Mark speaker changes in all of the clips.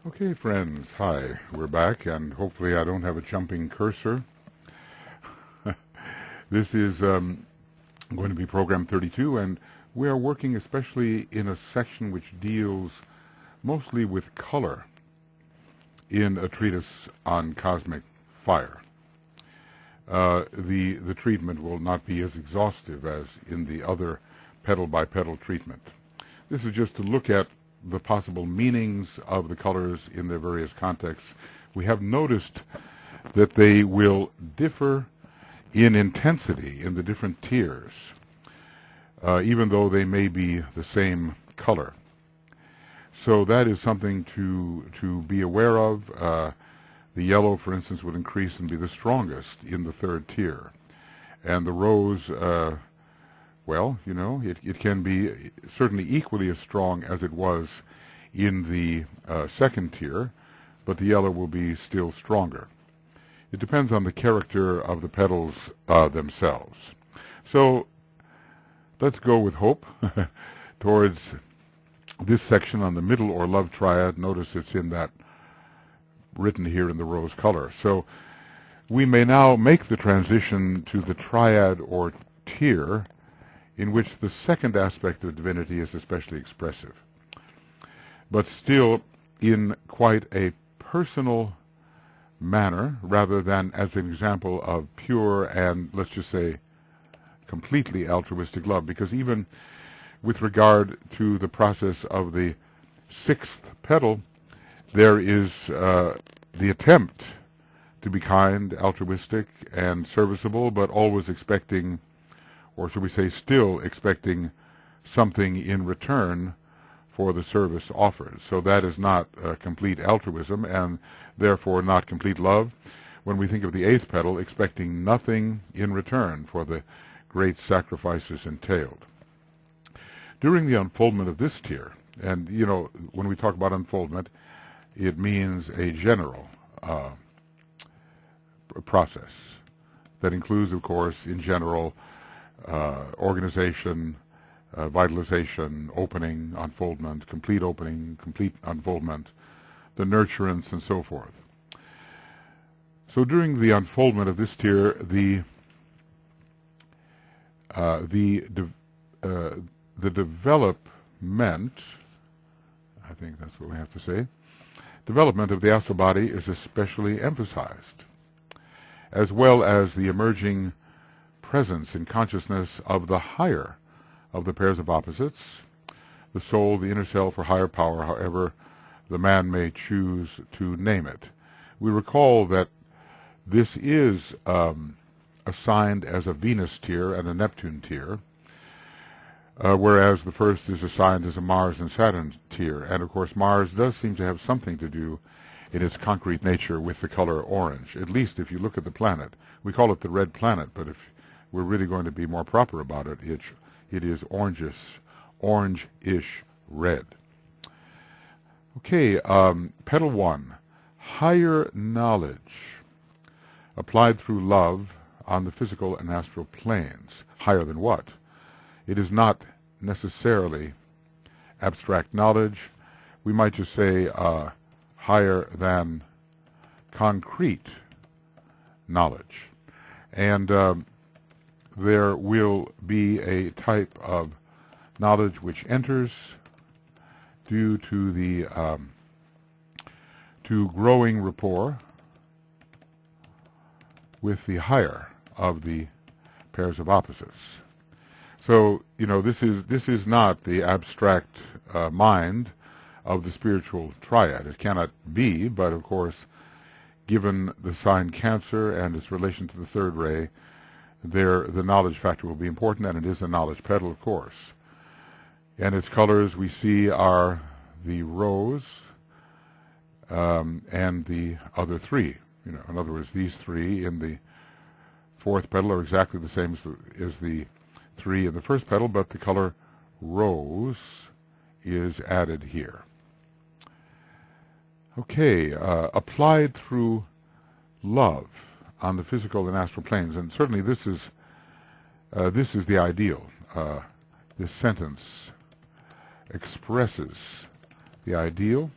Speaker 1: Okay, friends, hi. We're back, and hopefully I don't have a jumping cursor. This is going to be program 32, and we are working especially in a section which deals mostly with color in A Treatise on Cosmic Fire. The treatment will not be as exhaustive as in the other petal-by-petal treatment. This is just to look at the possible meanings of the colors in their various contexts. We have noticed that they will differ in intensity in the different tiers, even though they may be the same color. So that is something to be aware of. The yellow, for instance, would increase and be the strongest in the third tier. And the rose, well, you know, it can be certainly equally as strong as it was in the second tier, but the yellow will be still stronger. It depends on the character of the petals themselves. So let's go with hope towards this section on the middle or love triad. Notice it's in that written here in the rose color. So we may now make the transition to the triad or tier in which the second aspect of divinity is especially expressive, but still in quite a personal manner rather than as an example of pure and, let's just say, completely altruistic love, because even with regard to the process of the sixth petal, there is the attempt to be kind, altruistic, and serviceable, but always expecting, or should we say still expecting, something in return for the service offered. So that is not complete altruism and therefore not complete love. When we think of the eighth petal, expecting nothing in return for the great sacrifices entailed. During the unfoldment of this tier, and you know, when we talk about unfoldment, it means a general process that includes, of course, in general, organization, vitalization, opening, unfoldment, complete opening, complete unfoldment, the nurturance, and so forth. So during the unfoldment of this tier, the development, I think that's what we have to say, development of the astral body is especially emphasized, as well as the emerging presence in consciousness of the higher of the pairs of opposites, the soul, the inner self, or higher power, however the man may choose to name it. We recall that this is assigned as a Venus tier and a Neptune tier, whereas the first is assigned as a Mars and Saturn tier. And of course Mars does seem to have something to do in its concrete nature with the color orange, at least if you look at the planet. We call it the red planet, but if we're really going to be more proper about it, it is orangish red. Okay, petal 1, higher knowledge applied through love on the physical and astral planes. Higher than what? It is not necessarily abstract knowledge. We might just say higher than concrete knowledge. And there will be a type of knowledge which enters due to the to growing rapport with the higher of the pairs of opposites. So, you know, this is not the abstract mind of the spiritual triad. It cannot be, but of course, given the sign Cancer and its relation to the third ray, the knowledge factor will be important, and it is a knowledge petal, of course. And its colors we see are the rose and the other three. You know, in other words, these three in the fourth petal are exactly the same as the three in the first petal, but the color rose is added here. Okay, applied through love on the physical and astral planes, and certainly this is the ideal. This sentence expresses the ideal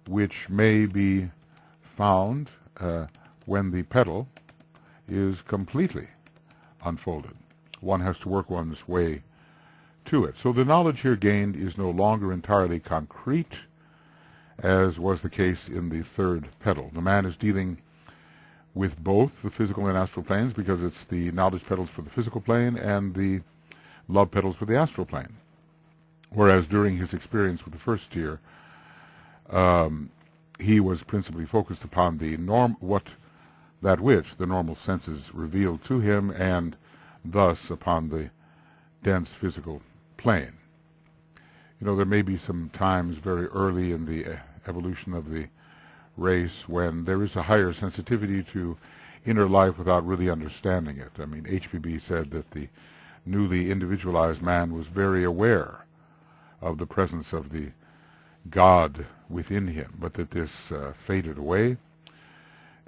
Speaker 1: which may be found when the petal is completely unfolded. One has to work one's way to it. So the knowledge here gained is no longer entirely concrete, as was the case in the third petal. The man is dealing with both the physical and astral planes, because it's the knowledge petals for the physical plane and the love petals for the astral plane. Whereas during his experience with the first tier, he was principally focused upon the which the normal senses revealed to him, and thus upon the dense physical plane. You know, there may be some times very early in the evolution of the race when there is a higher sensitivity to inner life without really understanding it. I mean, HPB said that the newly individualized man was very aware of the presence of the God within him, but that this faded away.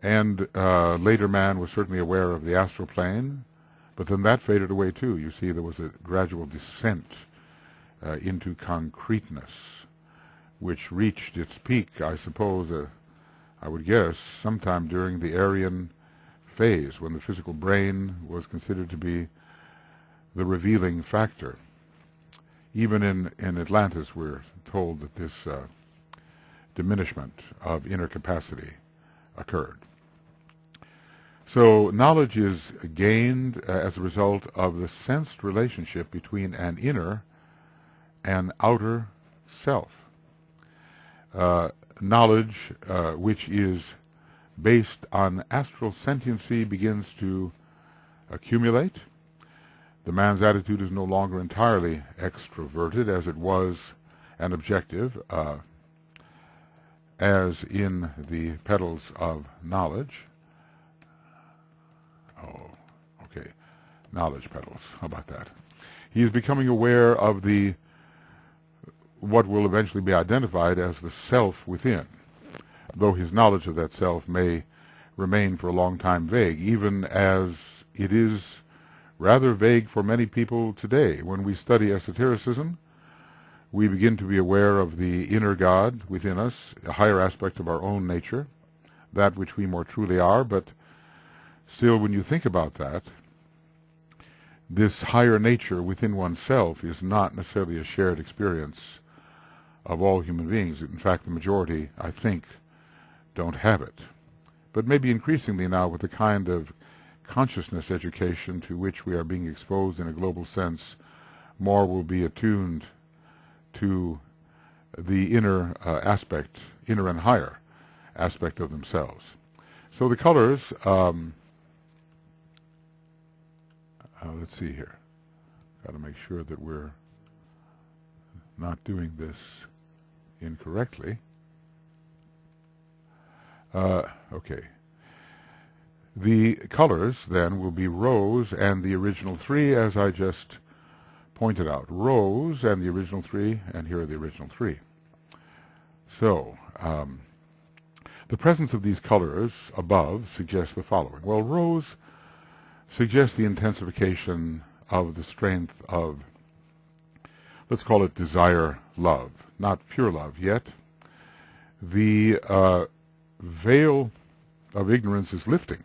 Speaker 1: And later man was certainly aware of the astral plane, but then that faded away too. You see, there was a gradual descent into concreteness, which reached its peak, I suppose, I would guess, sometime during the Aryan phase, when the physical brain was considered to be the revealing factor. Even in Atlantis, we're told that this diminishment of inner capacity occurred. So knowledge is gained as a result of the sensed relationship between an inner and outer self. Knowledge which is based on astral sentiency begins to accumulate. The man's attitude is no longer entirely extroverted as it was an objective, as in the petals of knowledge. Oh, okay, knowledge petals, how about that? He is becoming aware of what will eventually be identified as the self within, though his knowledge of that self may remain for a long time vague, even as it is rather vague for many people today. When we study esotericism, we begin to be aware of the inner God within us, a higher aspect of our own nature, that which we more truly are, but still, when you think about that, this higher nature within oneself is not necessarily a shared experience of all human beings. In fact, the majority, I think, don't have it. But maybe increasingly now, with the kind of consciousness education to which we are being exposed in a global sense, more will be attuned to the inner aspect, inner and higher aspect of themselves. So the colors, let's see here. Got to make sure that we're not doing this incorrectly. Okay. The colors, then, will be rose and the original three, as I just pointed out. Rose and the original three, and here are the original three. So, the presence of these colors above suggests the following. Well, rose suggests the intensification of the strength of, let's call it desire love, not pure love yet. The veil of ignorance is lifting.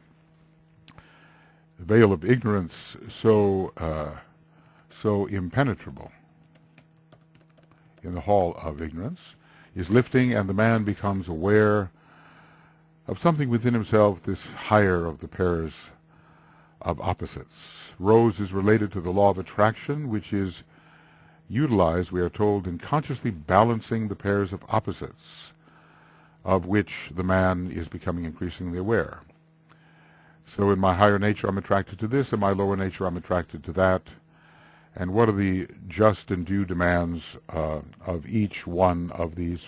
Speaker 1: The veil of ignorance so impenetrable in the hall of ignorance is lifting, and the man becomes aware of something within himself, this higher of the pairs of opposites. Rose is related to the law of attraction, which is utilized, we are told, in consciously balancing the pairs of opposites, of which the man is becoming increasingly aware. So in my higher nature I'm attracted to this, in my lower nature I'm attracted to that. And what are the just and due demands of each one of these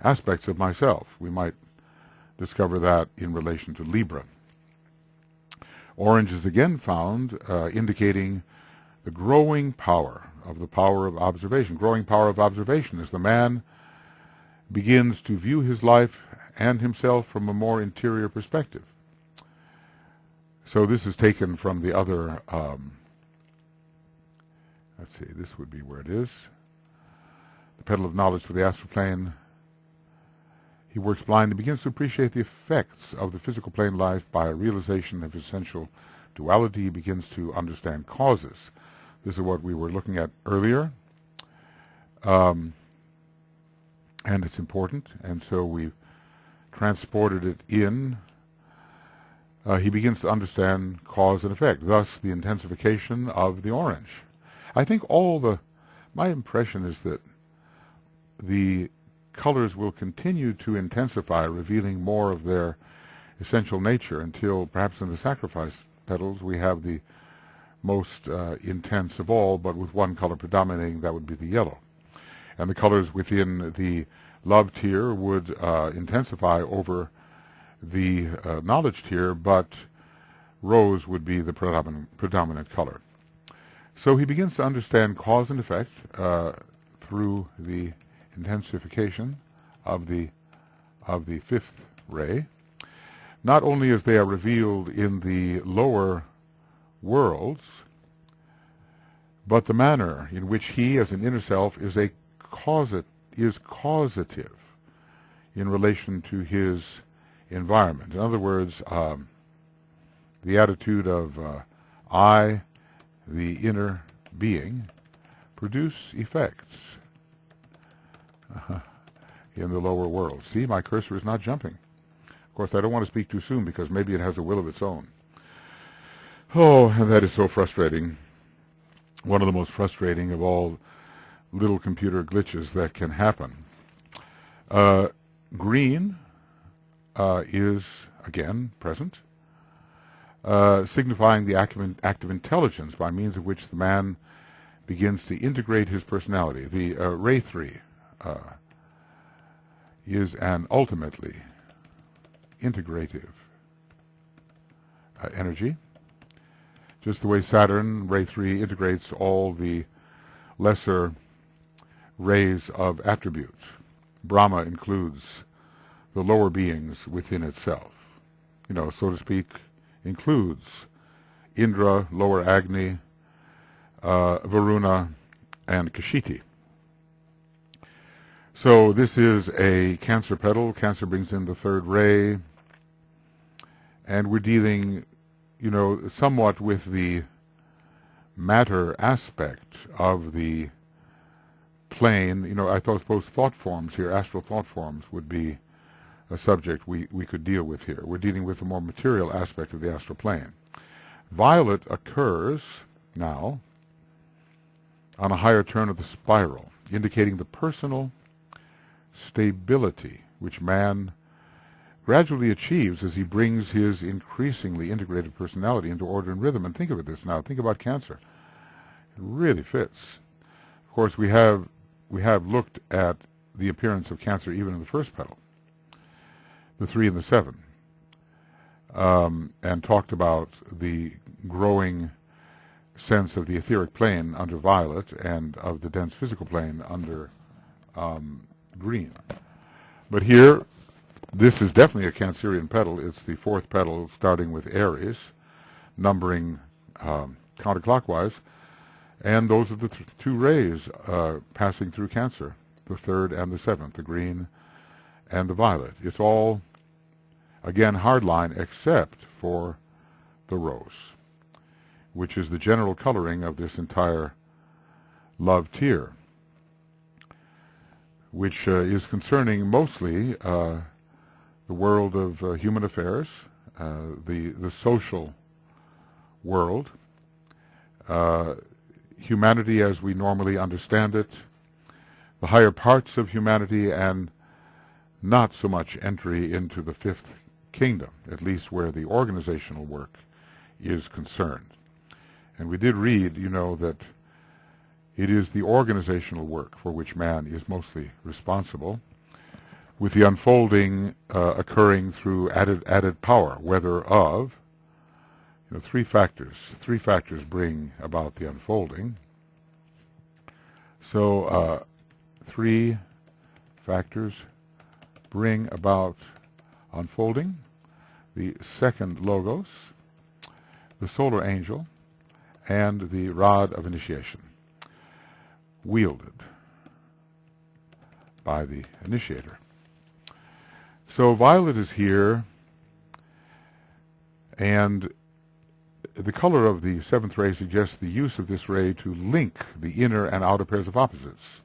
Speaker 1: aspects of myself? We might discover that in relation to Libra. Orange is again found indicating the growing power of observation. Growing power of observation as the man begins to view his life and himself from a more interior perspective. So this is taken from the other, let's see, this would be where it is. The petal of knowledge for the astral plane, He works blind and begins to appreciate the effects of the physical plane life by a realization of essential duality. He begins to understand causes. This is what we were looking at earlier. And it's important, and so we've transported it in. He begins to understand cause and effect, thus the intensification of the orange. I think my impression is that the colors will continue to intensify, revealing more of their essential nature until perhaps in the sacrifice petals we have the most intense of all, but with one color predominating, that would be the yellow. And the colors within the love tier would intensify over the knowledge tier, but rose would be the predominant color. So he begins to understand cause and effect through the intensification of the fifth ray, not only as they are revealed in the lower worlds, but the manner in which he, as an inner self, is causative in relation to his environment. In other words, the attitude of I, the inner being, produce effects in the lower world. See, my cursor is not jumping. Of course, I don't want to speak too soon because maybe it has a will of its own. Oh, and that is so frustrating. One of the most frustrating of all little computer glitches that can happen. Green is, again, present, signifying the act of intelligence by means of which the man begins to integrate his personality. The ray 3 is an ultimately integrative energy, just the way Saturn, ray 3, integrates all the lesser rays of attributes. Brahma includes the lower beings within itself. So to speak, includes Indra, lower Agni, Varuna, and Kashiti. So this is a Cancer petal. Cancer brings in the third ray, and we're dealing, somewhat with the matter aspect of the plane. I suppose thought forms here, astral thought forms, would be a subject we could deal with here. We're dealing with the more material aspect of the astral plane. Violet occurs now on a higher turn of the spiral, indicating the personal stability which man gradually achieves as he brings his increasingly integrated personality into order and rhythm. And think of this now. Think about Cancer. It really fits. Of course, we have looked at the appearance of Cancer even in the first petal, the 3 and the 7, and talked about the growing sense of the etheric plane under Violet and of the dense physical plane under Green. But here, this is definitely a Cancerian petal. It's the 4th petal, starting with Aries, numbering counterclockwise, and those are the 2 rays passing through Cancer, the 3rd and the 7th, the green and the violet. It's all, again, hardline except for the rose, which is the general coloring of this entire love tier, which is concerning mostly the world of human affairs, the social world, humanity as we normally understand it, the higher parts of humanity, and not so much entry into the 5th kingdom, at least where the organizational work is concerned. And we did read, that it is the organizational work for which man is mostly responsible, with the unfolding occurring through added power, whether of 3 factors. 3 factors bring about the unfolding. So 3 factors bring about unfolding: the second logos, the solar angel, and the rod of initiation, wielded by the initiator. So violet is here, and the color of the seventh ray suggests the use of this ray to link the inner and outer pairs of opposites.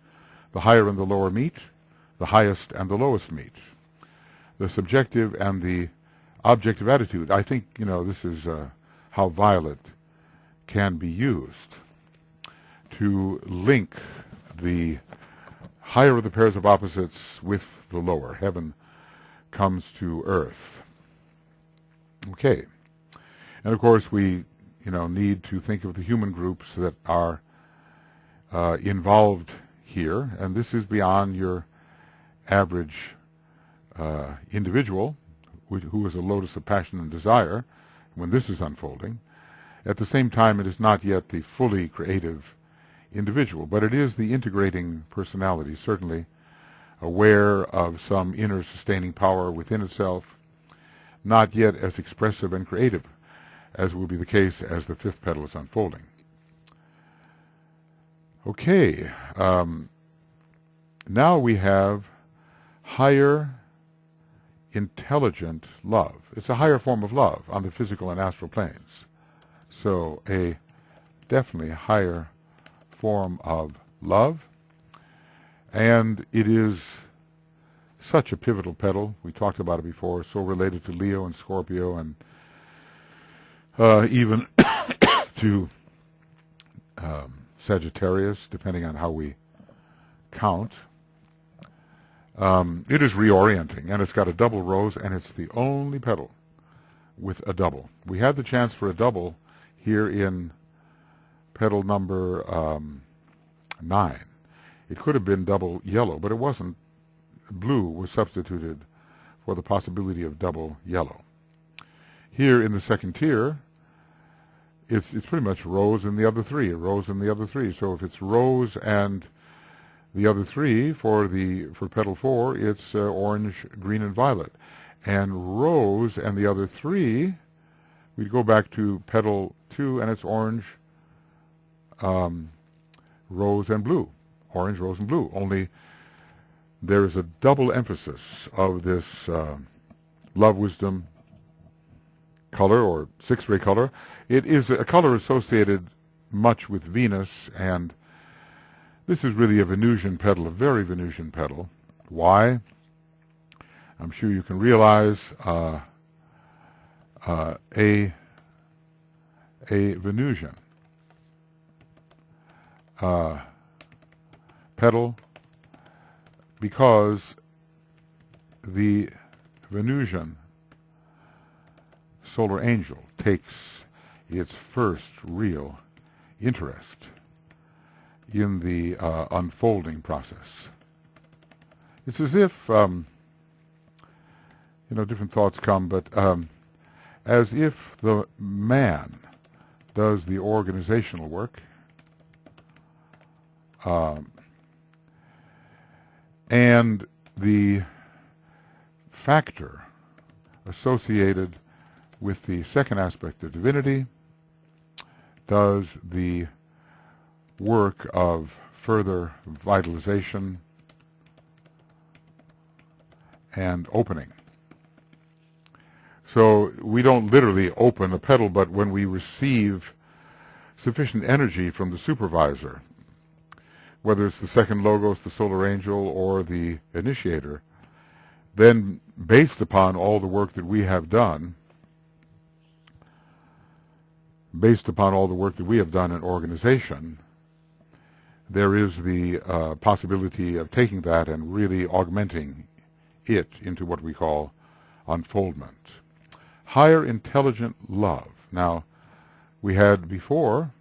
Speaker 1: The higher and the lower meet, the highest and the lowest meet. The subjective and the objective attitude. I think, this is how violet can be used to link the higher of the pairs of opposites with the lower. Heaven comes to earth. Okay. And of course we, need to think of the human groups that are involved here, and this is beyond your average individual who is a lotus of passion and desire when this is unfolding. At the same time, it is not yet the fully creative individual, but it is the integrating personality, certainly aware of some inner sustaining power within itself, not yet as expressive and creative as will be the case as the fifth petal is unfolding. Okay, now we have higher intelligent love. It's a higher form of love on the physical and astral planes. So a definitely higher form of love, and it is such a pivotal petal. We talked about it before, so related to Leo and Scorpio, and even to Sagittarius, depending on how we count. It is reorienting, and it's got a double rose, and it's the only petal with a double. We had the chance for a double here in petal number 9. It could have been double yellow, but it wasn't. Blue was substituted for the possibility of double yellow. Here in the second tier, it's pretty much rose and the other three, rose and the other three. So if it's rose and the other three for petal 4, it's orange, green, and violet. And rose and the other three, we'd go back to petal 2, and it's orange, rose, and blue. Orange, rose, and blue. Only there is a double emphasis of this love, wisdom color, or sixth-ray color. It is a color associated much with Venus, and this is really a Venusian petal, a very Venusian petal. Why? I'm sure you can realize a Venusian petal, because the Venusian solar angel takes its first real interest in the unfolding process. It's as if, different thoughts come, but as if the man does the organizational work, and the factor associated with the second aspect of divinity does the work of further vitalization and opening. So we don't literally open a petal, but when we receive sufficient energy from the supervisor, whether it's the second logos, the solar angel, or the initiator, then based upon all the work that we have done, in organization, there is the possibility of taking that and really augmenting it into what we call unfoldment. Higher intelligent love. Now, we had before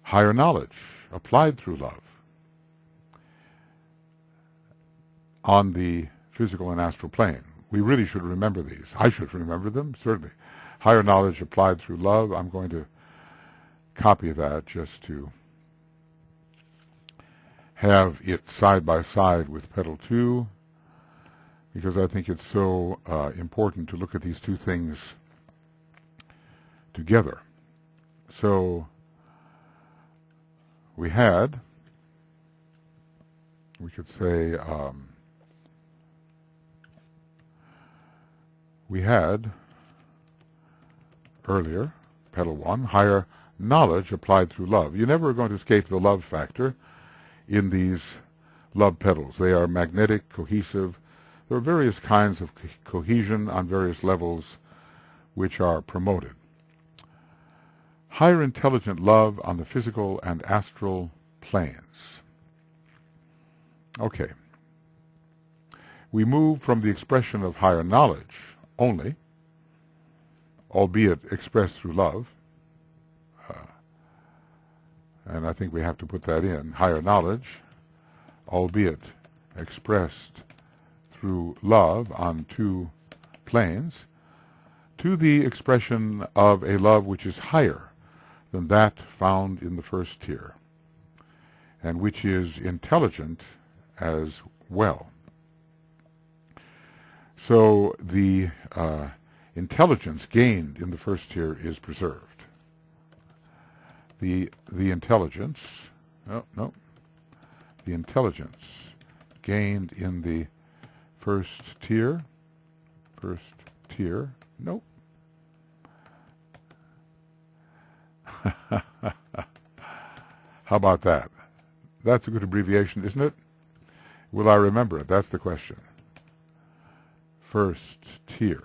Speaker 1: higher knowledge applied through love on the physical and astral plane. We really should remember these. I should remember them, certainly. Higher knowledge applied through love. I'm going to copy that just to have it side by side with petal 2, because I think it's so important to look at these two things together. So we could say, we had earlier, petal 1, higher knowledge applied through love. You're never going to escape the love factor in these love petals. They are magnetic, cohesive. There are various kinds of cohesion on various levels which are promoted. Higher intelligent love on the physical and astral planes. Okay. We move from the expression of higher knowledge only, albeit expressed through love, and I think we have to put that in, higher knowledge, albeit expressed through love on two planes, to the expression of a love which is higher than that found in the first tier, and which is intelligent as well. So the intelligence gained in the first tier is preserved. The intelligence, the intelligence gained in the first tier, nope. How about that? That's a good abbreviation, isn't it? Will I remember it? That's the question. First tier.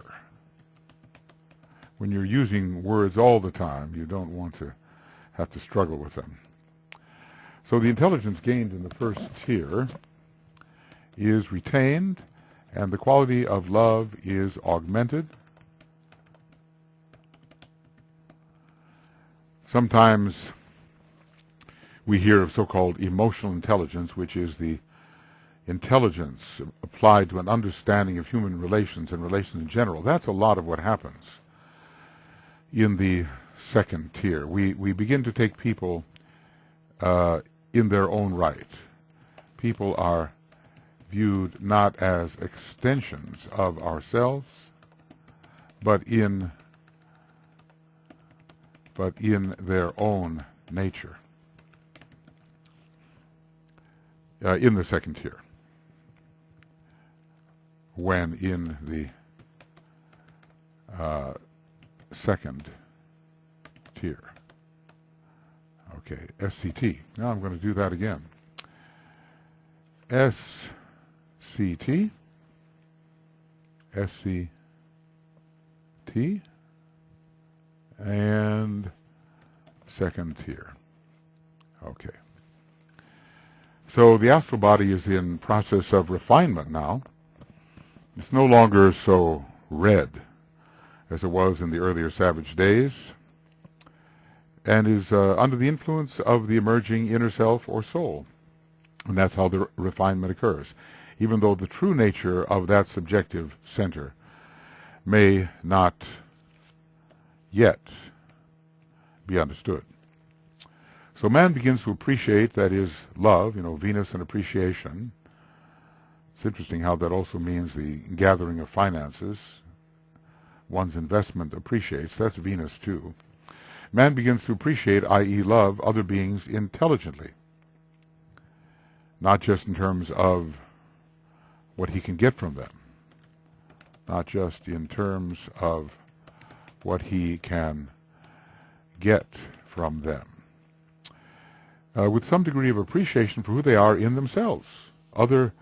Speaker 1: When you're using words all the time, you don't want to have to struggle with them. So the intelligence gained in the first tier is retained, and the quality of love is augmented. Sometimes we hear of so-called emotional intelligence, which is the intelligence applied to an understanding of human relations and relations in general. That's a lot of what happens in the second tier. We begin to take people in their own right. People are viewed not as extensions of ourselves, but in their own nature, in the second tier. When in the second tier. Okay, SCT. Now I'm going to do that again. SCT, SCT, and second tier. Okay. So the astral body is in process of refinement now. It's no longer so red as it was in the earlier savage days, and is under the influence of the emerging inner self or soul. And that's how the refinement occurs, even though the true nature of that subjective center may not yet be understood. So man begins to appreciate, that is, love, Venus and appreciation. It's interesting how that also means the gathering of finances. One's investment appreciates. That's Venus too. Man begins to appreciate, i.e. love, other beings intelligently. Not just in terms of what he can get from them. Not just in terms of what he can get from them. With some degree of appreciation for who they are in themselves. Other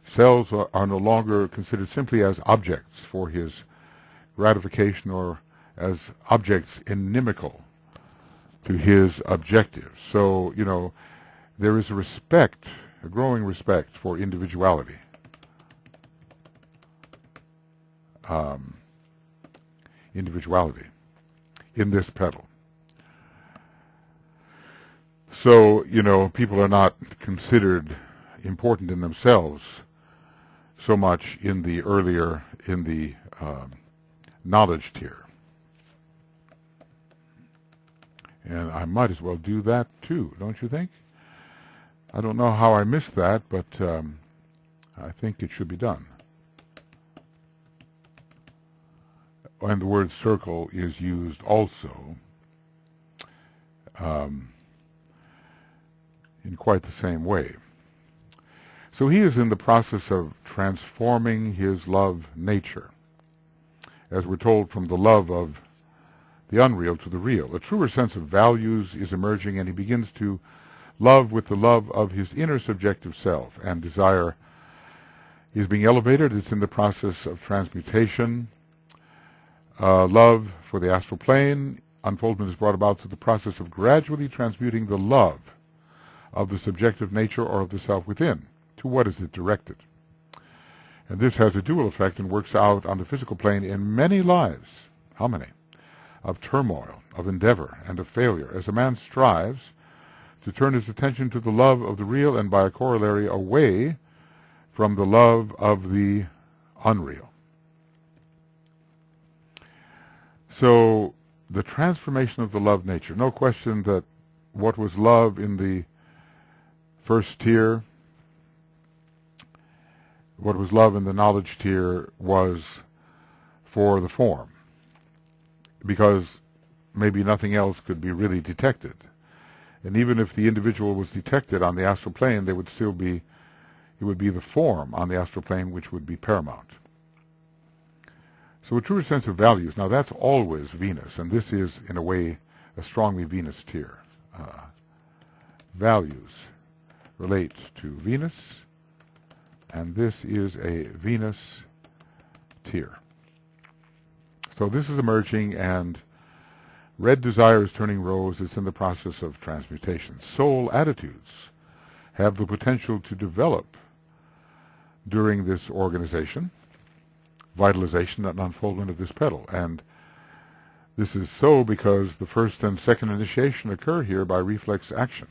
Speaker 1: selves are no longer considered simply as objects for his gratification or as objects inimical to his objectives. So, there is a respect, a growing respect for individuality. Individuality in this petal. So, people are not considered important in themselves so much in the knowledge tier. And I might as well do that too, don't you think? I don't know how I missed that, but I think it should be done. And the word circle is used also in quite the same way. So he is in the process of transforming his love nature. as we're told, from the love of the unreal to the real. A truer sense of values is emerging, and he begins to love with the love of his inner subjective self, and desire is being elevated. It's in the process of transmutation. Love for the astral plane, unfoldment is brought about through the process of gradually transmuting the love of the subjective nature or of the self within. To what is it directed? And this has a dual effect and works out on the physical plane in many lives. How many? Of turmoil, of endeavor, and of failure, as a man strives to turn his attention to the love of the real and by a corollary away from the love of the unreal. So the transformation of the love nature, no question that what was love in the first tier, what was love in the knowledge tier, was for the form, because maybe nothing else could be really detected. And even if the individual was detected on the astral plane, they would still be, it would be the form on the astral plane which would be paramount. So a truer sense of values, now that's always Venus, and this is in a way a strongly Venus tier. Values relate to Venus, and this is a Venus tier. So this is emerging, and red desire is turning rose. It's in the process of transmutation. Soul attitudes have the potential to develop during this organization, vitalization and unfoldment of this petal. And this is so because the first and second initiation occur here by reflex action.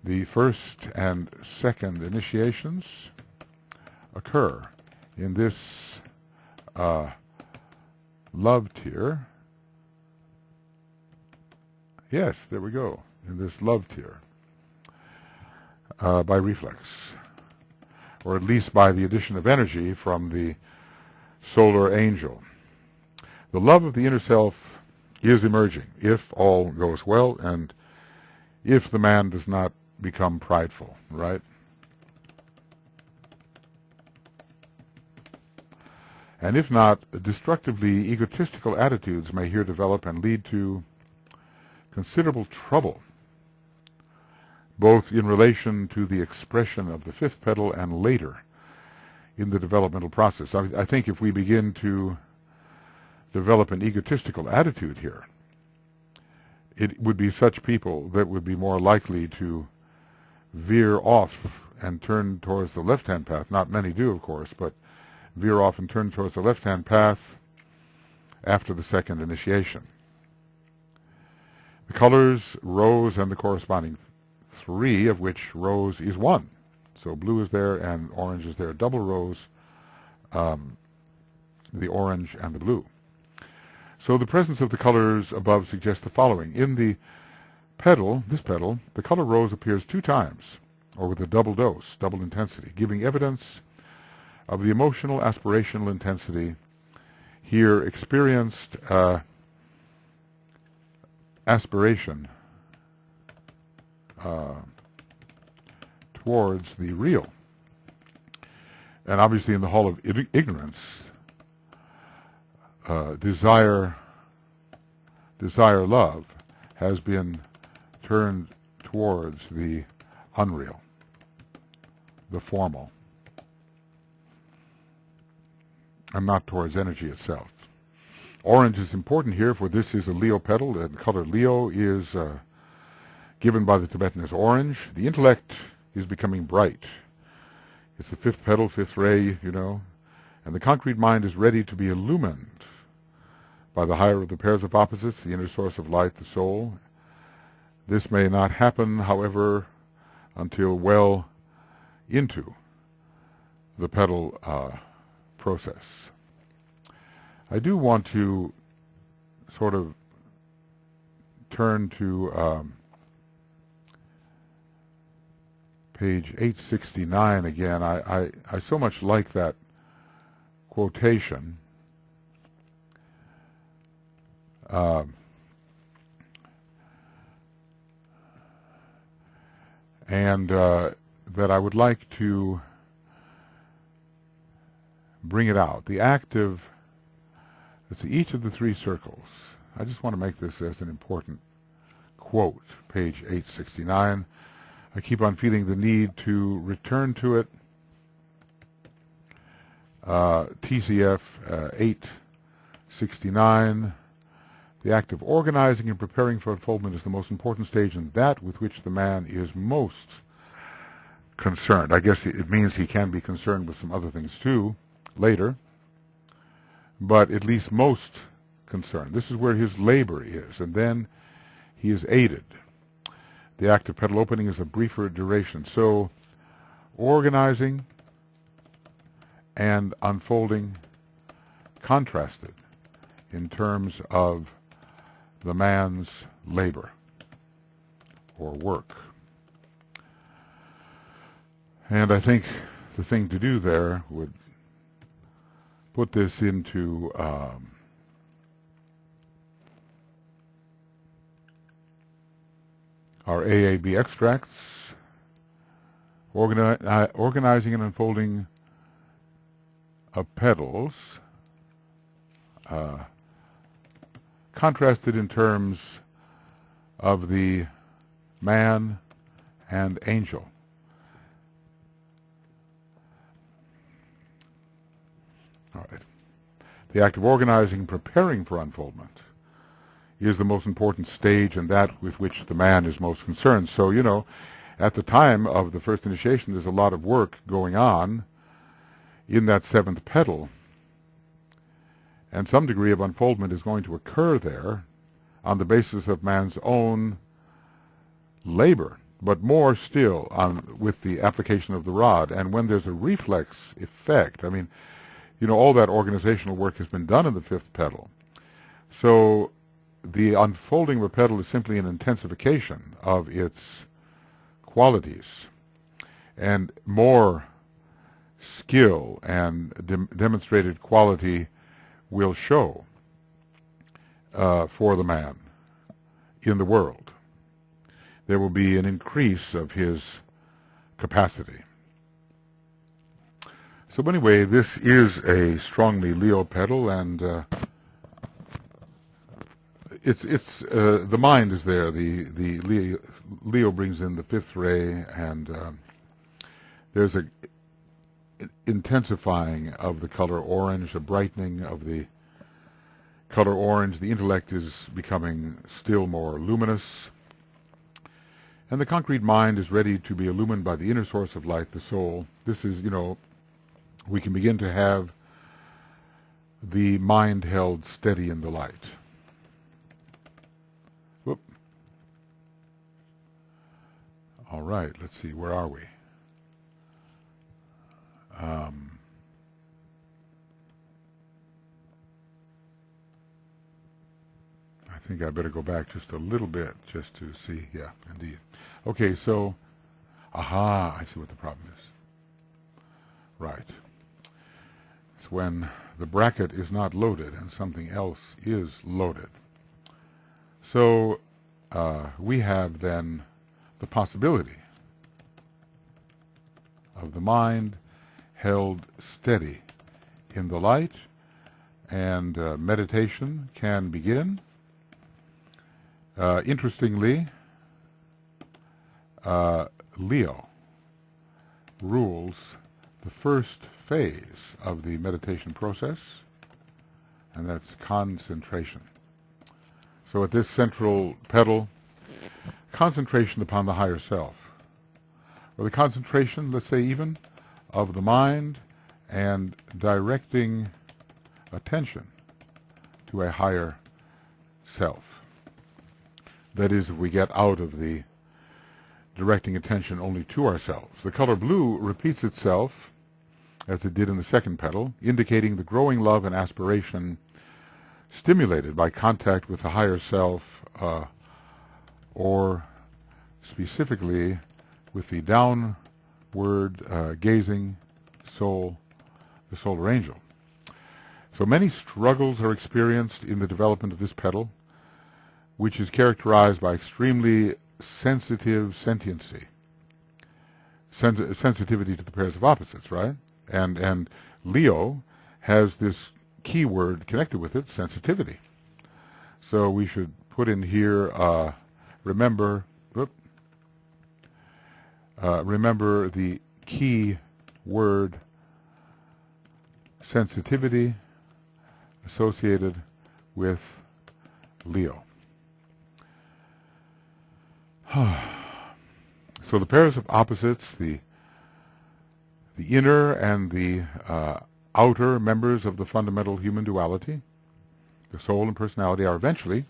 Speaker 1: The first and second initiations occur in this love tier. Yes, there we go, in this love tier, by reflex, or at least by the addition of energy from the solar angel. The love of the inner self is emerging, if all goes well, and if the man does not become prideful, right? And if not, destructively egotistical attitudes may here develop and lead to considerable trouble, both in relation to the expression of the fifth petal and later in the developmental process. I think if we begin to develop an egotistical attitude here, it would be such people that would be more likely to veer off and turn towards the left-hand path. Not many do, of course, but veer off and turn towards the left-hand path after the second initiation. The colors, rose and the corresponding three, of which rose is one. So blue is there and orange is there. Double rose, the orange and the blue. So the presence of the colors above suggests the following. In the petal, this petal, the color rose appears 2 times, or with a double dose, double intensity, giving evidence of the emotional aspirational intensity here experienced, aspiration towards the real. And obviously in the hall of ignorance, desire love has been turned towards the unreal, the formal, and not towards energy itself. Orange is important here, for this is a Leo petal, and the color Leo is given by the Tibetan as orange. The intellect is becoming bright. It's the fifth petal, fifth ray, you know, and the concrete mind is ready to be illumined by the higher of the pairs of opposites, the inner source of light, the soul. This may not happen, however, until well into the petal process. I do want to sort of turn to page 869 again. I so much like that quotation. And that I would like to bring it out. The active let's see, each of the three circles. I just want to make this as an important quote, page 869. I keep on feeling the need to return to it. TCF 869. The act of organizing and preparing for unfoldment is the most important stage and that with which the man is most concerned. I guess it means he can be concerned with some other things too later, but at least most concerned. This is where his labor is, and then he is aided. The act of petal opening is of briefer duration. So organizing and unfolding contrasted in terms of the man's labor or work. And I think the thing to do there would put this into our AAB extracts, organizing and unfolding of petals, contrasted in terms of the man and angel. All right. The act of organizing and preparing for unfoldment is the most important stage and that with which the man is most concerned. So, you know, at the time of the first initiation, there's a lot of work going on in that seventh petal, and some degree of unfoldment is going to occur there on the basis of man's own labor, but more still with the application of the rod. And when there's a reflex effect, I mean, you know, all that organizational work has been done in the fifth petal. So the unfolding of a petal is simply an intensification of its qualities, and more skill and demonstrated quality will show for the man in the world. There will be an increase of his capacity. So anyway, this is a strongly Leo petal, and it's the mind is there. The Leo brings in the fifth ray, and there's a intensifying of the color orange, a brightening of the color orange. The intellect is becoming still more luminous, and the concrete mind is ready to be illumined by the inner source of light, the soul. This is, you know, we can begin to have the mind held steady in the light. Whoop. All right, let's see, where are we? I think I better go back just a little bit just to see. Yeah, indeed. Okay, so, aha, I see what the problem is. Right. It's when the bracket is not loaded and something else is loaded. So we have then the possibility of the mind held steady in the light, and meditation can begin. Interestingly, Leo rules the first phase of the meditation process, and that's concentration. So at this central petal, concentration upon the higher self, or the concentration, let's say even, of the mind and directing attention to a higher self. That is, if we get out of the directing attention only to ourselves. The color blue repeats itself as it did in the second petal, indicating the growing love and aspiration stimulated by contact with the higher self, or specifically with the downward gazing soul, the solar angel. So many struggles are experienced in the development of this petal, which is characterized by extremely sensitive sentiency, sensitivity to the pairs of opposites, right? And Leo has this key word connected with it, sensitivity. So we should put in here, remember the key word sensitivity associated with Leo. So the pairs of opposites, the inner and the outer members of the fundamental human duality, the soul and personality, are eventually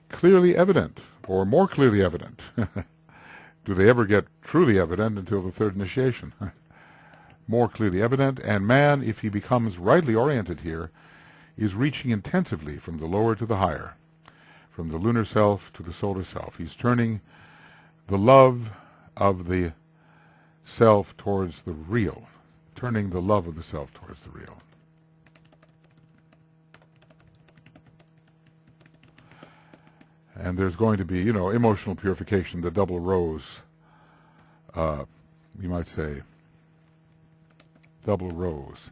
Speaker 1: clearly evident, or more clearly evident. Do they ever get truly evident until the third initiation? More clearly evident, and man, if he becomes rightly oriented here, is reaching intensively from the lower to the higher, from the lunar self to the solar self. He's turning the love of the self towards the real, turning the love of the self towards the real. And there's going to be, emotional purification, the double rose, you might say. Double rose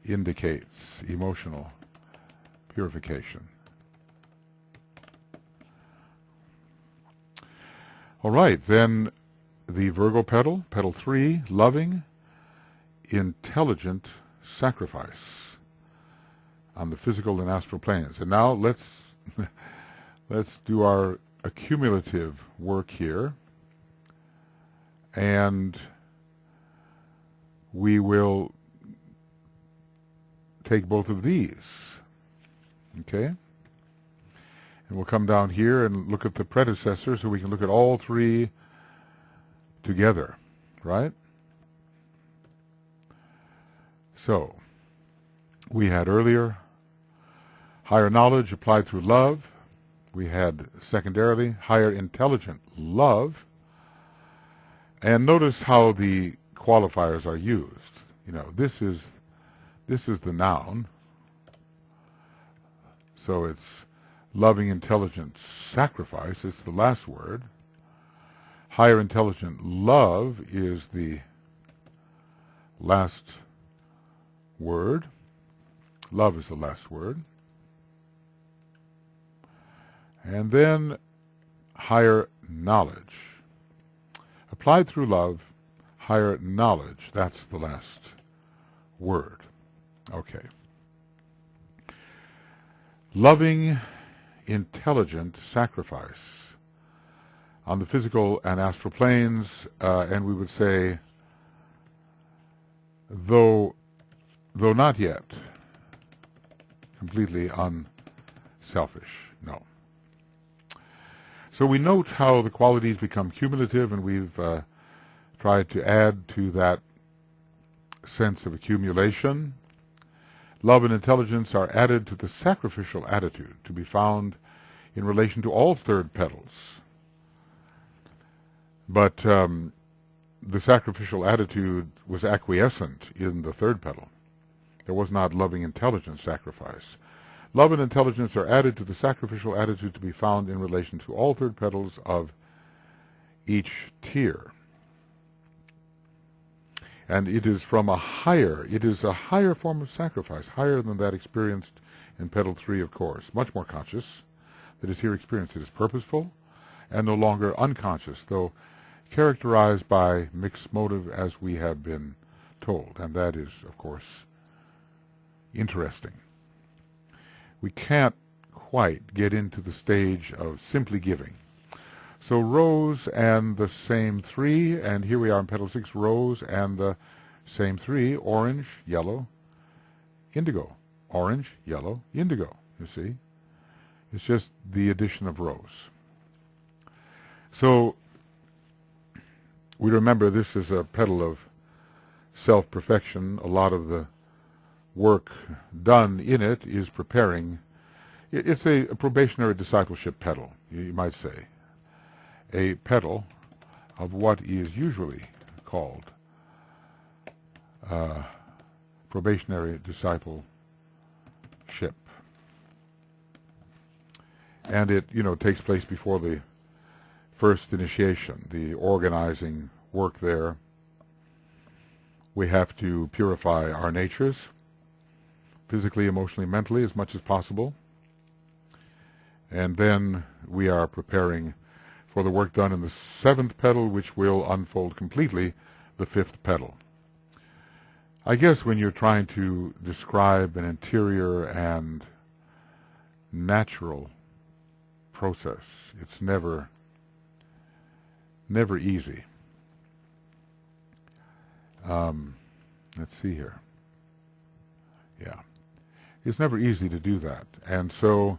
Speaker 1: indicates emotional purification. All right, then the Virgo petal, petal 3, loving, intelligent sacrifice on the physical and astral planes. And now let's do our accumulative work here, and we will take both of these, okay? And we'll come down here and look at the predecessor, so we can look at all three together, right? So, we had earlier higher knowledge applied through love. We had secondarily higher intelligent love. And notice how the qualifiers are used. This is the noun. So it's loving, intelligent sacrifice. It's the last word. Higher intelligent love is the last word. Love is the last word. And then higher knowledge. Applied through love, higher knowledge. That's the last word. Okay. Loving, intelligent sacrifice on the physical and astral planes, and we would say, though not yet completely unselfish. No. So we note how the qualities become cumulative, and we've tried to add to that sense of accumulation. Love and intelligence are added to the sacrificial attitude to be found in relation to all third petals. But the sacrificial attitude was acquiescent in the third petal. There was not loving intelligence sacrifice. Love and intelligence are added to the sacrificial attitude to be found in relation to all third petals of each tier. And it is a higher form of sacrifice, higher than that experienced in petal 3, of course. Much more conscious that is here experienced. It is purposeful and no longer unconscious, though characterized by mixed motive, as we have been told. And that is, of course, interesting. We can't quite get into the stage of simply giving. So rose and the same 3, and here we are in petal 6, rose and the same 3, orange, yellow, indigo. Orange, yellow, indigo, you see. It's just the addition of rose. So we remember this is a petal of self-perfection. A lot of the work done in it is preparing. It's a probationary discipleship petal, you might say. A petal of what is usually called probationary discipleship. And it, takes place before the first initiation, the organizing work there. We have to purify our natures physically, emotionally, mentally, as much as possible. And then we are preparing for the work done in the 7th petal, which will unfold completely the 5th petal. I guess when you're trying to describe an interior and natural process, it's never easy. Let's see here. Yeah. It's never easy to do that. And so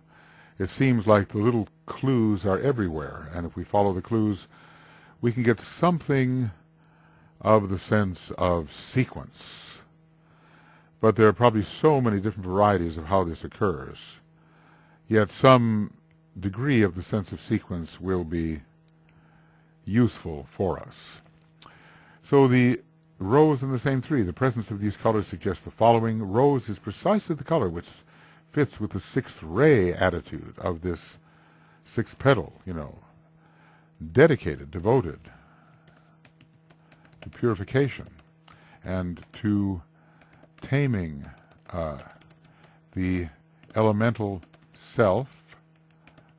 Speaker 1: it seems like the little clues are everywhere. And if we follow the clues, we can get something of the sense of sequence. But there are probably so many different varieties of how this occurs. Yet some degree of the sense of sequence will be useful for us. So the rose and the same three, the presence of these colors suggests the following. Rose is precisely the color which fits with the 6th ray attitude of this 6th petal, dedicated, devoted to purification and to taming the elemental self,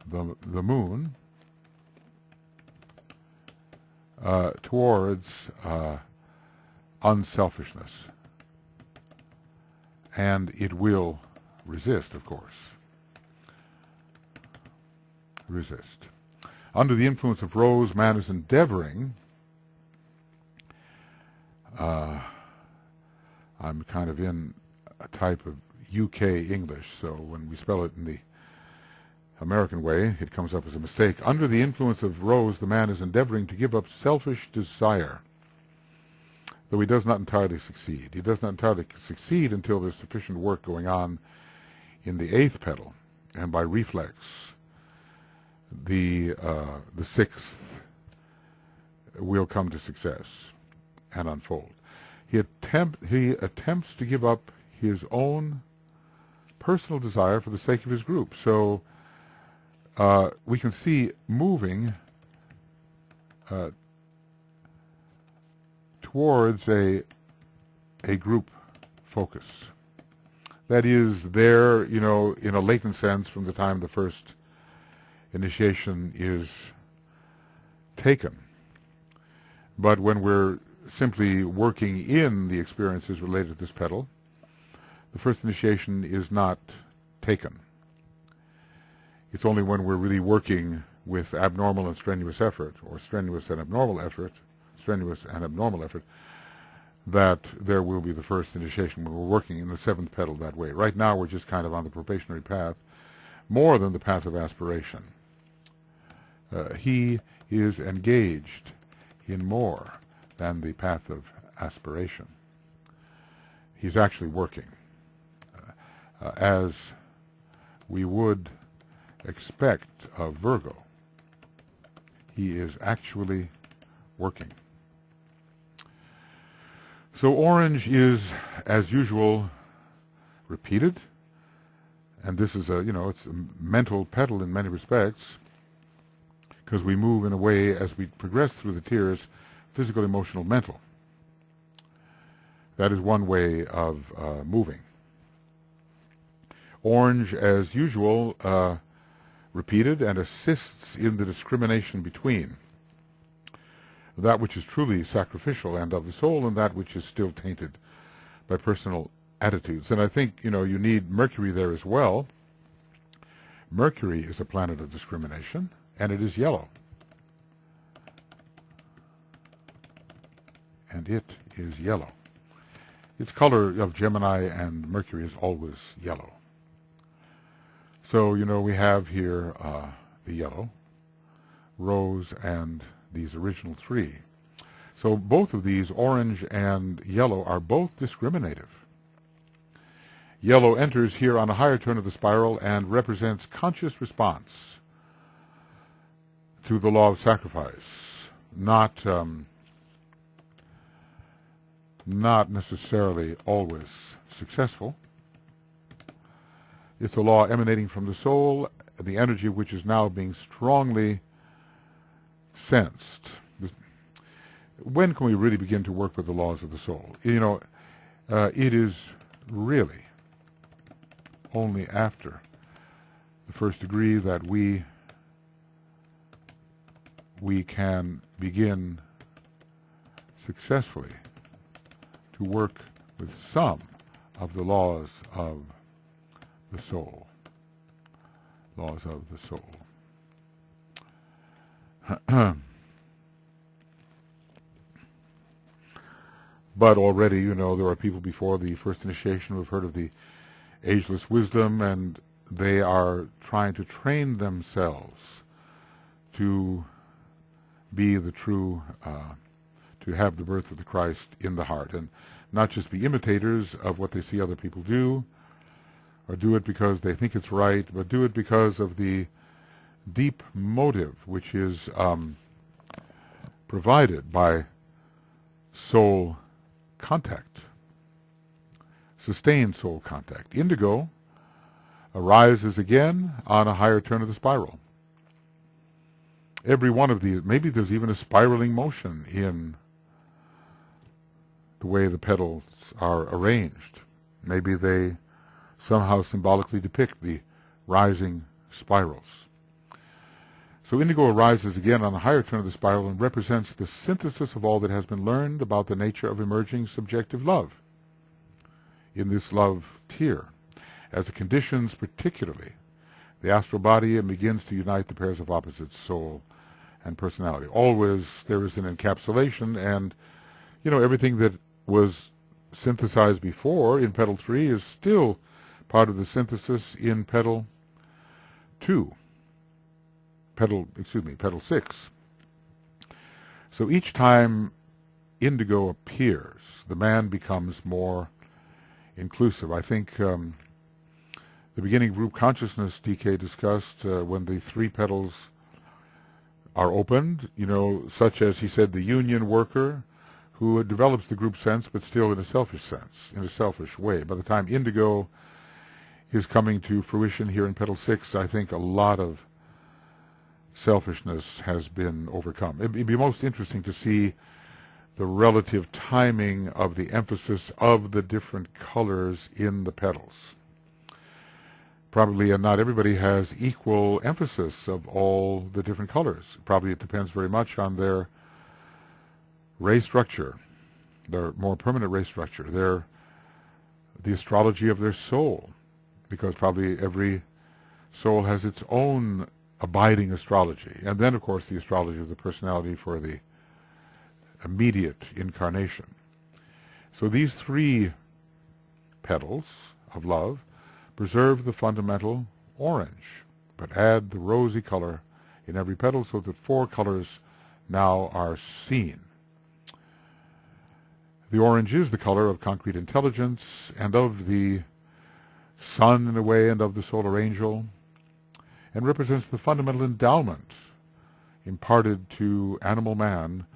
Speaker 1: the moon, towards unselfishness. And it will resist, of course. Resist. Under the influence of rose, man is endeavoring. I'm kind of in a type of UK English, so when we spell it in the American way, it comes up as a mistake. Under the influence of rose, the man is endeavoring to give up selfish desire, though he does not entirely succeed. He does not entirely succeed until there's sufficient work going on in the 8th petal, and by reflex, the 6th will come to success and unfold. He attempts to give up his own personal desire for the sake of his group. So we can see moving towards a group focus. That is there, in a latent sense from the time the first initiation is taken. But when we're simply working in the experiences related to this petal, the first initiation is not taken. It's only when we're really working with abnormal and strenuous effort, or strenuous and abnormal effort, that there will be the first initiation when we're working in the 7th petal that way. Right now we're just kind of on the probationary path, more than the path of aspiration. He is engaged in more than the path of aspiration. He's actually working, as we would expect of Virgo. He is actually working. So orange is, as usual, repeated, and this is it's a mental petal in many respects, because we move in a way as we progress through the tiers, physical, emotional, mental. That is one way of moving. Orange, as usual, repeated and assists in the discrimination between that which is truly sacrificial and of the soul and that which is still tainted by personal attitudes. And I think, you need Mercury there as well. Mercury is a planet of discrimination, and it is yellow. And it is yellow. Its color of Gemini and Mercury is always yellow. So, we have here the yellow, rose, and these original three. So both of these, orange and yellow, are both discriminative. Yellow enters here on a higher turn of the spiral and represents conscious response to the law of sacrifice, not necessarily always successful. It's a law emanating from the soul, the energy which is now being strongly sensed. When can we really begin to work with the laws of the soul? It is really only after the first degree that we can begin successfully to work with some of the laws of the soul. Laws of the soul. But already, you know, there are people before the first initiation who have heard of the ageless wisdom, and they are trying to train themselves to be the true, to have the birth of the Christ in the heart, and not just be imitators of what they see other people do, or do it because they think it's right, but do it because of the deep motive which is provided by soul contact, sustained soul contact. Indigo arises again on a higher turn of the spiral. Every one of these, maybe there's even a spiraling motion in the way the petals are arranged. Maybe they somehow symbolically depict the rising spirals. So indigo arises again on the higher turn of the spiral and represents the synthesis of all that has been learned about the nature of emerging subjective love in this love tier, as it conditions particularly the astral body and begins to unite the pairs of opposites, soul and personality. Always there is an encapsulation, and you know, everything that was synthesized before in petal 3 is still part of the synthesis in petal 2. Petal 6. So each time indigo appears, the man becomes more inclusive. I think the beginning of group consciousness DK discussed when the 3 petals are opened, you know, such as he said the union worker who develops the group sense but still in a selfish sense, in a selfish way. By the time indigo is coming to fruition here in petal 6, I think a lot of selfishness has been overcome. It'd be most interesting to see the relative timing of the emphasis of the different colors in the petals. Probably not everybody has equal emphasis of all the different colors. Probably it depends very much on their ray structure, their more permanent ray structure, the astrology of their soul, because probably every soul has its own abiding astrology, and then of course the astrology of the personality for the immediate incarnation. So these 3 petals of love preserve the fundamental orange, but add the rosy color in every petal so that 4 colors now are seen. The orange is the color of concrete intelligence and of the sun in a way and of the solar angel, and represents the fundamental endowment imparted to animal man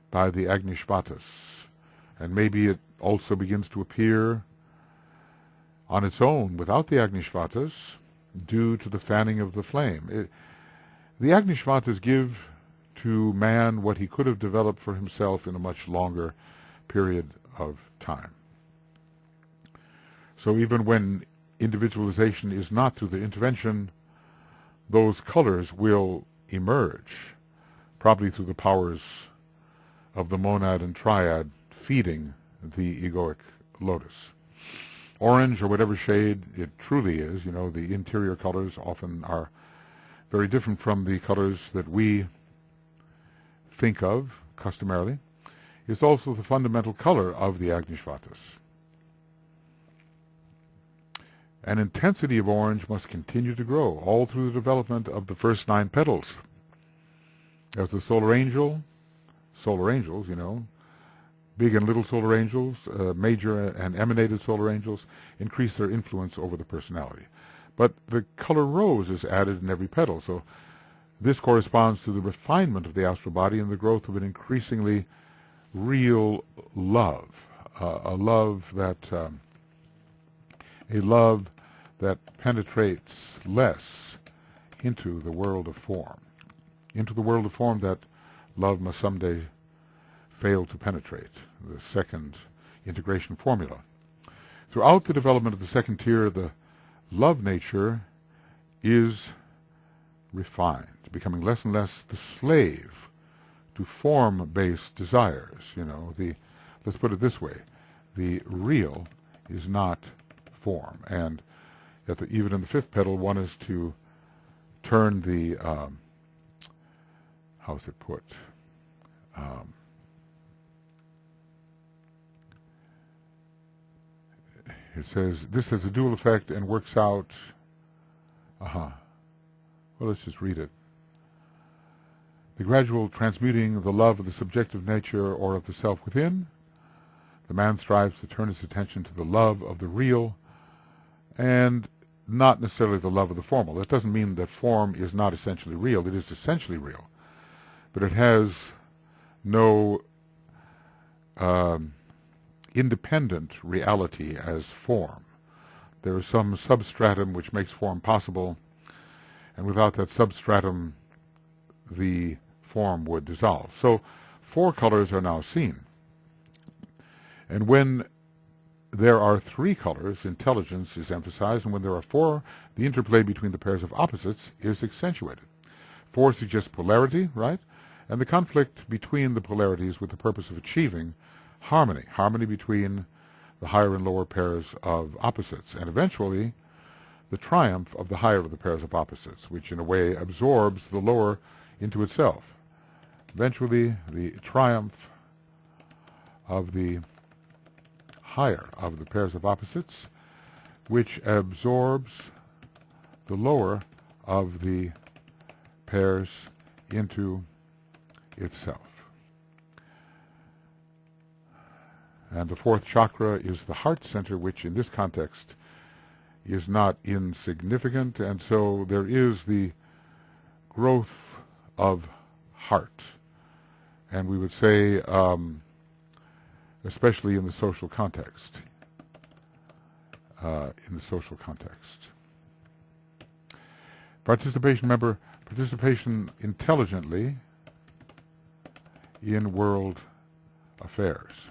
Speaker 1: by the Agnishvatas. And maybe it also begins to appear on its own without the Agnishvatas due to the fanning of the flame. The Agnishvatas give to man what he could have developed for himself in a much longer period of time. So even when individualization is not through the intervention, those colors will emerge, probably through the powers of the monad and triad feeding the egoic lotus. Orange, or whatever shade it truly is, you know, the interior colors often are very different from the colors that we think of customarily, is also the fundamental color of the Agnishvatas. An intensity of orange must continue to grow all through the development of the first 9 petals. As the solar angels, you know, big and little solar angels, major and emanated solar angels, increase their influence over the personality. But the color rose is added in every petal, so this corresponds to the refinement of the astral body and the growth of an increasingly real love, a love that penetrates less into the world of form, that love must someday fail to penetrate, the second integration formula. Throughout the development of the second tier, the love nature is refined, becoming less and less the slave to form-based desires. Let's put it this way: the real is not form, and even in the fifth petal, one is to turn the how is it put? It says this has a dual effect and works out. Well, let's just read it. The gradual transmuting of the love of the subjective nature or of the self within. The man strives to turn his attention to the love of the real and not necessarily the love of the formal. That doesn't mean that form is not essentially real. It is essentially real. But it has no independent reality as form. There is some substratum which makes form possible, and without that substratum, the form would dissolve. So 4 colors are now seen. And when there are 3 colors, intelligence is emphasized, and when there are 4, the interplay between the pairs of opposites is accentuated. 4 suggests polarity, right? And the conflict between the polarities with the purpose of achieving harmony between the higher and lower pairs of opposites, and eventually the triumph of the higher of the pairs of opposites, which in a way absorbs the lower into itself. Eventually the triumph of the higher of the pairs of opposites, which absorbs the lower of the pairs into itself. And the 4th chakra is the heart center, which in this context is not insignificant, and so there is the growth of heart. And we would say, especially in the social context, Participation intelligently in world affairs.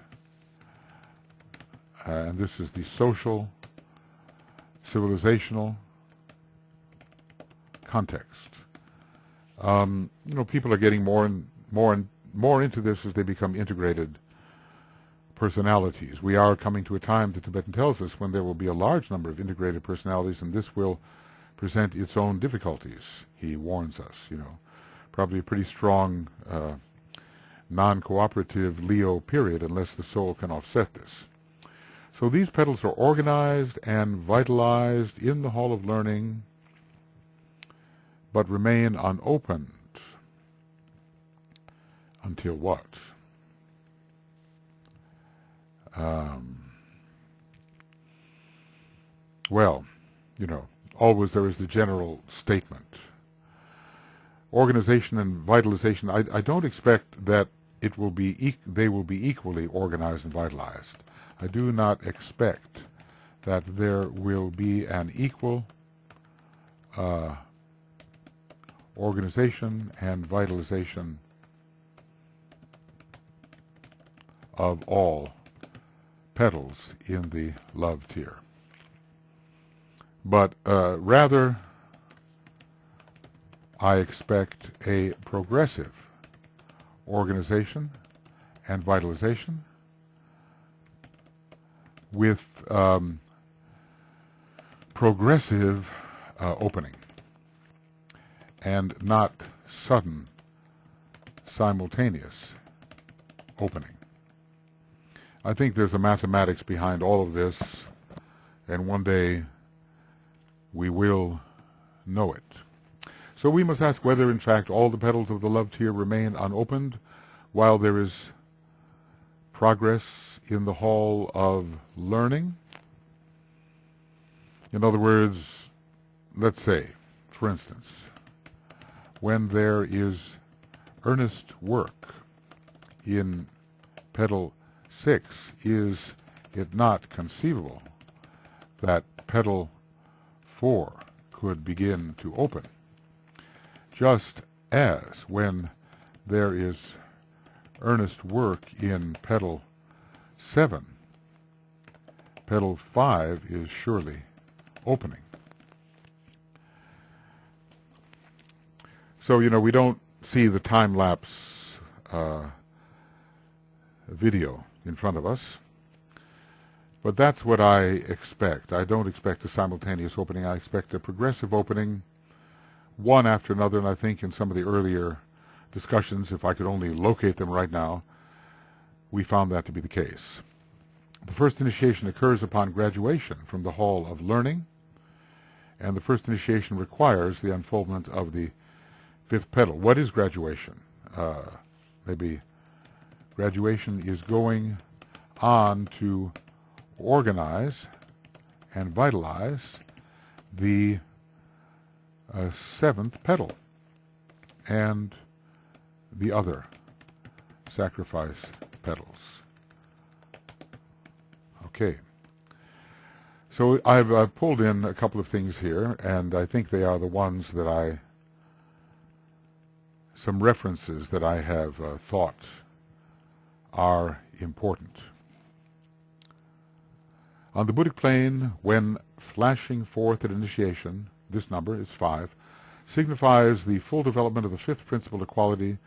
Speaker 1: And this is the social, civilizational context. People are getting more and more into this as they become integrated personalities. We are coming to a time, the Tibetan tells us, when there will be a large number of integrated personalities, and this will present its own difficulties. He warns us, probably a pretty strong non-cooperative Leo period unless the soul can offset this. So these petals are organized and vitalized in the Hall of Learning, but remain unopened until what? Well, always there is the general statement. Organization and vitalization, I don't expect that they will be equally organized and vitalized. I do not expect that there will be an equal organization and vitalization of all petals in the love tier. But rather, I expect a progressive organization and vitalization with progressive opening and not sudden, simultaneous opening. I think there's a mathematics behind all of this, and one day we will know it. So we must ask whether, in fact, all the petals of the love tier remain unopened while there is progress in the Hall of Learning. In other words, let's say, for instance, when there is earnest work in petal 6, is it not conceivable that petal 4 could begin to open? Just as when there is earnest work in petal 7, petal 5 is surely opening. So, we don't see the time-lapse video in front of us, but that's what I expect. I don't expect a simultaneous opening. I expect a progressive opening, one after another, and I think in some of the earlier discussions, if I could only locate them right now, we found that to be the case. The first initiation occurs upon graduation from the hall of learning, and the first initiation requires the unfoldment of the fifth petal. What is graduation? Maybe graduation is going on to organize and vitalize the seventh petal and the other sacrifice petals. Okay. So I've pulled in a couple of things here, and I think they are the ones that some references that I have thought are important. On the Buddhic plane, when flashing forth at initiation, this number is 5, signifies the full development of the fifth principle of quality,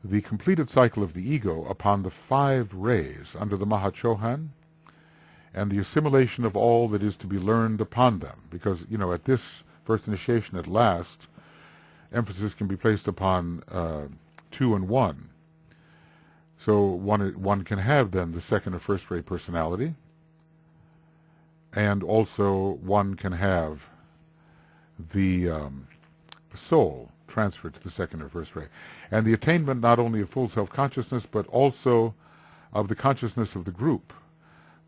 Speaker 1: the completed cycle of the ego upon the 5 rays under the Mahachohan, and the assimilation of all that is to be learned upon them. Because, at this first initiation at last, emphasis can be placed upon 2 and 1. So one can have then the second or first ray personality, and also one can have the soul transferred to the second or first ray. And the attainment not only of full self-consciousness, but also of the consciousness of the group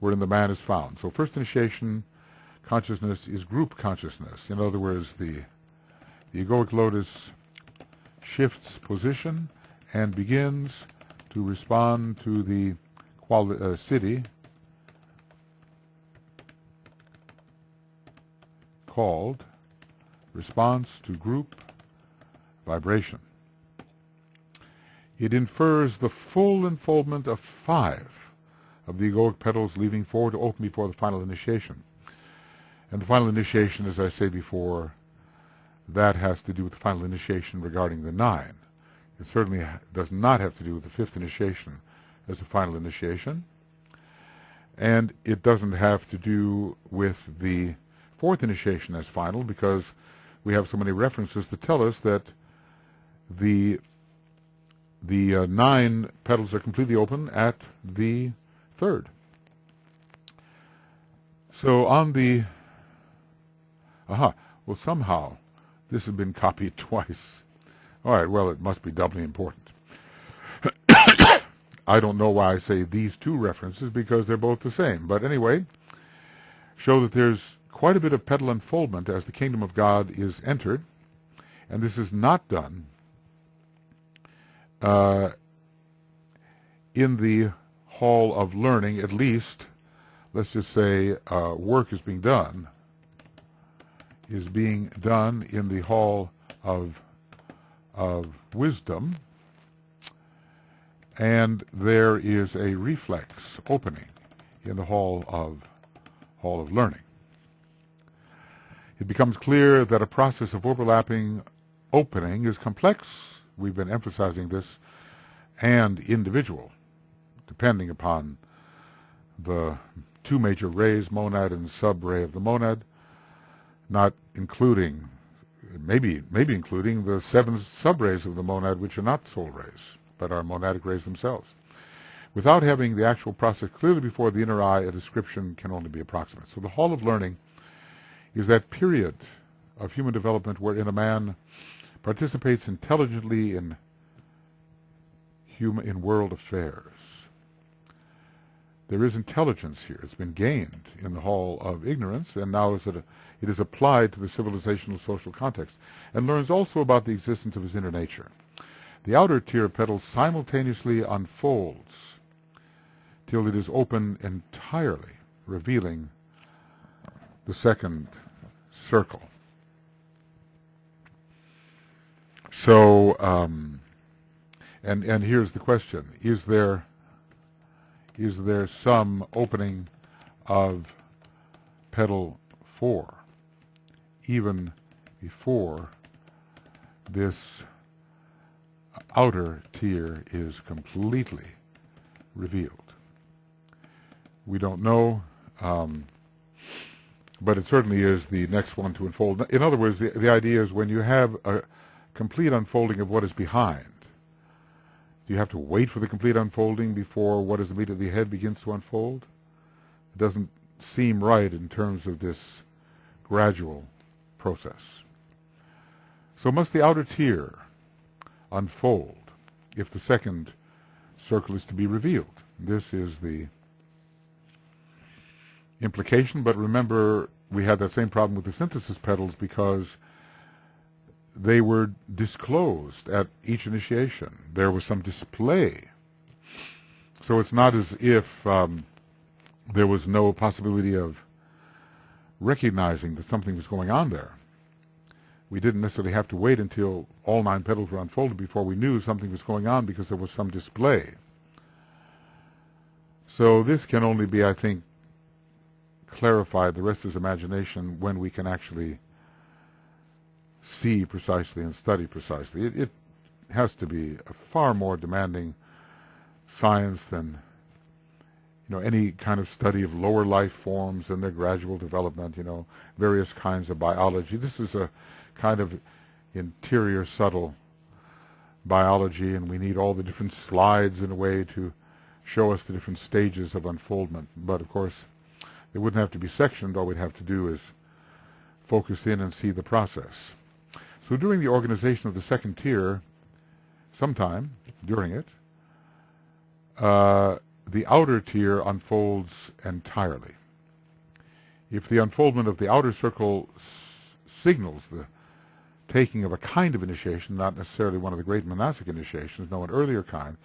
Speaker 1: wherein the man is found. So first initiation consciousness is group consciousness. In other words, the Egoic Lotus shifts position and begins to respond to the city called response to group vibration. It infers the full unfoldment of 5 of the egoic petals, leaving 4 to open before the final initiation. And the final initiation, as I say before, that has to do with the final initiation regarding the 9. It certainly does not have to do with the 5th initiation as a final initiation. And it doesn't have to do with the 4th initiation as final, because we have so many references to tell us that the 9 petals are completely open at the 3rd. So on the... well, somehow this has been copied twice. All right, well, it must be doubly important. I don't know why I say these 2 references, because they're both the same. But anyway, show that there's quite a bit of petal unfoldment as the kingdom of God is entered, and this is not done in the hall of learning. At least, let's just say work is being done in the hall of wisdom, and there is a reflex opening in the hall of learning. It becomes clear that a process of overlapping opening is complex. We've been emphasizing this, and individual, depending upon the 2 major rays, monad and sub-ray of the monad, not including, maybe including the 7 sub-rays of the monad, which are not soul rays, but are monadic rays themselves. Without having the actual process clearly before the inner eye, a description can only be approximate. So the hall of learning is that period of human development wherein a man participates intelligently in world affairs. There is intelligence here. It's been gained in the hall of ignorance, and now it is applied to the civilizational social context, and learns also about the existence of his inner nature. The outer tier of petals simultaneously unfolds till it is open entirely, revealing the second circle. So, and here's the question: is there some opening of petal 4 even before this outer tier is completely revealed. We don't know, but it certainly is the next one to unfold. In other words, the idea is when you have a complete unfolding of what is behind, do you have to wait for the complete unfolding before what is immediately ahead begins to unfold? It doesn't seem right in terms of this gradual process. So must the outer tier unfold if the second circle is to be revealed? This is the implication, but remember we had that same problem with the synthesis petals because they were disclosed at each initiation. There was some display. So it's not as if there was no possibility of recognizing that something was going on there. We didn't necessarily have to wait until all 9 petals were unfolded before we knew something was going on because there was some display. So this can only be, I think, clarified, the rest is imagination, when we can actually see precisely and study precisely. It has to be a far more demanding science than any kind of study of lower life forms and their gradual development, various kinds of biology. This is a kind of interior, subtle biology, and we need all the different slides in a way to show us the different stages of unfoldment. But of course, it wouldn't have to be sectioned. All we'd have to do is focus in and see the process. So during the organization of the second tier, sometime during it, the outer tier unfolds entirely. If the unfoldment of the outer circle signals the taking of a kind of initiation, not necessarily one of the great monastic initiations, no, an earlier kind,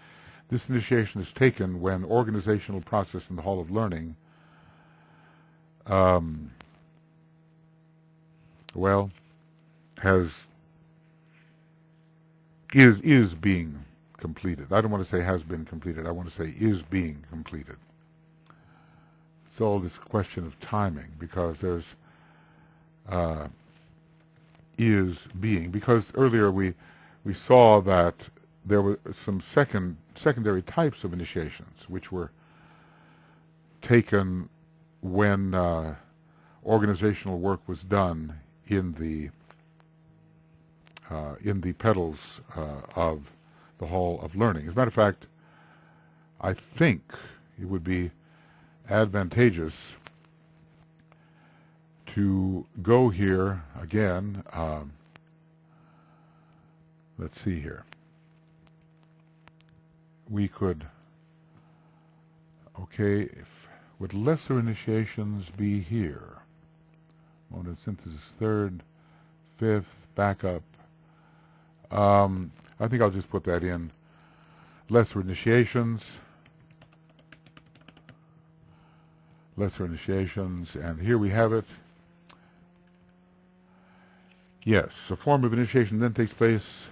Speaker 1: this initiation is taken when organizational process in the Hall of Learning is being completed. I don't want to say has been completed. I want to say is being completed. It's all this question of timing, because there's is being. Because earlier we saw that there were some secondary types of initiations which were taken when organizational work was done in the petals of the Hall of Learning. As a matter of fact, I think it would be advantageous to go here again. Let's see here. We could, would lesser initiations be here? Monad synthesis third, fifth, back up. I think I'll just put that in. Lesser initiations, and here we have it. Yes, a form of initiation then takes place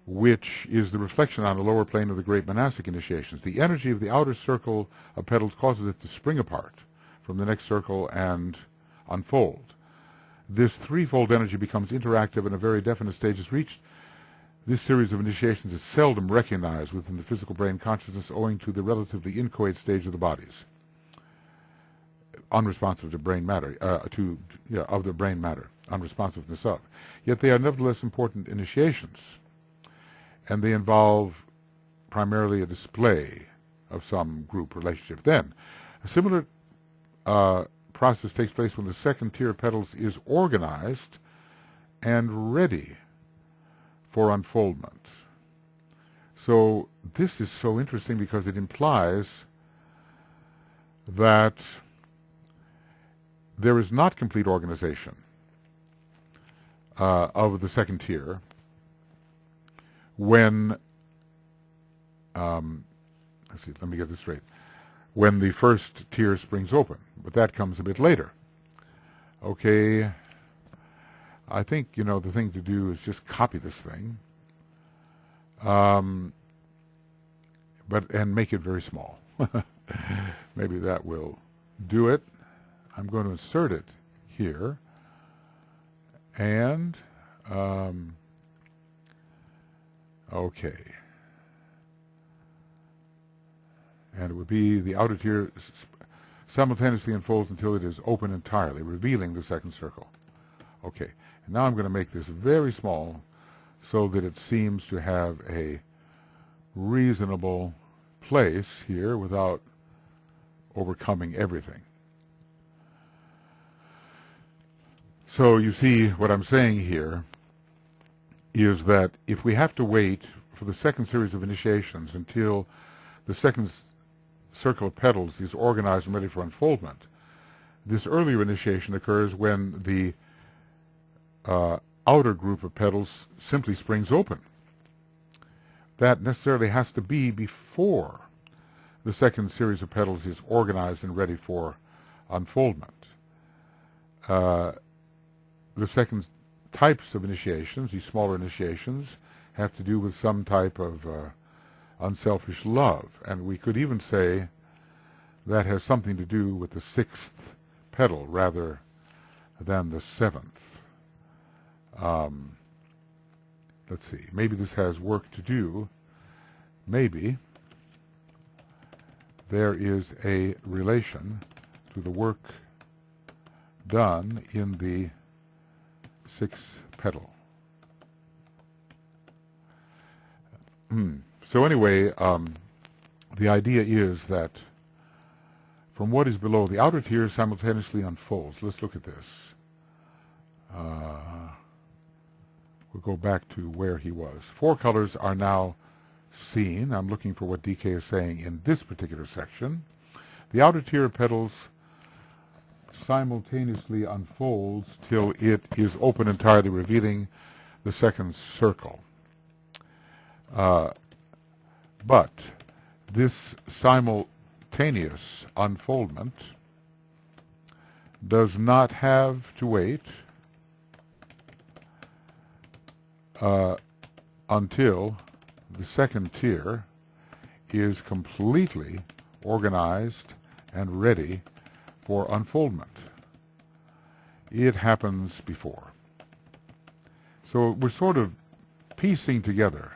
Speaker 1: which is the reflection on the lower plane of the great monastic initiations. The energy of the outer circle of petals causes it to spring apart from the next circle and unfold. This threefold energy becomes interactive and a very definite stage is reached. This series of initiations is seldom recognized within the physical brain consciousness owing to the relatively inchoate stage of the bodies, unresponsive to brain matter, of the brain matter, unresponsiveness of. Yet they are nevertheless important initiations, and they involve primarily a display of some group relationship. Then, a similar process takes place when the second tier of petals is organized and ready for unfoldment. So this is so interesting because it implies that there is not complete organization of the second tier when, let me get this straight, when the first tier springs open, but that comes a bit later. Okay, I think, the thing to do is just copy this thing, and make it very small. Maybe that will do it. I'm going to insert it here, and Okay. And it would be the outer tier simultaneously unfolds until it is open entirely, revealing the second circle. Okay. And now I'm going to make this very small so that it seems to have a reasonable place here without overcoming everything. So you see what I'm saying here is that if we have to wait for the second series of initiations until the second circle of petals is organized and ready for unfoldment, this earlier initiation occurs when the outer group of petals simply springs open. That necessarily has to be before the second series of petals is organized and ready for unfoldment. The second types of initiations, these smaller initiations, have to do with some type of unselfish love. And we could even say that has something to do with the sixth petal rather than the seventh. Let's see, maybe this has work to do. Maybe there is a relation to the work done in the sixth petal. So anyway, the idea is that from what is below, the outer tier simultaneously unfolds. Let's look at this. We'll go back to where he was. Four colors are now seen. I'm looking for what DK is saying in this particular section. The outer tier of petals simultaneously unfolds till it is open entirely, revealing the second circle. But this simultaneous unfoldment does not have to wait until the second tier is completely organized and ready for unfoldment. It happens before. So we're sort of piecing together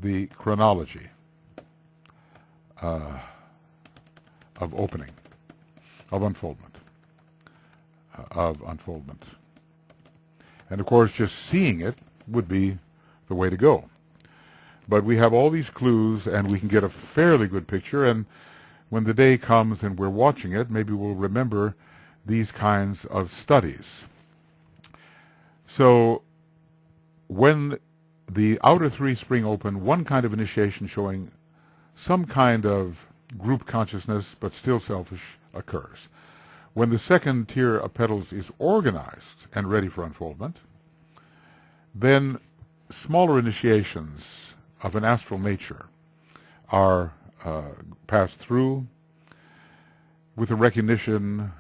Speaker 1: the chronology of opening, of unfoldment. And of course, just seeing it would be the way to go. But we have all these clues, and we can get a fairly good picture, and when the day comes and we're watching it, maybe we'll remember these kinds of studies. So when the outer three spring open, one kind of initiation showing some kind of group consciousness but still selfish occurs. When the second tier of petals is organized and ready for unfoldment, then smaller initiations of an astral nature are passed through with a recognition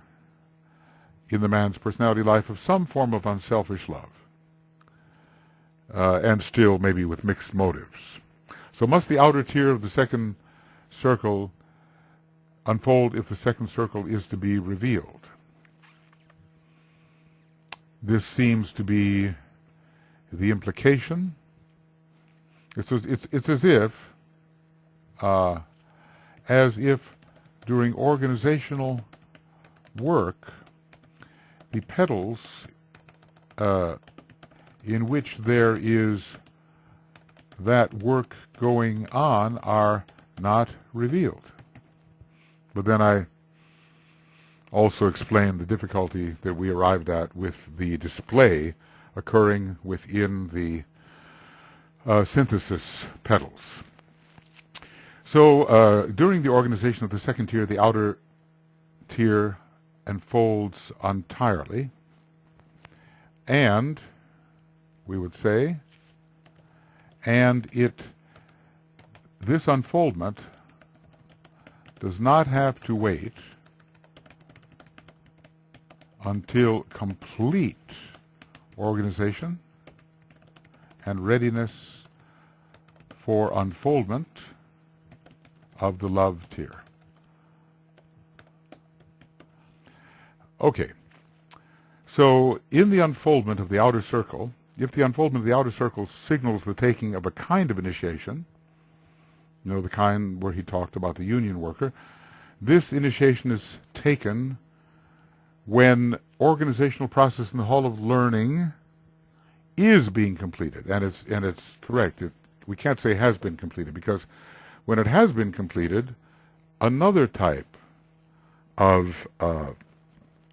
Speaker 1: in the man's personality life of some form of unselfish love, and still maybe with mixed motives. So must the outer tier of the second circle unfold if the second circle is to be revealed? This seems to be the implication. It's as if during organizational work, the petals in which there is that work going on are not revealed. But then I also explained the difficulty that we arrived at with the display occurring within the synthesis petals. So during the organization of the second tier, the outer tier unfolds entirely, and we would say, and this unfoldment does not have to wait until complete organization and readiness for unfoldment of the love tier. Okay, so in the unfoldment of the outer circle, if the unfoldment of the outer circle signals the taking of a kind of initiation, you know, the kind where he talked about the union worker, this initiation is taken when organizational process in the hall of learning is being completed, and it's correct. We can't say has been completed, because when it has been completed, another type of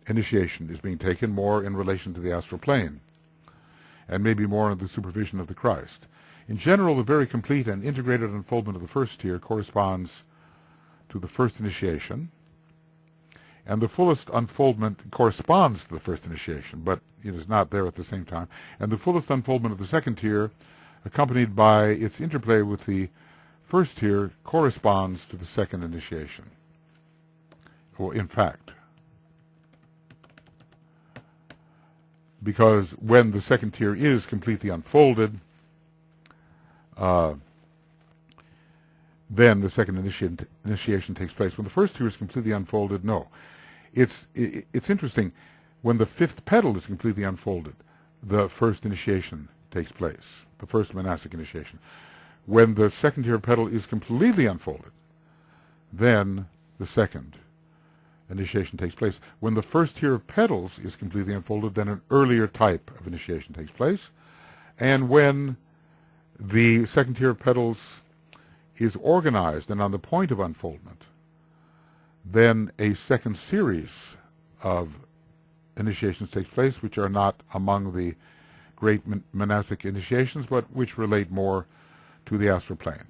Speaker 1: initiation is being taken, more in relation to the astral plane, and maybe more under the supervision of the Christ. In general, the very complete and integrated unfoldment of the first tier corresponds to the first initiation, and the fullest unfoldment corresponds to the first initiation, but it is not there at the same time. And the fullest unfoldment of the second tier, accompanied by its interplay with the first tier, corresponds to the second initiation. Well, in fact, because when the second tier is completely unfolded, then the second initiation takes place. When the first tier is completely unfolded, no. It's interesting. When the fifth petal is completely unfolded, the first initiation takes place, the first monastic initiation. When the second tier petal is completely unfolded, then the second initiation takes place. When the first tier of petals is completely unfolded, then an earlier type of initiation takes place. And when the second tier of petals is organized and on the point of unfoldment, then a second series of initiations takes place, which are not among the great monastic initiations, but which relate more to the astral plane.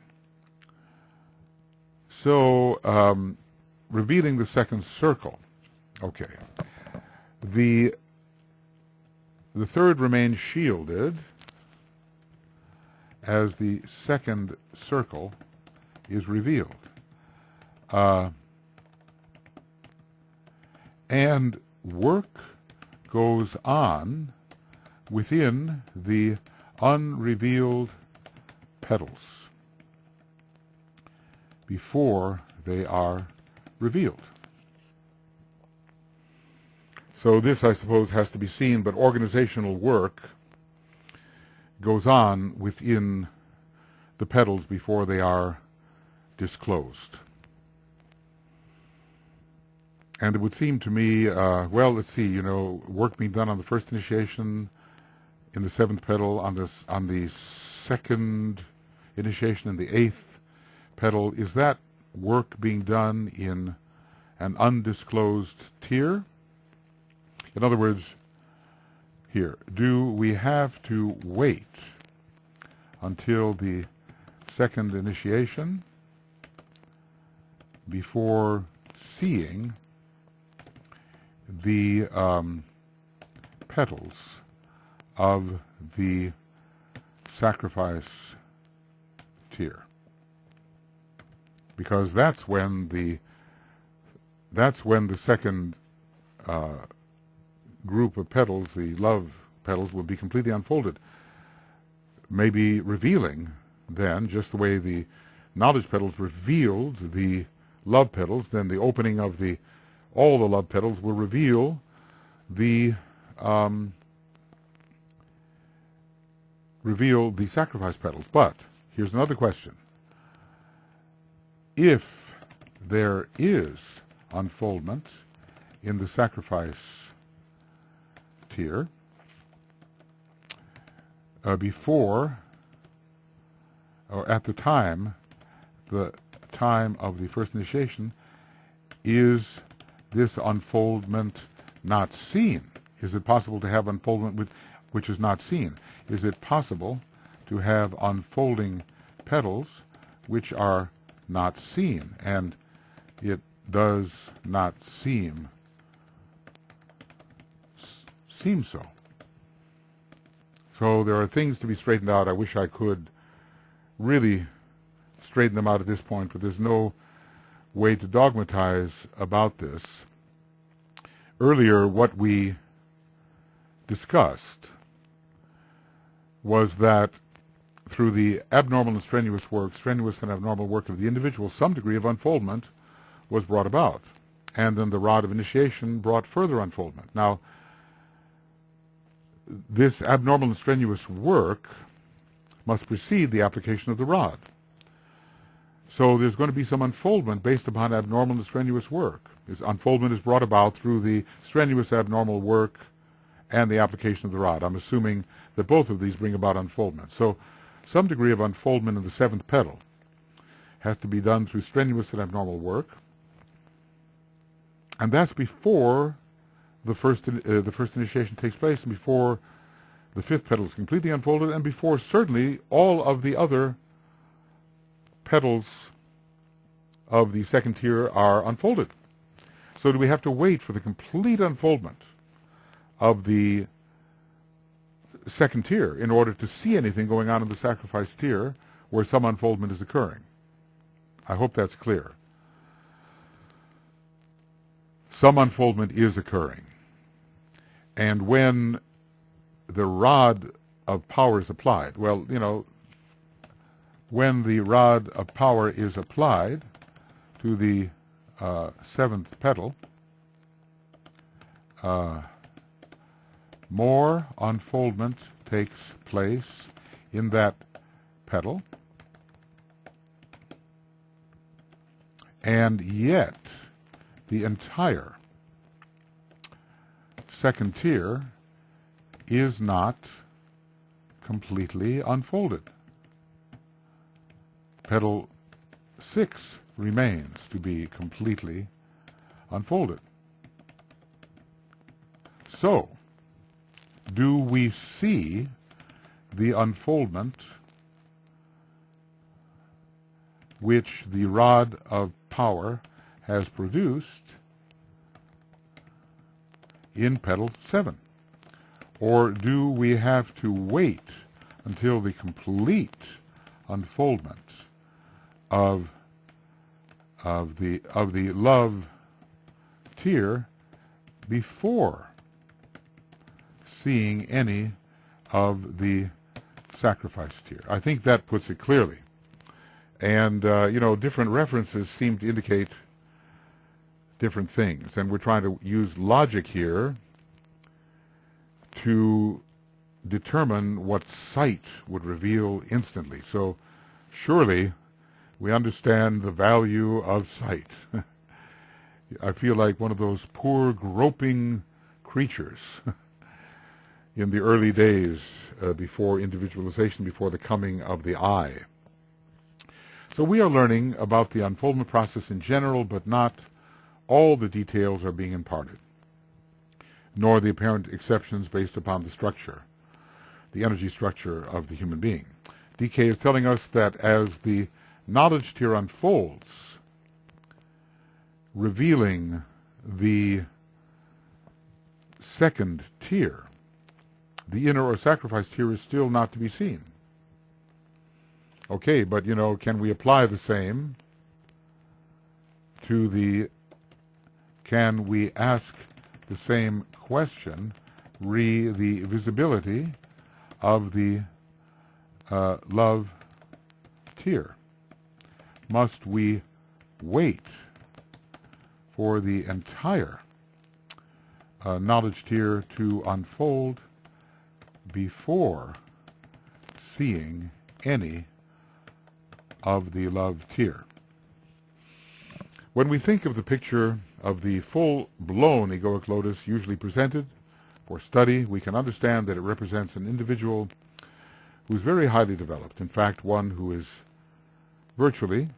Speaker 1: So, revealing the second circle. Okay. The third remains shielded as the second circle is revealed. And work goes on within the unrevealed petals before they are revealed. So this, I suppose, has to be seen, but organizational work goes on within the petals before they are disclosed. And it would seem to me, well, let's see, you know, work being done on the first initiation in the seventh petal, on the second initiation in the eighth petal. Is that work being done in an undisclosed tier? In other words, here, do we have to wait until the second initiation before seeing the petals of the sacrifice tier? Because that's when the second group of petals, the love petals, will be completely unfolded, maybe revealing then, just the way the knowledge petals revealed the love petals, then the opening of all the love petals will reveal the sacrifice petals. But here's another question. If there is unfoldment in the sacrifice tier before or at the time of the first initiation, is this unfoldment not seen? Is it possible to have unfoldment which is not seen? Is it possible to have unfolding petals which are not seen? And it does not seem so. So there are things to be straightened out. I wish I could really straighten them out at this point, but there's no way to dogmatize about this. Earlier, what we discussed was that through the abnormal and strenuous and abnormal work of the individual, some degree of unfoldment was brought about. And then the rod of initiation brought further unfoldment. Now, this abnormal and strenuous work must precede the application of the rod. So there's going to be some unfoldment based upon abnormal and strenuous work. This unfoldment is brought about through the strenuous abnormal work and the application of the rod. I'm assuming that both of these bring about unfoldment. So some degree of unfoldment in the seventh petal has to be done through strenuous and abnormal work. And that's before the first initiation takes place, and before the fifth petal is completely unfolded, and before certainly all of the other petals of the second tier are unfolded. So do we have to wait for the complete unfoldment of the second tier in order to see anything going on in the sacrifice tier where some unfoldment is occurring? I hope that's clear. Some unfoldment is occurring. And when the rod of power is applied, well, you know, when the rod of power is applied to the seventh petal, more unfoldment takes place in that petal, and yet the entire second tier is not completely unfolded. Petal 6 remains to be completely unfolded. So, do we see the unfoldment which the rod of power has produced in petal 7? Or do we have to wait until the complete unfoldment of the love tier before seeing any of the sacrifice tier? I think that puts it clearly. And, you know, different references seem to indicate different things. And we're trying to use logic here to determine what sight would reveal instantly. So surely we understand the value of sight. I feel like one of those poor groping creatures in the early days before individualization, before the coming of the eye. So we are learning about the unfoldment process in general, but not all the details are being imparted, nor the apparent exceptions based upon the structure, the energy structure of the human being. DK is telling us that as the knowledge tier unfolds, revealing the second tier, the inner or sacrifice tier is still not to be seen. Okay, but, you know, can we apply the same to the, can we ask the same question re the visibility of the love tier? Must we wait for the entire knowledge tier to unfold before seeing any of the love tier? When we think of the picture of the full-blown egoic lotus usually presented for study, we can understand that it represents an individual who is very highly developed. In fact, one who is virtually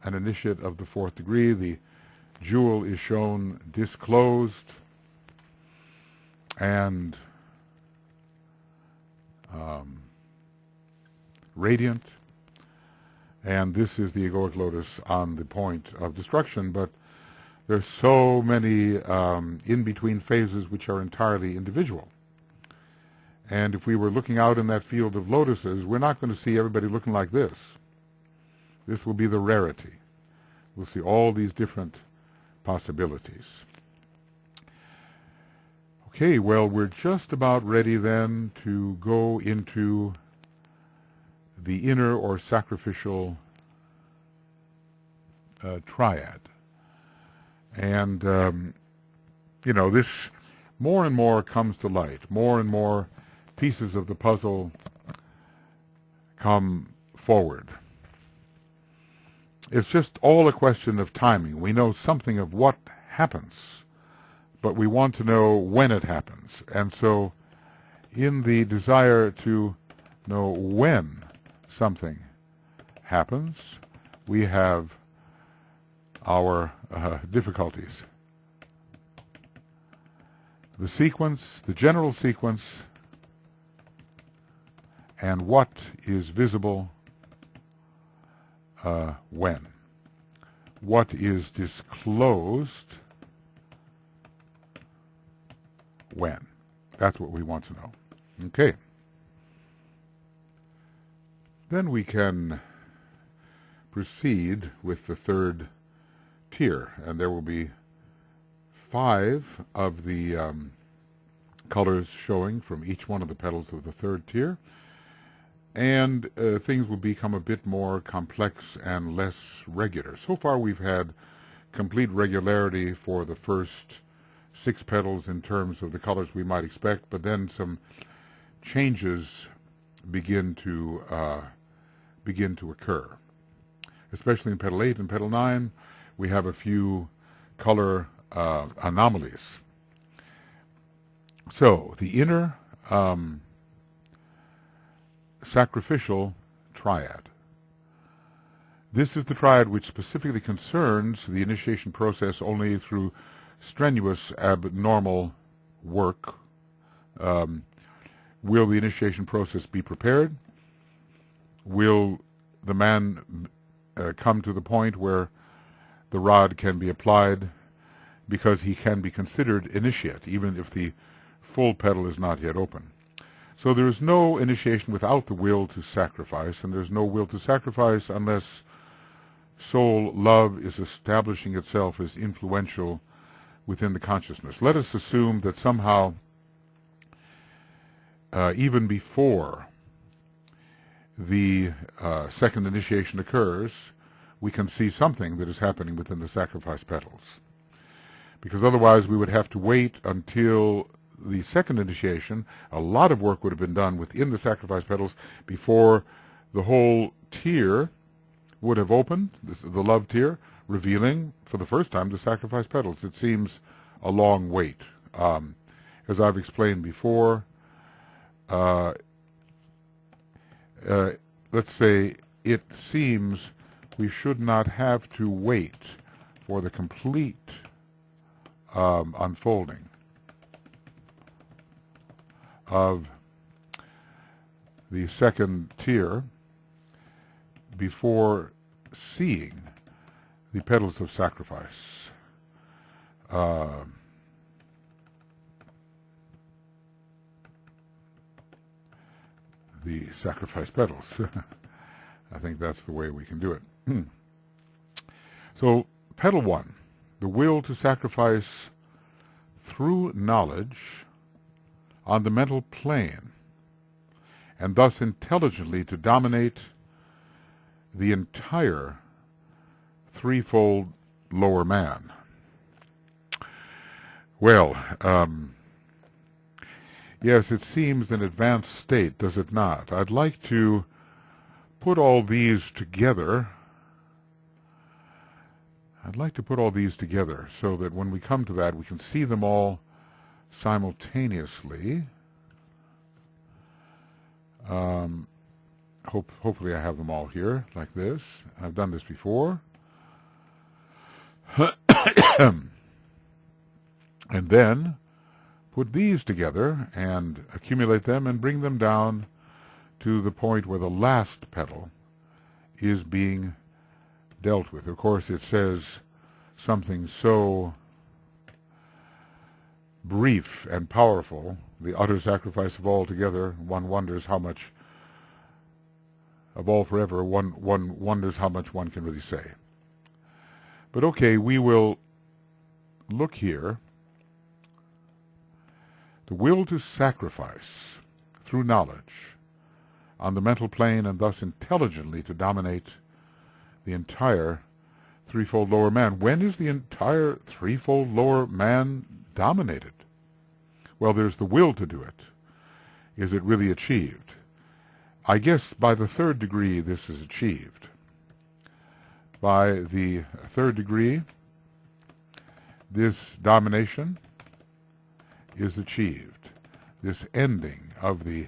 Speaker 1: an initiate of the fourth degree. The jewel is shown disclosed and radiant. And this is the egoic lotus on the point of destruction, but there's so many in-between phases which are entirely individual. And if we were looking out in that field of lotuses, we're not going to see everybody looking like this. This will be the rarity. We'll see all these different possibilities. Okay, well, we're just about ready then to go into the inner or sacrificial triad. And, you know, this more and more comes to light. More and more pieces of the puzzle come forward. It's just all a question of timing. We know something of what happens, but we want to know when it happens. And so in the desire to know when something happens, we have our difficulties. The sequence, the general sequence, and what is visible when. What is disclosed when. That's what we want to know. Okay. Then we can proceed with the third tier, and there will be 5 of the colors showing from each one of the petals of the third tier, and things will become a bit more complex and less regular. So far we've had complete regularity for the first 6 petals in terms of the colors we might expect, but then some changes begin to occur. Especially in petal 8 and petal 9, we have a few color anomalies. So the inner sacrificial triad. This is the triad which specifically concerns the initiation process only through strenuous abnormal work. Will the initiation process be prepared? Will the man come to the point where the rod can be applied because he can be considered initiate, even if the full petal is not yet open? So there is no initiation without the will to sacrifice, and there's no will to sacrifice unless soul love is establishing itself as influential within the consciousness. Let us assume that somehow, even before the second initiation occurs, we can see something that is happening within the sacrifice petals. Because otherwise we would have to wait until the second initiation. A lot of work would have been done within the sacrifice petals before the whole tier would have opened, the love tier, revealing for the first time the sacrifice petals. It seems a long wait. As I've explained before, let's say it seems we should not have to wait for the complete unfolding of the second tier before seeing the petals of sacrifice. The sacrifice petals. I think that's the way we can do it. So, petal 1, the will to sacrifice through knowledge on the mental plane, and thus intelligently to dominate the entire threefold lower man. Well, yes, it seems an advanced state, does it not? I'd like to put all these together. So that when we come to that, we can see them all simultaneously. Hopefully I have them all here, like this. I've done this before. And then put these together and accumulate them and bring them down to the point where the last petal is being dealt with. Of course, it says something so brief and powerful, the utter sacrifice of all together. One wonders how much of all forever, one wonders how much one can really say. But okay, we will look here. The will to sacrifice through knowledge on the mental plane, and thus intelligently to dominate the entire threefold lower man. When is the entire threefold lower man dominated? Well, there's the will to do it. is it really achieved? I guess by the third degree this is achieved. By the third degree, this domination is achieved, this ending of the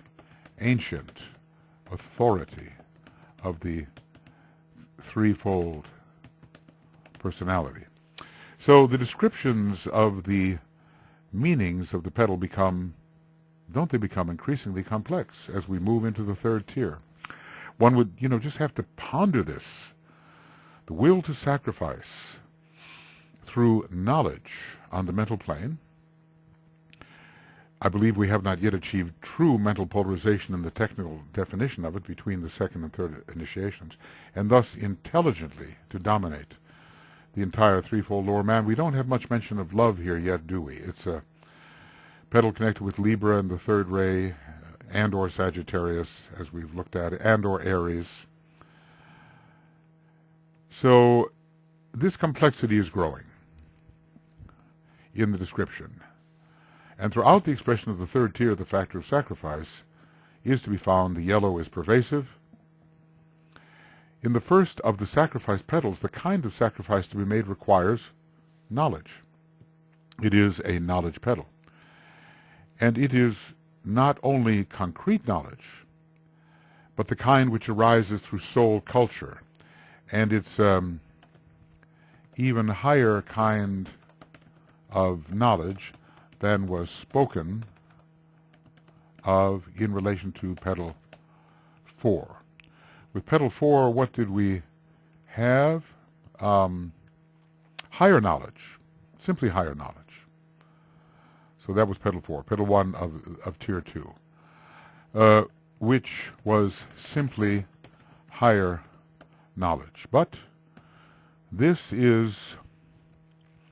Speaker 1: ancient authority of the threefold personality. So the descriptions of the meanings of the petal become increasingly complex as we move into the third tier. One would, just have to ponder this. The will to sacrifice through knowledge on the mental plane. I believe we have not yet achieved true mental polarization in the technical definition of it between the second and third initiations, and thus intelligently to dominate the entire threefold lower man. We don't have much mention of love here yet, do we? It's a petal connected with Libra and the third ray, and or Sagittarius, as we've looked at it, and or Aries. So this complexity is growing in the description. And throughout the expression of the third tier, the factor of sacrifice is to be found. The yellow is pervasive. In the first of the sacrifice petals, the kind of sacrifice to be made requires knowledge. It is a knowledge petal. And it is not only concrete knowledge, but the kind which arises through soul culture. And it's even higher kind of knowledge than was spoken of in relation to petal 4. With petal 4, what did we have? Higher knowledge, simply higher knowledge. So that was petal 4, petal 1 of tier 2, which was simply higher knowledge. But this is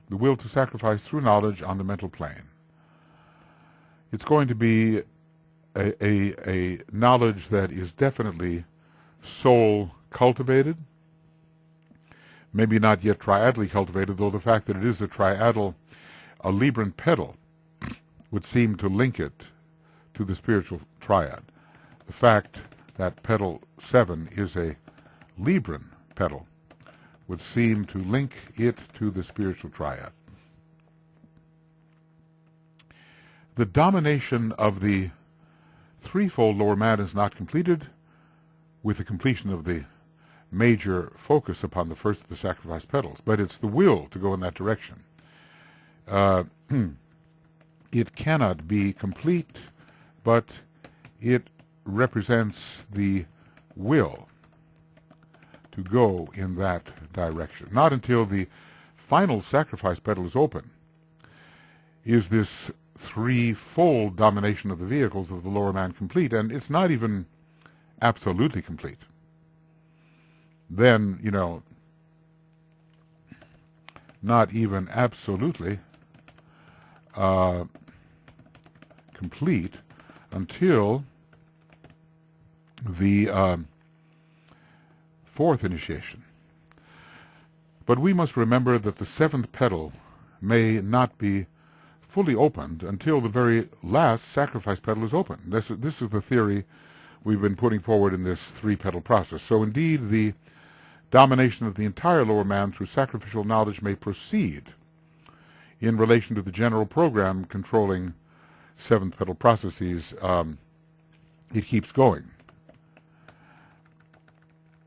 Speaker 1: the will to sacrifice through knowledge on the mental plane. It's going to be a knowledge that is definitely soul cultivated, maybe not yet triadally cultivated, though the fact that it is a Libran petal would seem to link it to the spiritual triad. The fact that petal 7 is a Libran petal would seem to link it to the spiritual triad. The domination of the threefold lower man is not completed with the completion of the major focus upon the first of the sacrifice petals, but it's the will to go in that direction. It cannot be complete, but it represents the will to go in that direction. Not until the final sacrifice petal is open is this threefold domination of the vehicles of the lower man complete, and it's not even absolutely complete. Then, not even absolutely complete until the fourth initiation. But we must remember that the seventh petal may not be fully opened until the very last sacrifice petal is opened. This is the theory we've been putting forward in this three-petal process. So indeed, the domination of the entire lower man through sacrificial knowledge may proceed in relation to the general program controlling seventh petal processes. It keeps going.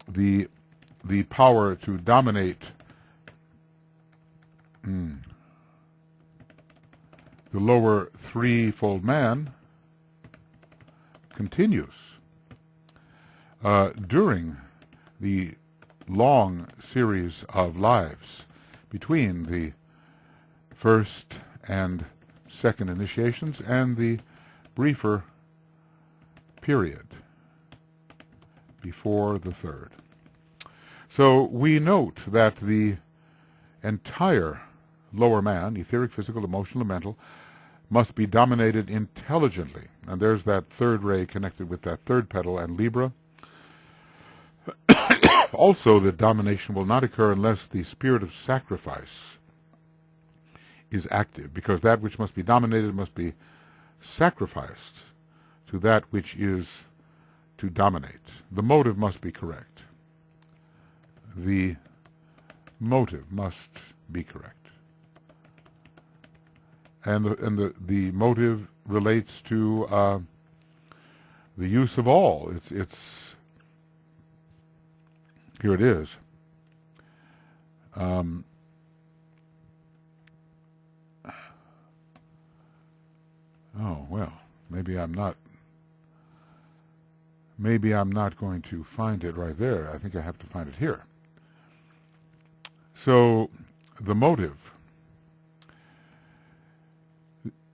Speaker 1: The power to dominate the lower threefold man continues during the long series of lives between the first and second initiations and the briefer period before the third. So we note that the entire lower man, etheric, physical, emotional, and mental, must be dominated intelligently. And there's that third ray connected with that third petal and Libra. Also, the domination will not occur unless the spirit of sacrifice is active, because that which must be dominated must be sacrificed to that which is to dominate. The motive must be correct. The motive must be correct. And the motive relates to the use of all. It's here it is. Oh, well, maybe I'm not going to find it right there. I think I have to find it here. So, the motive.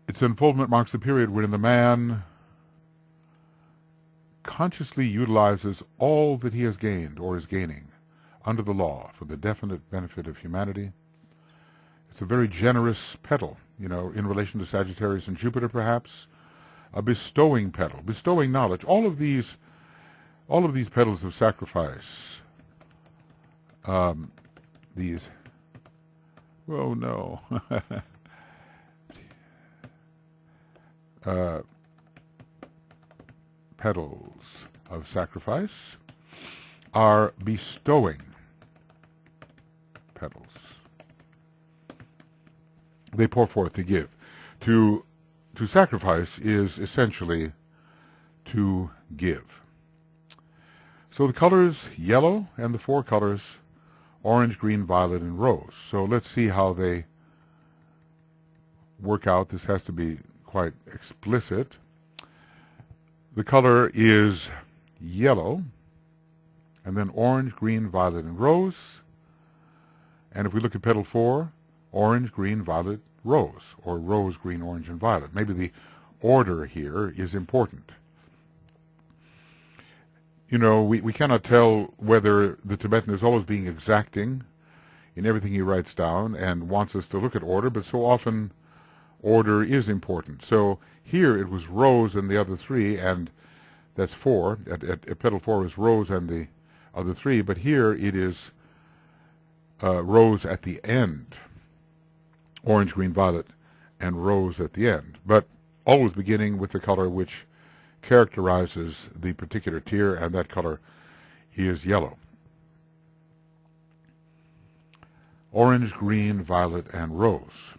Speaker 1: Its unfoldment marks the period wherein the man consciously utilizes all that he has gained or is gaining under the law for the definite benefit of humanity. It's a very generous petal, you know, in relation to Sagittarius and Jupiter, perhaps. A bestowing petal, bestowing knowledge. All of these petals of sacrifice, these, oh no, petals of sacrifice are bestowing petals. They pour forth to give. To sacrifice is essentially to give. So the colors yellow and the four colors orange, green, violet, and rose. So let's see how they work out. This has to be quite explicit. The color is yellow, and then orange, green, violet, and rose. And if we look at petal 4, orange, green, violet, rose, or rose, green, orange, and violet. Maybe the order here is important. You know, we cannot tell whether the Tibetan is always being exacting in everything he writes down and wants us to look at order, but so often order is important. So here it was rose and the other three, and that's 4. At petal 4 is rose and the other three, but here it is rose at the end. Orange, green, violet, and rose at the end, but always beginning with the color which characterizes the particular tier, and that color is yellow. Orange, green, violet, and rose.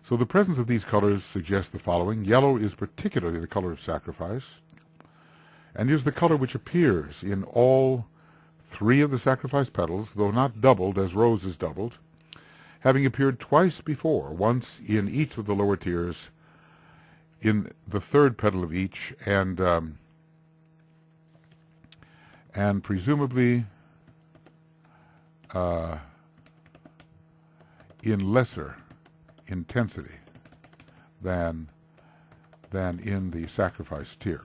Speaker 1: So the presence of these colors suggests the following. Yellow is particularly the color of sacrifice, and is the color which appears in all 3 of the sacrifice petals, though not doubled as rose is doubled, having appeared twice before, once in each of the lower tiers, in the 3rd petal of each, and presumably in lesser intensity than in the sacrifice tier.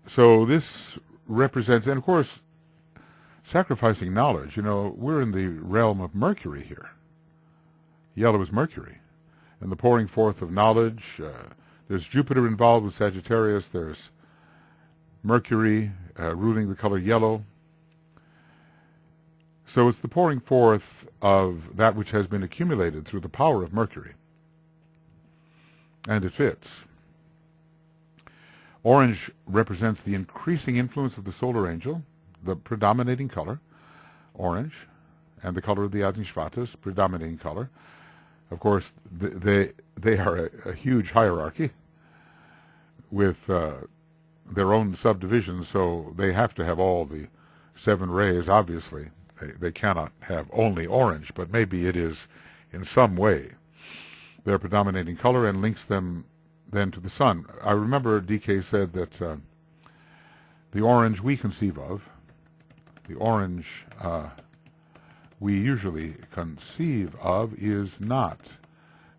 Speaker 1: So this represents, and of course, sacrificing knowledge, you know, we're in the realm of Mercury here. Yellow is Mercury. And the pouring forth of knowledge, there's Jupiter involved with Sagittarius, there's Mercury ruling the color yellow. So it's the pouring forth of that which has been accumulated through the power of Mercury. And it fits. Orange represents the increasing influence of the solar angel, the predominating color, orange, and the color of the Adnishvatas, predominating color. Of course, they are a huge hierarchy with their own subdivisions, so they have to have all the 7 rays, obviously. They cannot have only orange, but maybe it is in some way their predominating color and links them then to the sun. I remember DK said that the orange we conceive of, the orange we usually conceive of, is not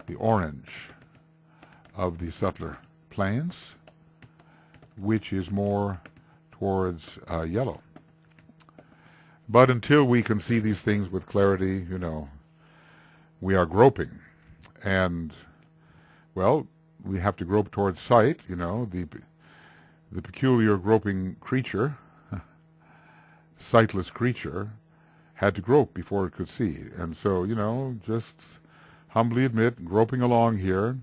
Speaker 1: the orange of the subtler planes, which is more towards yellow. But until we can see these things with clarity, you know, we are groping. And, well, we have to grope towards sight, you know, the peculiar groping creature, sightless creature, had to grope before it could see. And so, you know, just humbly admit, groping along here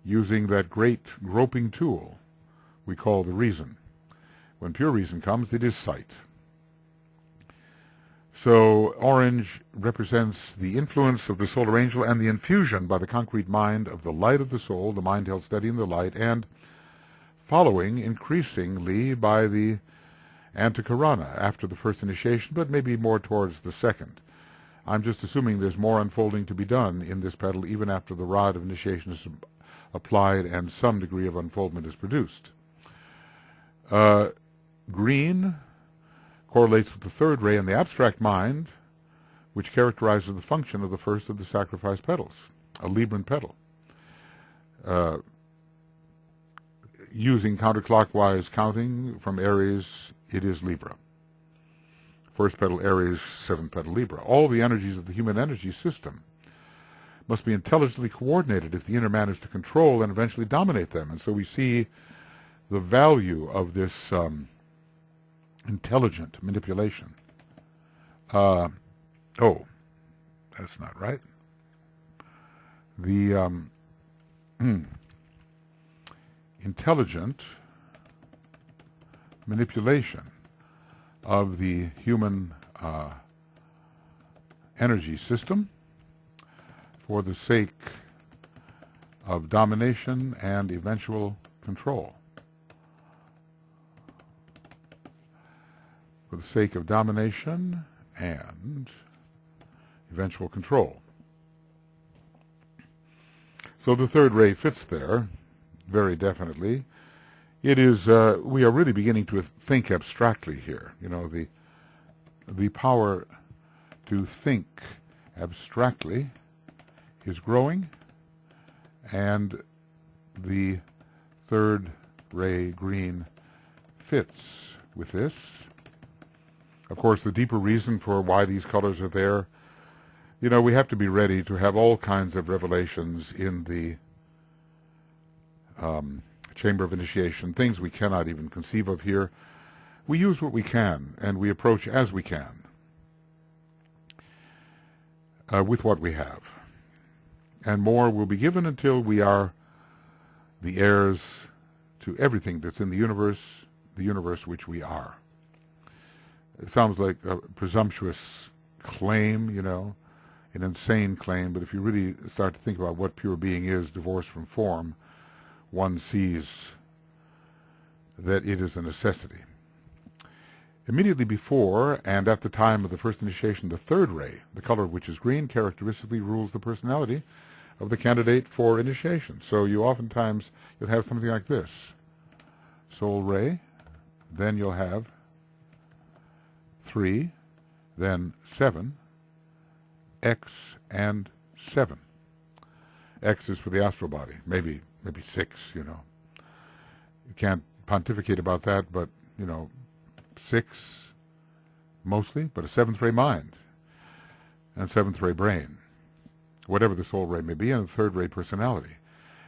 Speaker 1: using that great groping tool we call the reason. When pure reason comes, it is sight. So orange represents the influence of the solar angel and the infusion by the concrete mind of the light of the soul, the mind held steady in the light, and following increasingly by the antikarana after the first initiation, but maybe more towards the second. I'm just assuming there's more unfolding to be done in this petal even after the rod of initiation is applied and some degree of unfoldment is produced. Green correlates with the third ray in the abstract mind, which characterizes the function of the first of the sacrifice petals, a Libran petal. Using counterclockwise counting from Aries, it is Libra. First petal Aries, seventh petal Libra. All the energies of the human energy system must be intelligently coordinated if the inner man is to control and eventually dominate them. And so we see the value of this intelligent manipulation. Oh, that's not right. The intelligent manipulation of the human energy system for the sake of domination and eventual control. For the sake of domination and eventual control. So the third ray fits there very definitely. It is, we are really beginning to think abstractly here. You know, the power to think abstractly is growing, and the third ray green fits with this. Of course, the deeper reason for why these colors are there, you know, we have to be ready to have all kinds of revelations in the chamber of initiation, things we cannot even conceive of here. We use what we can, and we approach as we can with what we have. And more will be given until we are the heirs to everything that's in the universe which we are. It sounds like a presumptuous claim, you know, an insane claim, but if you really start to think about what pure being is, divorced from form, one sees that it is a necessity. Immediately before and at the time of the first initiation, the third ray, the color which is green, characteristically rules the personality of the candidate for initiation. So you oftentimes, you'll have something like this. Soul ray, then you'll have 3, then 7, X, and 7. X is for the astral body, maybe 6, you know. You can't pontificate about that, but, you know, 6 mostly, but a 7th ray mind and 7th ray brain, whatever the soul ray may be, and the 3rd ray personality.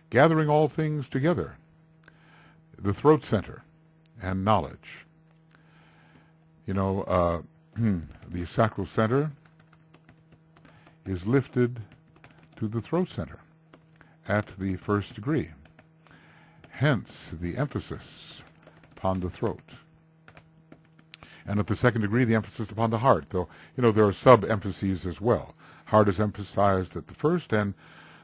Speaker 1: Gathering all things together, the throat center and knowledge. You know, the sacral center is lifted to the throat center at the first degree. Hence the emphasis upon the throat. And at the second degree, the emphasis upon the heart. Though, you know, there are sub-emphases as well. Heart is emphasized at the first, and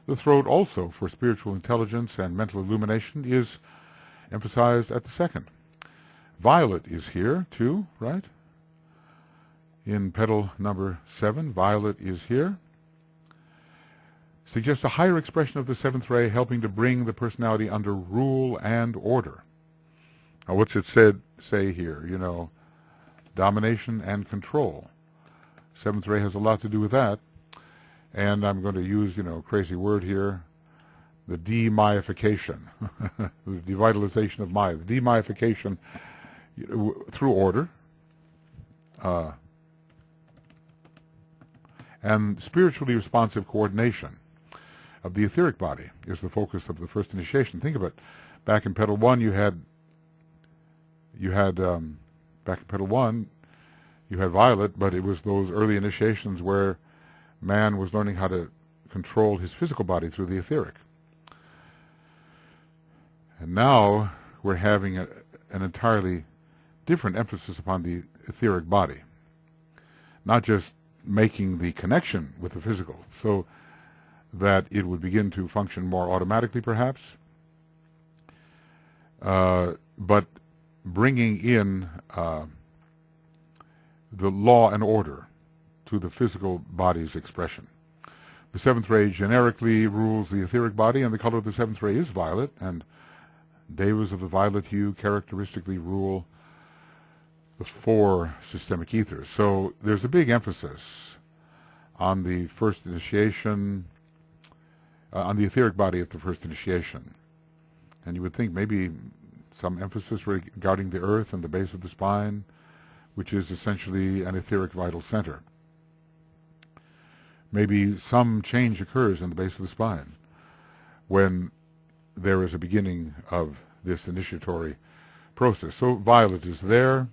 Speaker 1: the throat also, for spiritual intelligence and mental illumination, is emphasized at the second. Violet is here, too, right? In petal number 7, violet is here. Suggests a higher expression of the 7th ray, helping to bring the personality under rule and order. Now, what's it say here? You know, domination and control. 7th ray has a lot to do with that. And I'm going to use, you know, a crazy word here, the demyification, the devitalization of Maya, the demyification through order, and spiritually responsive coordination of the etheric body is the focus of the first initiation. Think of it. Back in petal 1, you had back in petal 1, you had violet, but it was those early initiations where man was learning how to control his physical body through the etheric. And now we're having an entirely different emphasis upon the etheric body, not just making the connection with the physical so that it would begin to function more automatically perhaps, but bringing in the law and order to the physical body's expression. The seventh ray generically rules the etheric body, and the color of the seventh ray is violet, and devas of the violet hue characteristically rule the four systemic ethers. So there's a big emphasis on the first initiation, on the etheric body at the first initiation. And you would think maybe some emphasis regarding the earth and the base of the spine, which is essentially an etheric vital center. Maybe some change occurs in the base of the spine when there is a beginning of this initiatory process. So violet is there,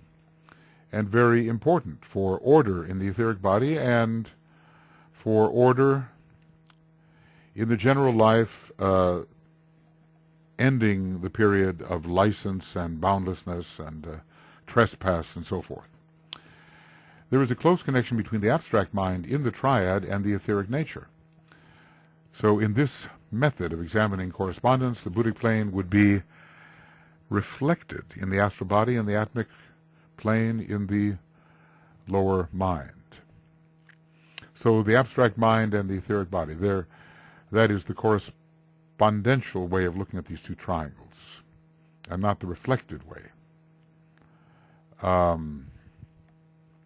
Speaker 1: and very important for order in the etheric body and for order in the general life, ending the period of license and boundlessness and trespass and so forth. There is a close connection between the abstract mind in the triad and the etheric nature. So in this method of examining correspondence, the Buddhic plane would be reflected in the astral body and the atmic plane in the lower mind. So the abstract mind and the etheric body, that is the correspondential way of looking at these two triangles, and not the reflected way.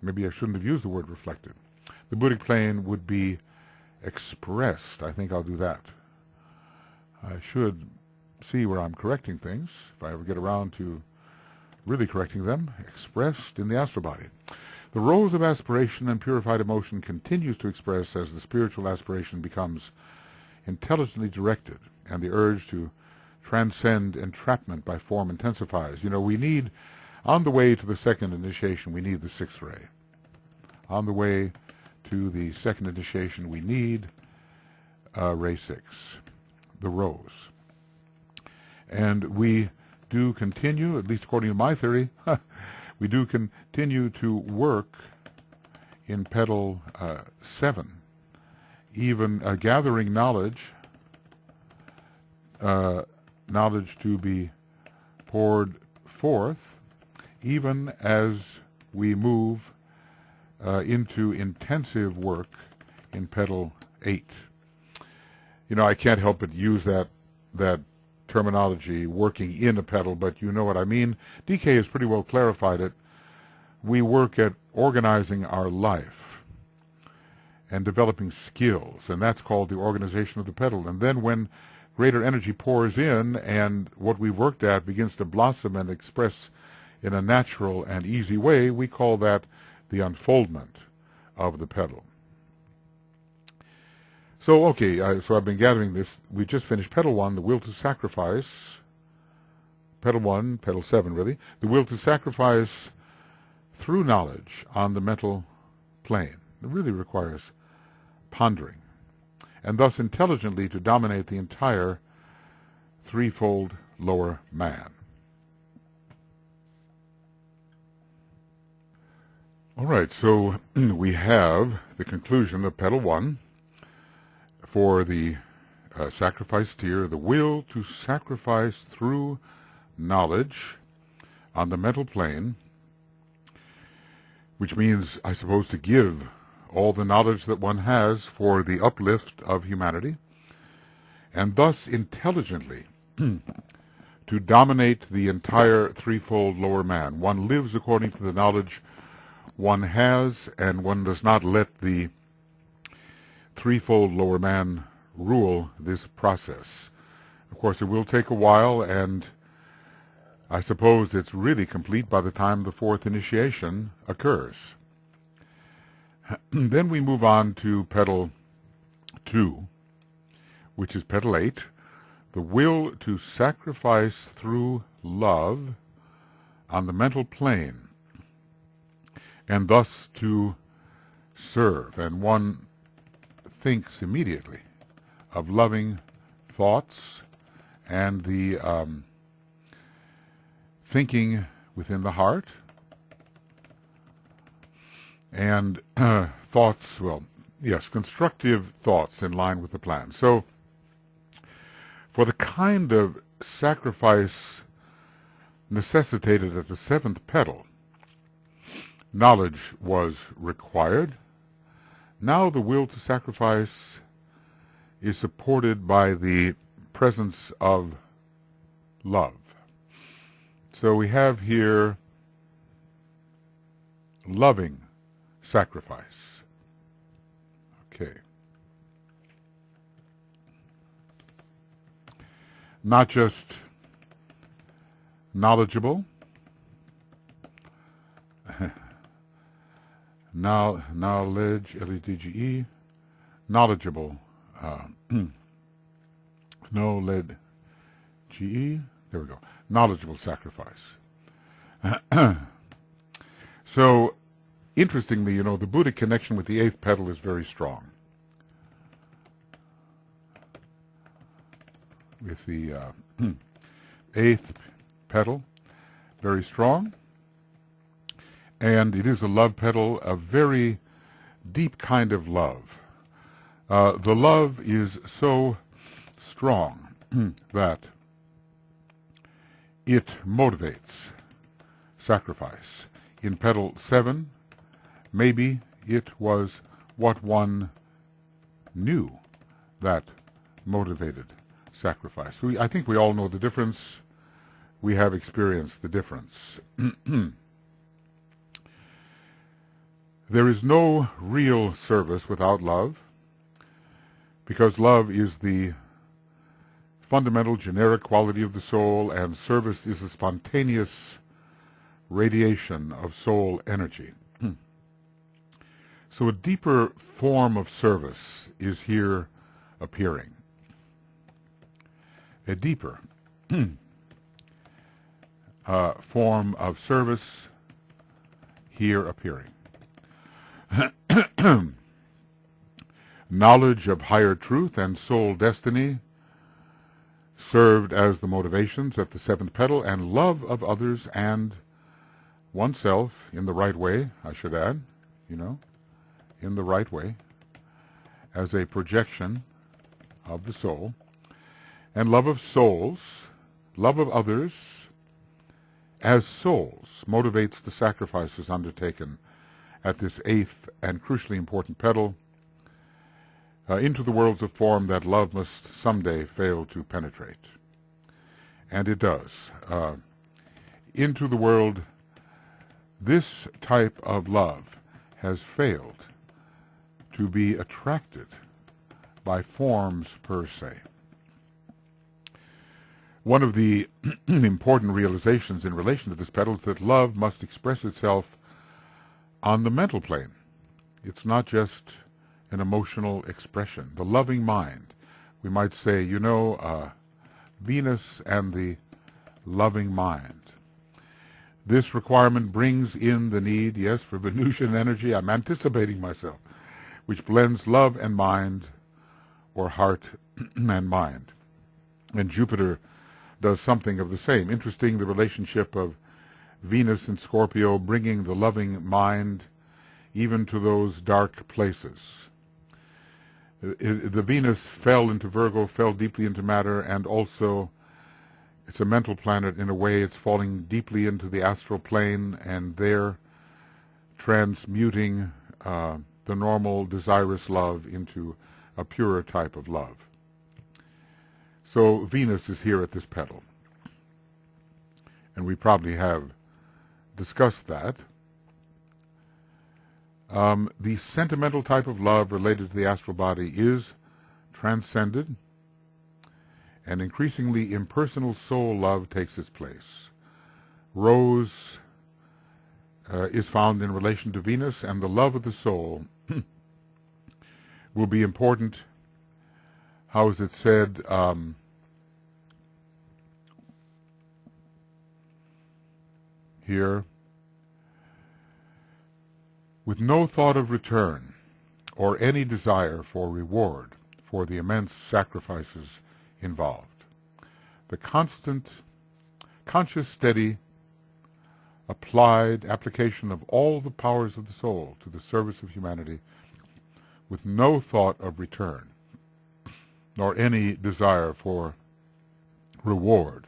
Speaker 1: Maybe I shouldn't have used the word reflected. The Buddhic plane would be expressed. I think I'll do that. I should see where I'm correcting things, if I ever get around to really correcting them, expressed in the astral body. The rose of aspiration and purified emotion continues to express as the spiritual aspiration becomes intelligently directed, and the urge to transcend entrapment by form intensifies. You know, we need, on the way to the second initiation, we need the sixth ray. On the way to the second initiation, we need ray 6, the rose. And we do continue, at least according to my theory, we do continue to work in petal 7, even gathering knowledge, knowledge to be poured forth, even as we move into intensive work in petal 8. You know, I can't help but use that terminology, working in a petal, but you know what I mean. DK has pretty well clarified it. We work at organizing our life and developing skills, and that's called the organization of the petal. And then when greater energy pours in and what we've worked at begins to blossom and express in a natural and easy way, we call that the unfoldment of the petal. So, okay, so I've been gathering this. We just finished petal 1, the will to sacrifice. Petal 1, petal 7 really. The will to sacrifice through knowledge on the mental plane. It really requires pondering, and thus intelligently to dominate the entire threefold lower man. All right, so we have the conclusion of petal 1 for the sacrifice tier, the will to sacrifice through knowledge on the mental plane, which means, I suppose, to give all the knowledge that one has for the uplift of humanity, and thus intelligently to dominate the entire threefold lower man. One lives according to the knowledge one has, and one does not let the threefold lower man rule this process. Of course, it will take a while, and I suppose it's really complete by the time the fourth initiation occurs. Then we move on to petal 2, which is petal 8, the will to sacrifice through love on the mental plane, and thus to serve. And one thinks immediately of loving thoughts and the thinking within the heart, and thoughts, well, yes, constructive thoughts in line with the plan. So, for the kind of sacrifice necessitated at the seventh petal, knowledge was required. Now the will to sacrifice is supported by the presence of love. So we have here loving sacrifice. Okay. Not just knowledgeable, knowledge, L-E-D-G-E, knowledgeable, knowledge, G-E, there we go, knowledgeable sacrifice. So, interestingly, the Buddhic connection with the eighth petal is very strong. With the eighth petal, very strong. And it is a love petal, a very deep kind of love. The love is so strong that it motivates sacrifice. In petal 7, maybe it was what one knew that motivated sacrifice. I think we all know the difference. We have experienced the difference. There is no real service without love, because love is the fundamental generic quality of the soul, and service is a spontaneous radiation of soul energy. So a deeper form of service is here appearing. A deeper form of service here appearing. Knowledge of higher truth and soul destiny served as the motivations at the seventh petal, and love of others and oneself in the right way, I should add, in the right way, as a projection of the soul, and love of souls, love of others as souls motivates the sacrifices undertaken at this eighth and crucially important petal into the worlds of form that love must someday fail to penetrate. And it does. Into the world, this type of love has failed to be attracted by forms per se. One of the important realizations in relation to this petal is that love must express itself on the mental plane. It's not just an emotional expression. The loving mind, we might say, Venus and the loving mind. This requirement brings in the need, yes, for Venusian energy. I'm anticipating myself, which blends love and mind, or heart and mind. And Jupiter does something of the same. Interesting, the relationship of Venus and Scorpio bringing the loving mind even to those dark places. The Venus fell into Virgo, fell deeply into matter, and also it's a mental planet in a way. It's falling deeply into the astral plane, and there transmuting the normal desirous love into a purer type of love. So Venus is here at this petal, and we probably have discussed that. The sentimental type of love related to the astral body is transcended, and increasingly impersonal soul love takes its place. Rose is found in relation to Venus, and the love of the soul will be important. How is it said? Here, with no thought of return or any desire for reward for the immense sacrifices involved. The constant, conscious, steady application of all the powers of the soul to the service of humanity with no thought of return, nor any desire for reward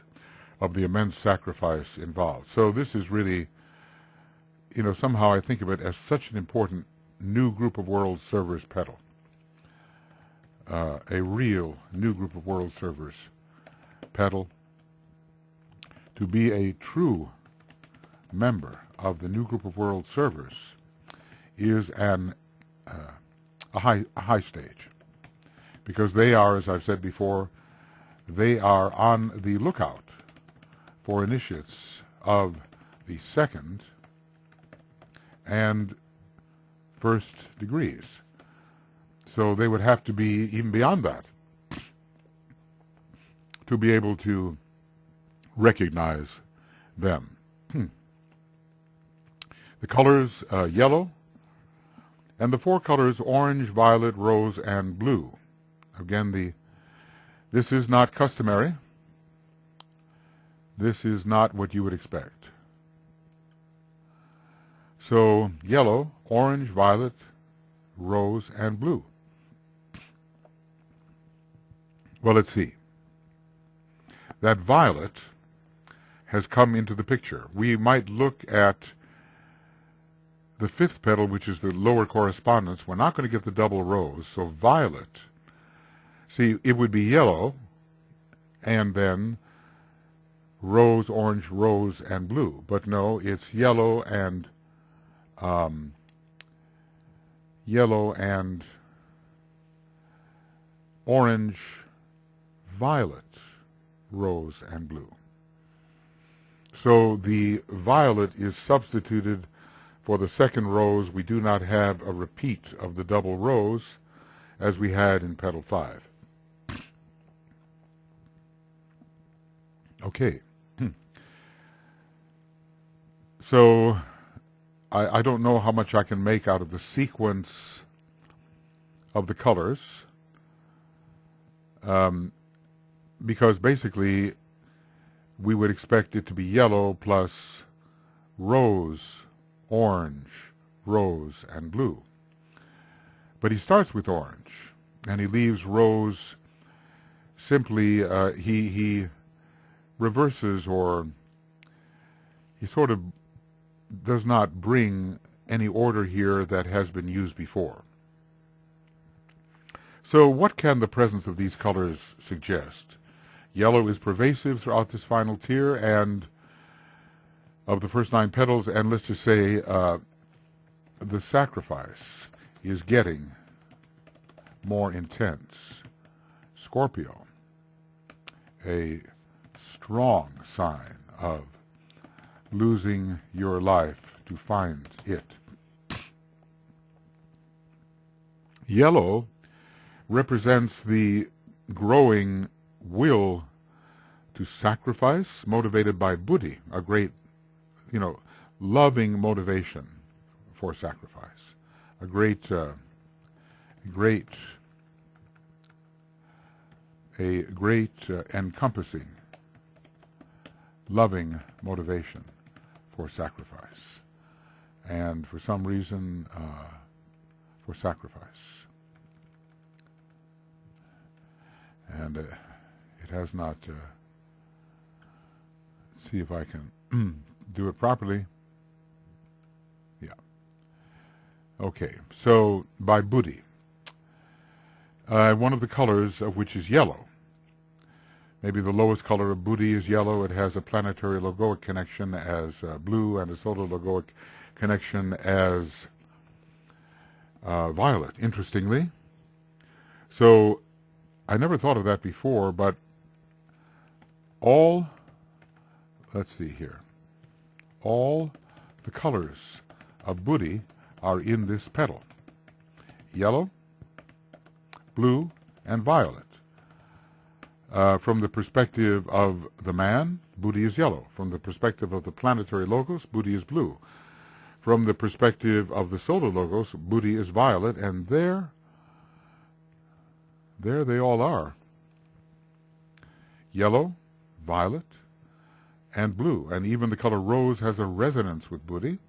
Speaker 1: of the immense sacrifice involved. So this is really, somehow I think of it as such an important new group of world servers petal. A real new group of world servers petal. To be a true member of the new group of world servers is a high stage, because they are, as I've said before, they are on the lookout for initiates of the second and first degrees. So they would have to be even beyond that to be able to recognize them. The colors yellow, and the four colors orange, violet, rose, and blue. Again, this is not customary. This is not what you would expect. So yellow, orange, violet, rose, and blue. Well, let's see. That violet has come into the picture. We might look at the fifth petal, which is the lower correspondence. We're not going to get the double rose, so violet. See, it would be yellow, and then rose, orange, rose, and blue. But no, it's yellow and orange, violet, rose, and blue. So the violet is substituted for the second rose. We do not have a repeat of the double rose as we had in petal 5. Okay. So I don't know how much I can make out of the sequence of the colors, because basically we would expect it to be yellow plus rose, orange, rose, and blue. But he starts with orange, and he leaves rose simply, he reverses, or he sort of does not bring any order here that has been used before. So what can the presence of these colors suggest? Yellow is pervasive throughout this final tier and of the first 9 petals, and let's just say the sacrifice is getting more intense. Scorpio, a strong sign of losing your life to find it. Yellow represents the growing will to sacrifice, motivated by buddhi, a great, loving motivation for sacrifice, a great encompassing, loving motivation for sacrifice, and for some reason, for sacrifice. And it has not, see if I can do it properly. Yeah. Okay, so by buddhi, one of the colors of which is yellow. Maybe the lowest color of buddhi is yellow. It has a planetary logoic connection as blue, and a solar logoic connection as violet, interestingly. So I never thought of that before, but let's see here, all the colors of buddhi are in this petal. Yellow, blue, and violet. From the perspective of the man, buddhi is yellow. From the perspective of the planetary logos, buddhi is blue. From the perspective of the solar logos, buddhi is violet, and there they all are. Yellow, violet, and blue. And even the color rose has a resonance with Buddhi.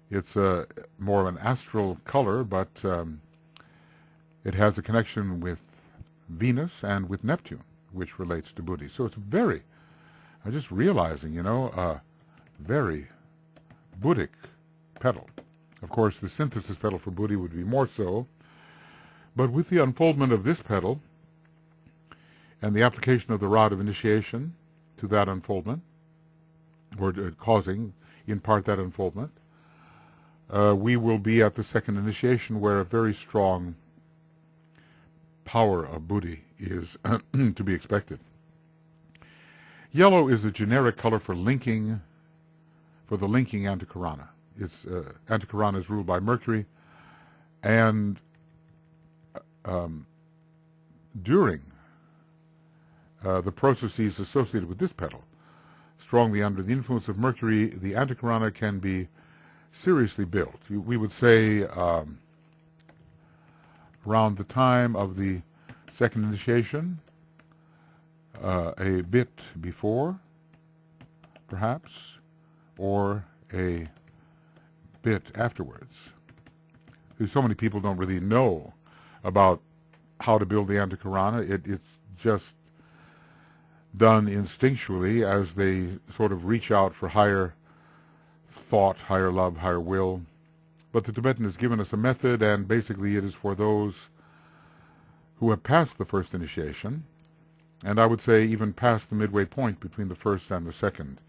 Speaker 1: It's more of an astral color, but it has a connection with Venus and with Neptune, which relates to Buddhi. So it's very, I'm just realizing, very Buddhic petal. Of course, the synthesis petal for Buddhi would be more so, but with the unfoldment of this petal and the application of the rod of initiation to that unfoldment, or causing in part that unfoldment, we will be at the second initiation, where a very strong power of Buddhi is to be expected. Yellow is a generic color for the linking antikarana. Its antikarana is ruled by Mercury, and during the processes associated with this petal, strongly under the influence of Mercury, the antikarana can be seriously built. We would say around the time of the second initiation, a bit before, perhaps, or a bit afterwards. Because so many people don't really know about how to build the antikarana. It's just done instinctually as they sort of reach out for higher thought, higher love, higher will. But the Tibetan has given us a method, and basically it is for those who have passed the first initiation, and I would say even past the midway point between the first and the second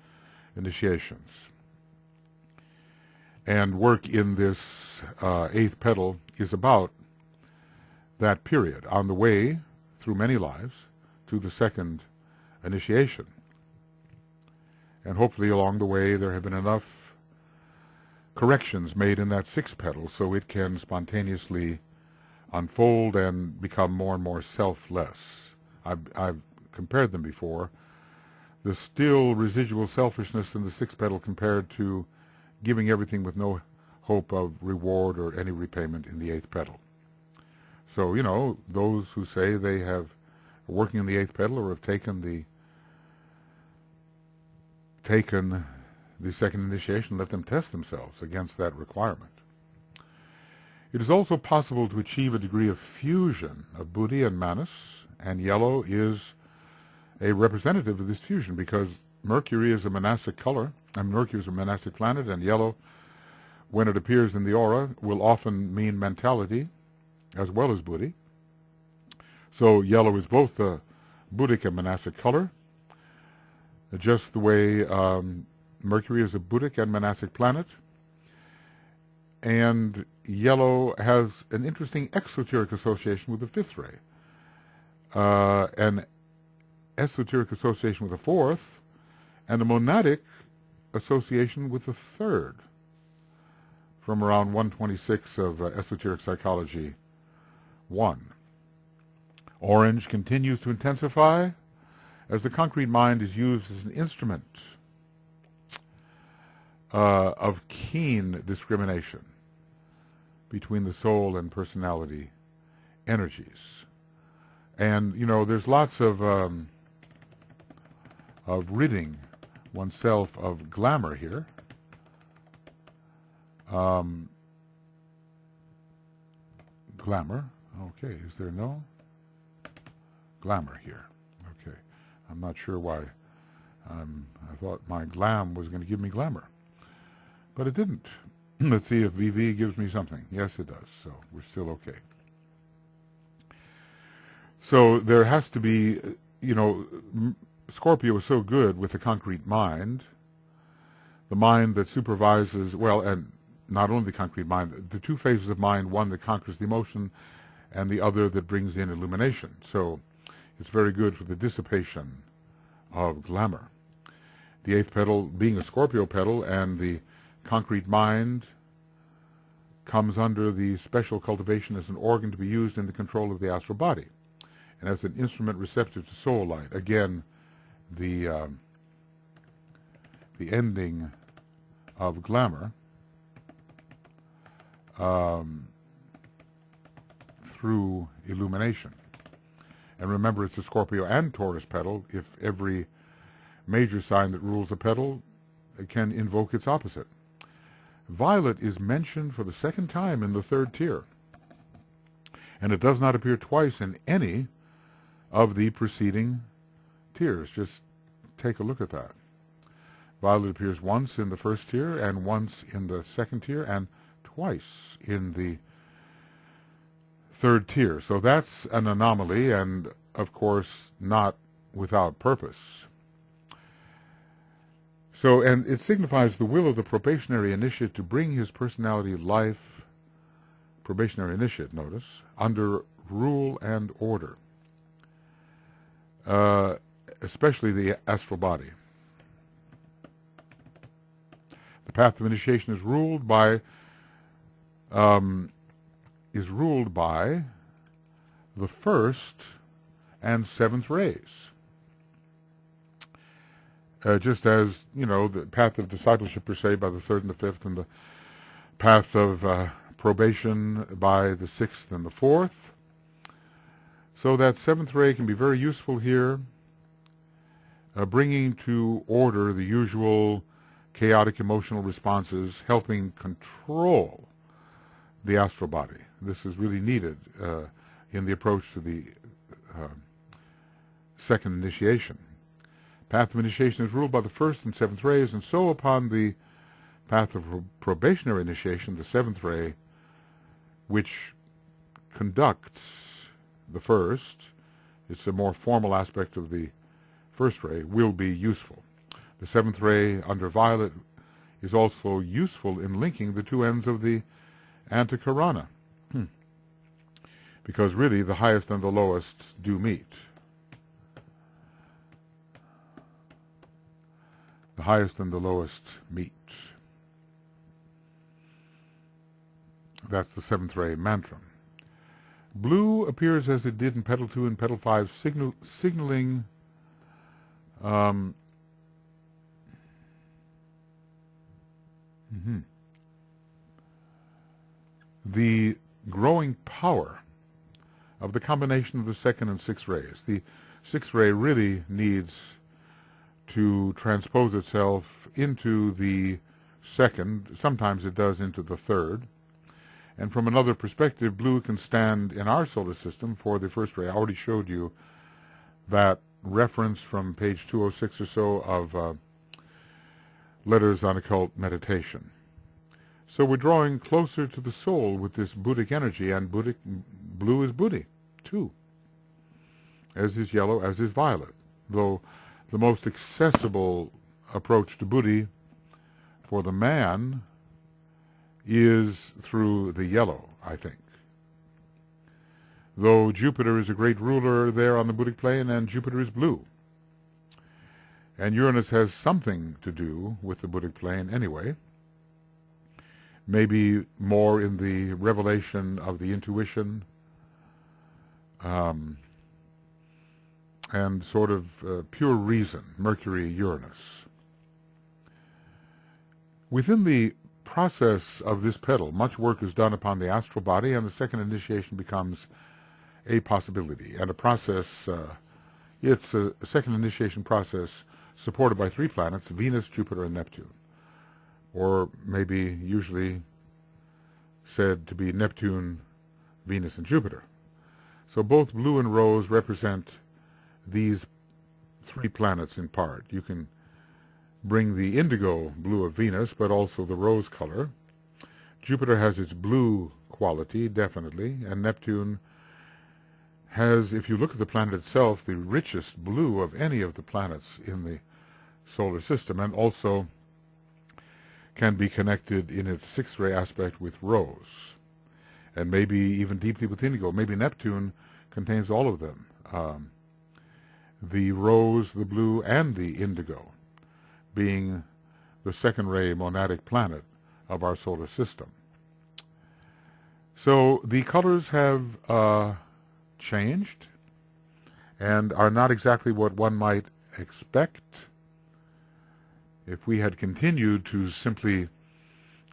Speaker 1: initiations. And work in this eighth petal is about that period, on the way through many lives to the second initiation. And hopefully along the way there have been enough corrections made in that sixth petal so it can spontaneously unfold and become more and more selfless. I've compared them before. The still residual selfishness in the sixth petal compared to giving everything with no hope of reward or any repayment in the eighth petal. So, those who say they are working in the eighth petal or have taken the second initiation, let them test themselves against that requirement. It is also possible to achieve a degree of fusion of Buddhi and Manas, and yellow is a representative of this fusion, because Mercury is a monastic color, and Mercury is a monastic planet, and yellow, when it appears in the aura, will often mean mentality as well as Buddhi. So yellow is both a Buddhic and monastic color, just the way Mercury is a Buddhic and monastic planet. And yellow has an interesting exoteric association with the fifth ray, an esoteric association with the fourth, and a monadic association with the third, from around 126 of Esoteric Psychology 1. Orange continues to intensify as the concrete mind is used as an instrument of keen discrimination between the soul and personality energies. And, there's lots of ridding oneself of glamour here. Glamour. Okay, is there no glamour here? Okay. I'm not sure why. I thought my glam was going to give me glamour, but it didn't. Let's see if VV gives me something. Yes, it does. So we're still okay. So there has to be, Scorpio is so good with the concrete mind, the mind that supervises, and not only the concrete mind, the two phases of mind, one that conquers the emotion and the other that brings in illumination. So it's very good for the dissipation of glamour. The eighth petal being a Scorpio petal, and the concrete mind comes under the special cultivation as an organ to be used in the control of the astral body, and as an instrument receptive to soul light. Again, the ending of glamour through illumination. And remember, it's a Scorpio and Taurus petal. If every major sign that rules a petal can invoke its opposite. Violet is mentioned for the second time in the third tier, and it does not appear twice in any of the preceding tiers. Just take a look at that. Violet appears once in the first tier, and once in the second tier, and twice in the third tier. So that's an anomaly, and of course not without purpose. So, and it signifies the will of the probationary initiate to bring his personality life, probationary initiate, notice, under rule and order, especially the astral body. The path of initiation is ruled by the first and seventh rays. Just as, the path of discipleship per se by the third and the fifth, and the path of probation by the sixth and the fourth. So that seventh ray can be very useful here, bringing to order the usual chaotic emotional responses, helping control the astral body. This is really needed in the approach to the second initiation. Path of initiation is ruled by the first and seventh rays, and so upon the path of probationary initiation, the seventh ray, which conducts the first, it's a more formal aspect of the first ray, will be useful. The seventh ray under violet is also useful in linking the two ends of the antikarana, because really the highest and the lowest do meet. The highest and the lowest meet. That's the seventh ray mantra. Blue appears as it did in petal 2 and petal 5, signaling the growing power of the combination of the second and sixth rays. The sixth ray really needs to transpose itself into the second. Sometimes it does into the third. And from another perspective, blue can stand in our solar system for the first ray. I already showed you that reference from page 206 or so of Letters on Occult Meditation. So we're drawing closer to the soul with this Buddhic energy, and blue is Buddhi, too, as is yellow, as is violet, though the most accessible approach to Buddhi for the man is through the yellow, I think. Though Jupiter is a great ruler there on the Buddhic plane, and Jupiter is blue. And Uranus has something to do with the Buddhic plane anyway, maybe more in the revelation of the intuition, and sort of pure reason, Mercury, Uranus. Within the process of this petal, much work is done upon the astral body, and the second initiation becomes a possibility. And a process, it's a second initiation process supported by three planets, Venus, Jupiter, and Neptune. Or maybe usually said to be Neptune, Venus, and Jupiter. So both blue and rose represent these three planets in part. You can bring the indigo blue of Venus, but also the rose color. Jupiter has its blue quality, definitely, and Neptune has, if you look at the planet itself, the richest blue of any of the planets in the solar system, and also can be connected in its sixth-ray aspect with rose, and maybe even deeply with indigo. Maybe Neptune contains all of them, the rose, the blue, and the indigo, being the second-ray monadic planet of our solar system. So the colors have changed and are not exactly what one might expect. If we had continued to simply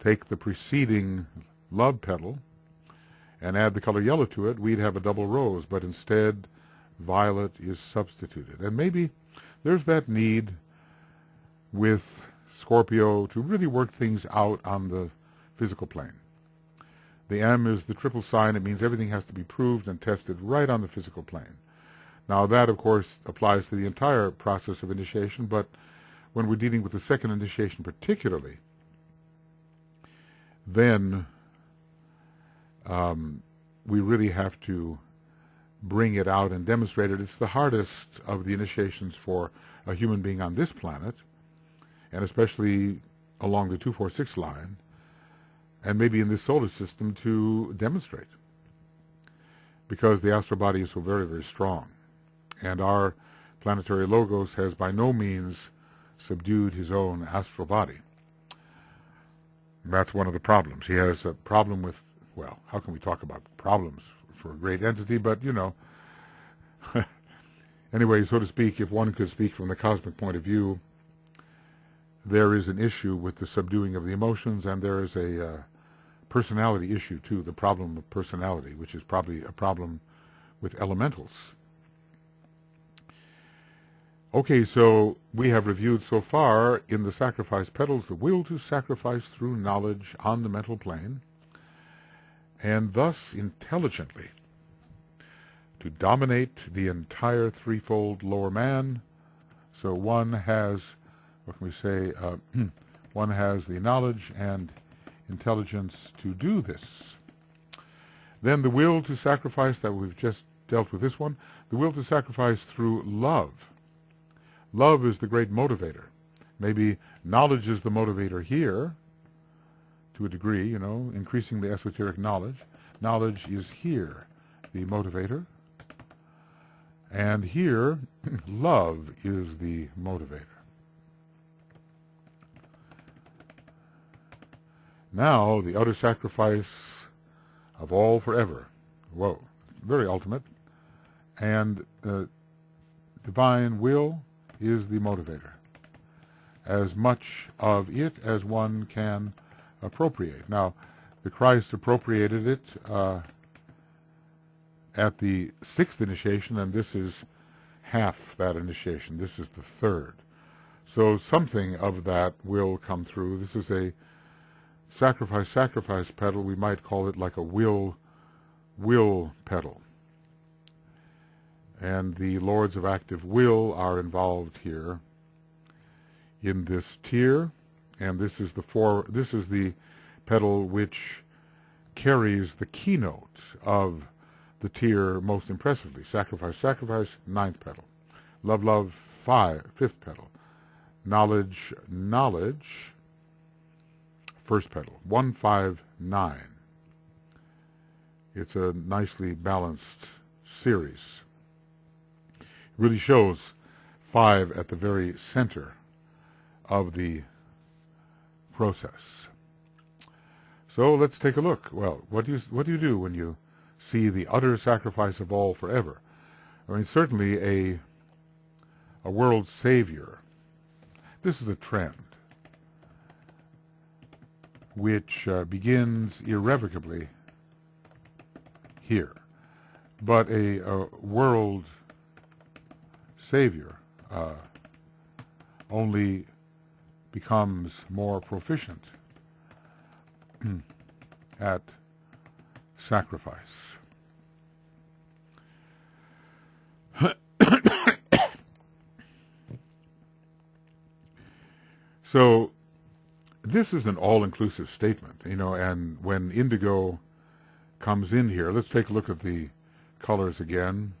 Speaker 1: take the preceding love petal and add the color yellow to it, we'd have a double rose, but instead violet is substituted. And maybe there's that need with Scorpio to really work things out on the physical plane. The M is the triple sign. It means everything has to be proved and tested right on the physical plane. Now that, of course, applies to the entire process of initiation, but when we're dealing with the second initiation particularly, then we really have to bring it out and demonstrate it. It's the hardest of the initiations for a human being on this planet, and especially along the 246 line, and maybe in this solar system to demonstrate, because the astral body is so very, very strong. And our planetary logos has by no means subdued his own astral body. And that's one of the problems. He has a problem with, well, how can we talk about problems for a great entity, but, you know, anyway, so to speak, if one could speak from the cosmic point of view, there is an issue with the subduing of the emotions, and there is a personality issue, too, the problem of personality, which is probably a problem with elementals. Okay, so we have reviewed so far in the sacrifice petals the will to sacrifice through knowledge on the mental plane, and thus intelligently to dominate the entire threefold lower man. So one has, what can we say, one has the knowledge and intelligence to do this. Then the will to sacrifice, that we've just dealt with this one, the will to sacrifice through love. Love is the great motivator. Maybe knowledge is the motivator here, to a degree, you know, increasing the esoteric knowledge. Knowledge is here, the motivator. And here, love is the motivator. Now, the utter sacrifice of all forever. Whoa, very ultimate. And divine will is the motivator. As much of it as one can appropriate. Now, the Christ appropriated it at the sixth initiation, and this is half that initiation. This is the third. So something of that will come through. This is a sacrifice petal. We might call it like a will petal. And the lords of active will are involved here in this tier, and this is the petal which carries the keynote of the tier most impressively. Sacrifice, ninth petal. Love, fifth petal. Knowledge, first petal. 159. It's a nicely balanced series. It really shows 5 at the very center of the process. So let's take a look. Well, what do you do when you see the utter sacrifice of all forever? I mean, certainly a world savior. This is a trend which begins irrevocably here, but a world savior only becomes more proficient at sacrifice. So this is an all-inclusive statement, you know, and when indigo comes in here, let's take a look at the colors again.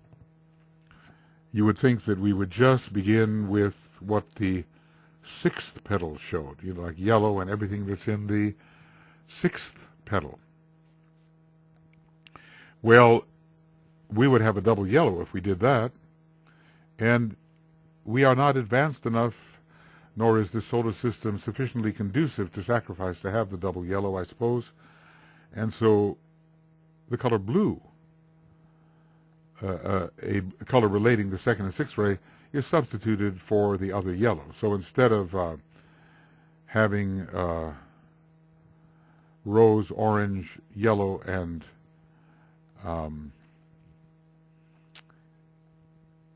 Speaker 1: You would think that we would just begin with what the sixth petal showed, you know, like yellow and everything that's in the sixth petal. Well, we would have a double yellow if we did that, and we are not advanced enough, nor is the solar system sufficiently conducive to sacrifice to have the double yellow, I suppose. And so the color blue, a color relating the second and sixth ray, is substituted for the other yellow. So instead of having rose, orange, yellow, and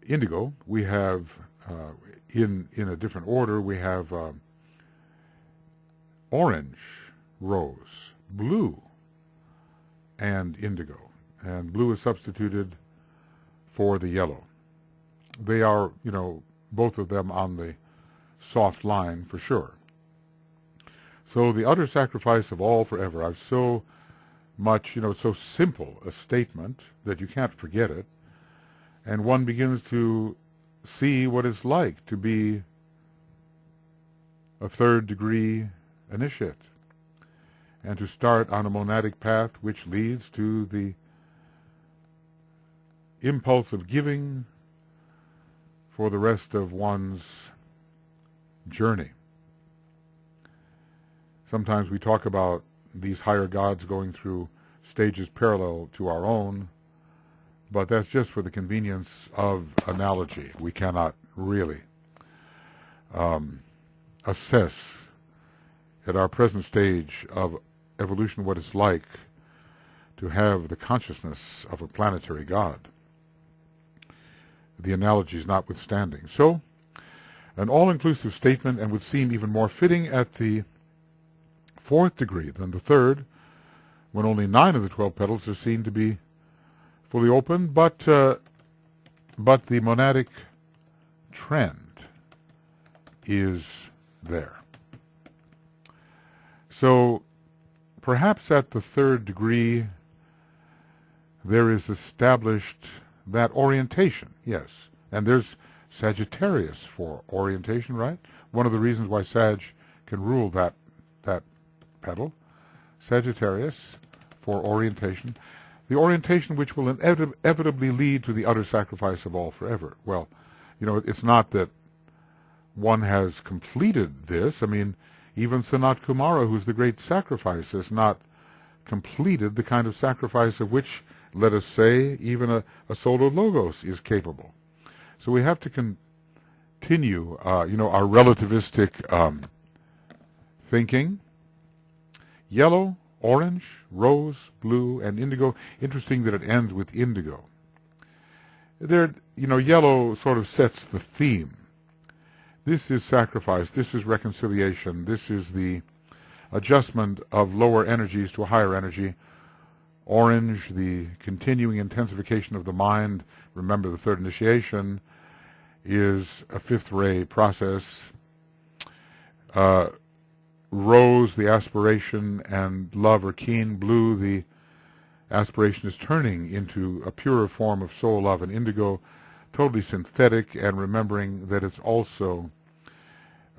Speaker 1: indigo, we have in a different order, we have orange, rose, blue, and indigo. And blue is substituted for the yellow. They are, both of them on the soft line for sure. So the utter sacrifice of all forever. I've so much, it's so simple a statement that you can't forget it. And one begins to see what it's like to be a third-degree initiate and to start on a monadic path which leads to the impulse of giving for the rest of one's journey. Sometimes we talk about these higher gods going through stages parallel to our own, but that's just for the convenience of analogy. We cannot really assess at our present stage of evolution what it's like to have the consciousness of a planetary god, the analogies notwithstanding. So, an all-inclusive statement, and would seem even more fitting at the fourth degree than the third, when only 9 of the 12 petals are seen to be fully open, but the monadic trend is there. So perhaps at the third degree there is established that orientation, yes. And there's Sagittarius for orientation, right? One of the reasons why Sag can rule that petal. Sagittarius for orientation. The orientation which will inevitably lead to the utter sacrifice of all forever. Well, it's not that one has completed this. I mean, even Sanat Kumara, who's the great sacrifice, has not completed the kind of sacrifice of which, let us say, even a solo logos is capable. So we have to continue, our relativistic thinking. Yellow, orange, rose, blue, and indigo. Interesting that it ends with indigo. Yellow sort of sets the theme. This is sacrifice, this is reconciliation, this is the adjustment of lower energies to a higher energy. Orange, the continuing intensification of the mind. Remember, the third initiation is a fifth ray process. Rose, the aspiration and love are keen. Blue, the aspiration is turning into a purer form of soul love. And indigo, totally synthetic, and remembering that it's also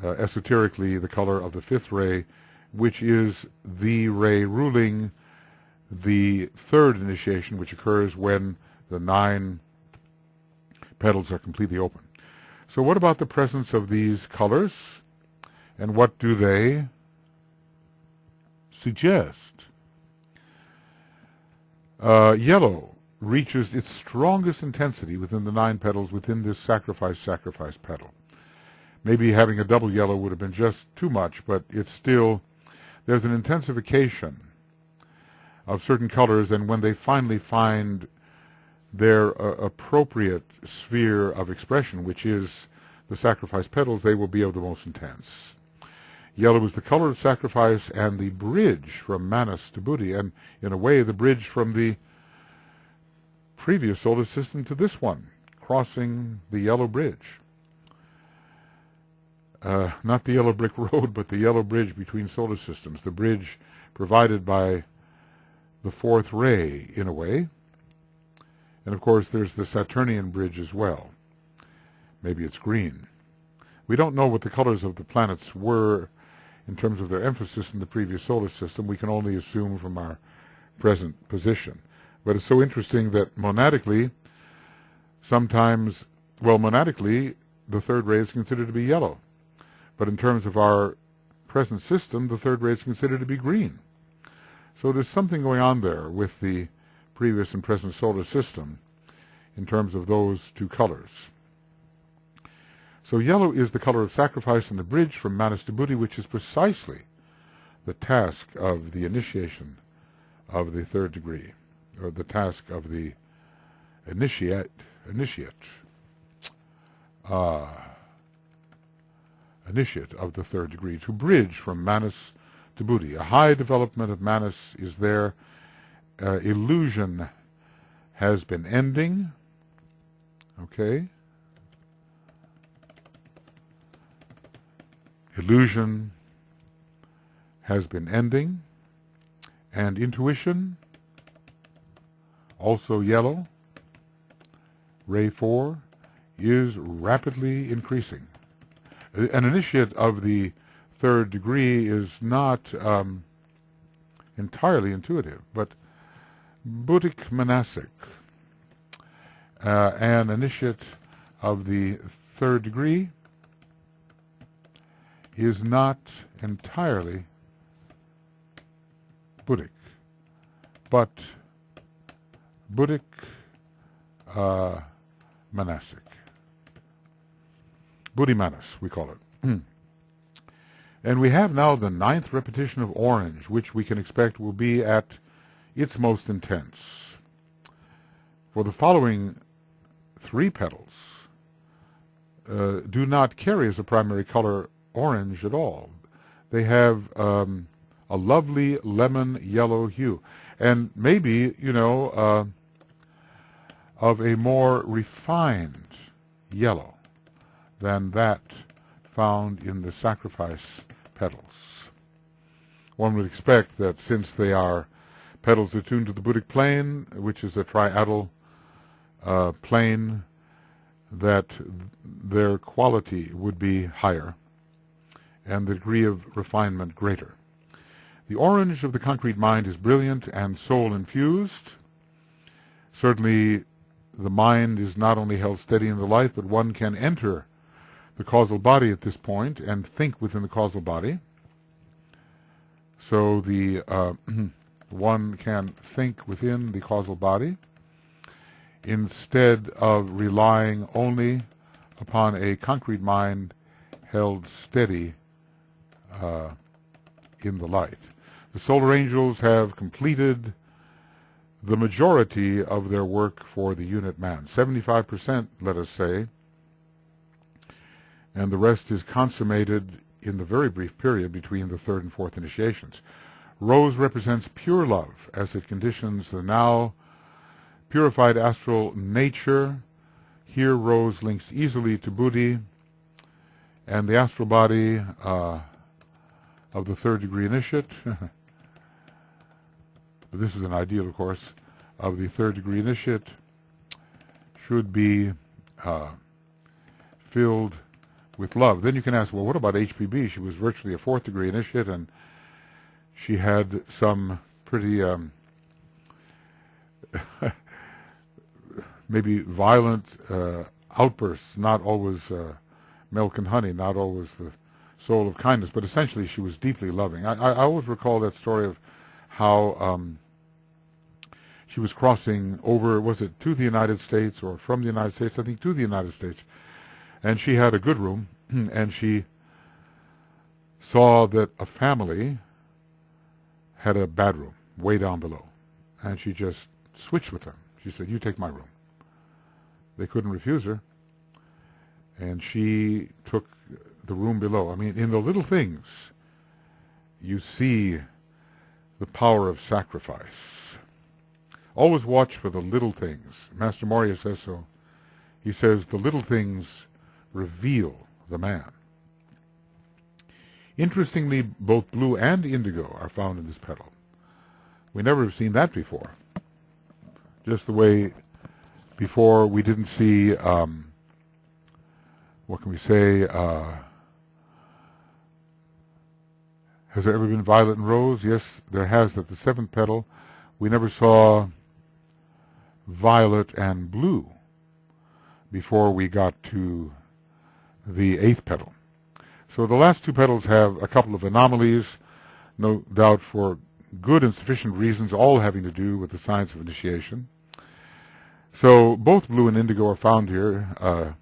Speaker 1: esoterically the color of the fifth ray, which is the ray ruling the third initiation, which occurs when the 9 petals are completely open. So what about the presence of these colors, and what do they suggest? Yellow reaches its strongest intensity within the 9 petals within this sacrifice petal. Maybe having a double yellow would have been just too much, but it's still, there's an intensification of certain colors, and when they finally find their appropriate sphere of expression, which is the sacrifice petals, they will be of the most intense. Yellow is the color of sacrifice and the bridge from Manas to Buddhi, and in a way the bridge from the previous solar system to this one, crossing the yellow bridge. Not the yellow brick road, but the yellow bridge between solar systems, the bridge provided by the fourth ray, in a way. And of course there's the Saturnian bridge as well. Maybe it's green. We don't know what the colors of the planets were in terms of their emphasis in the previous solar system. We can only assume from our present position. But it's so interesting that monadically, monadically, the third ray is considered to be yellow. But in terms of our present system, the third ray is considered to be green. So there's something going on there with the previous and present solar system in terms of those two colors. So yellow is the color of sacrifice and the bridge from Manas to Buddhi, which is precisely the task of the initiation of the third degree, or the task of the initiate. initiate of the third degree, to bridge from manas to buddhi. A high development of manas is there. Illusion has been ending. Okay? Illusion has been ending. And intuition, also yellow, ray 4, is rapidly increasing. An initiate of the third degree is not entirely intuitive, but Buddhic monastic. An initiate of the third degree is not entirely Buddhic, but Buddhic monastic. Buddhimanas, we call it. And we have now the 9th repetition of orange, which we can expect will be at its most intense. For the following 3 petals do not carry as a primary color orange at all. They have a lovely lemon yellow hue, and maybe, of a more refined yellow than that found in the sacrifice petals. One would expect that since they are petals attuned to the Buddhic plane, which is a triadal plane, that their quality would be higher and the degree of refinement greater. The orange of the concrete mind is brilliant and soul-infused. Certainly, the mind is not only held steady in the light, but one can enter the causal body at this point and think within the causal body. So the one can think within the causal body instead of relying only upon a concrete mind held steady in the light. The solar angels have completed the majority of their work for the unit man, 75%, let us say, and the rest is consummated in the very brief period between the 3rd and 4th initiations. Rose represents pure love as it conditions the now purified astral nature. Here rose links easily to buddhi, and the astral body of the 3rd degree initiate, but this is an ideal, of course, of the 3rd degree initiate should be filled with love. Then you can ask, well, what about HPB? She was virtually a 4th degree initiate, and she had some pretty maybe violent outbursts, not always milk and honey, not always the soul of kindness, but essentially she was deeply loving. I always recall that story of how she was crossing over, was it to the United States or from the United States? I think to the United States. And she had a good room, and she saw that a family had a bad room way down below. And she just switched with them. She said, you take my room. They couldn't refuse her. And she took the room below. I mean, in the little things, you see the power of sacrifice. Always watch for the little things. Master Morya says so. He says, the little things reveal the man. Interestingly, both blue and indigo are found in this petal. We never have seen that before. Just the way before we didn't see, what can we say, has there ever been violet and rose? Yes, there has at the 7th petal. We never saw violet and blue before we got to the 8th petal. So the last 2 petals have a couple of anomalies, no doubt for good and sufficient reasons, all having to do with the science of initiation. So both blue and indigo are found here,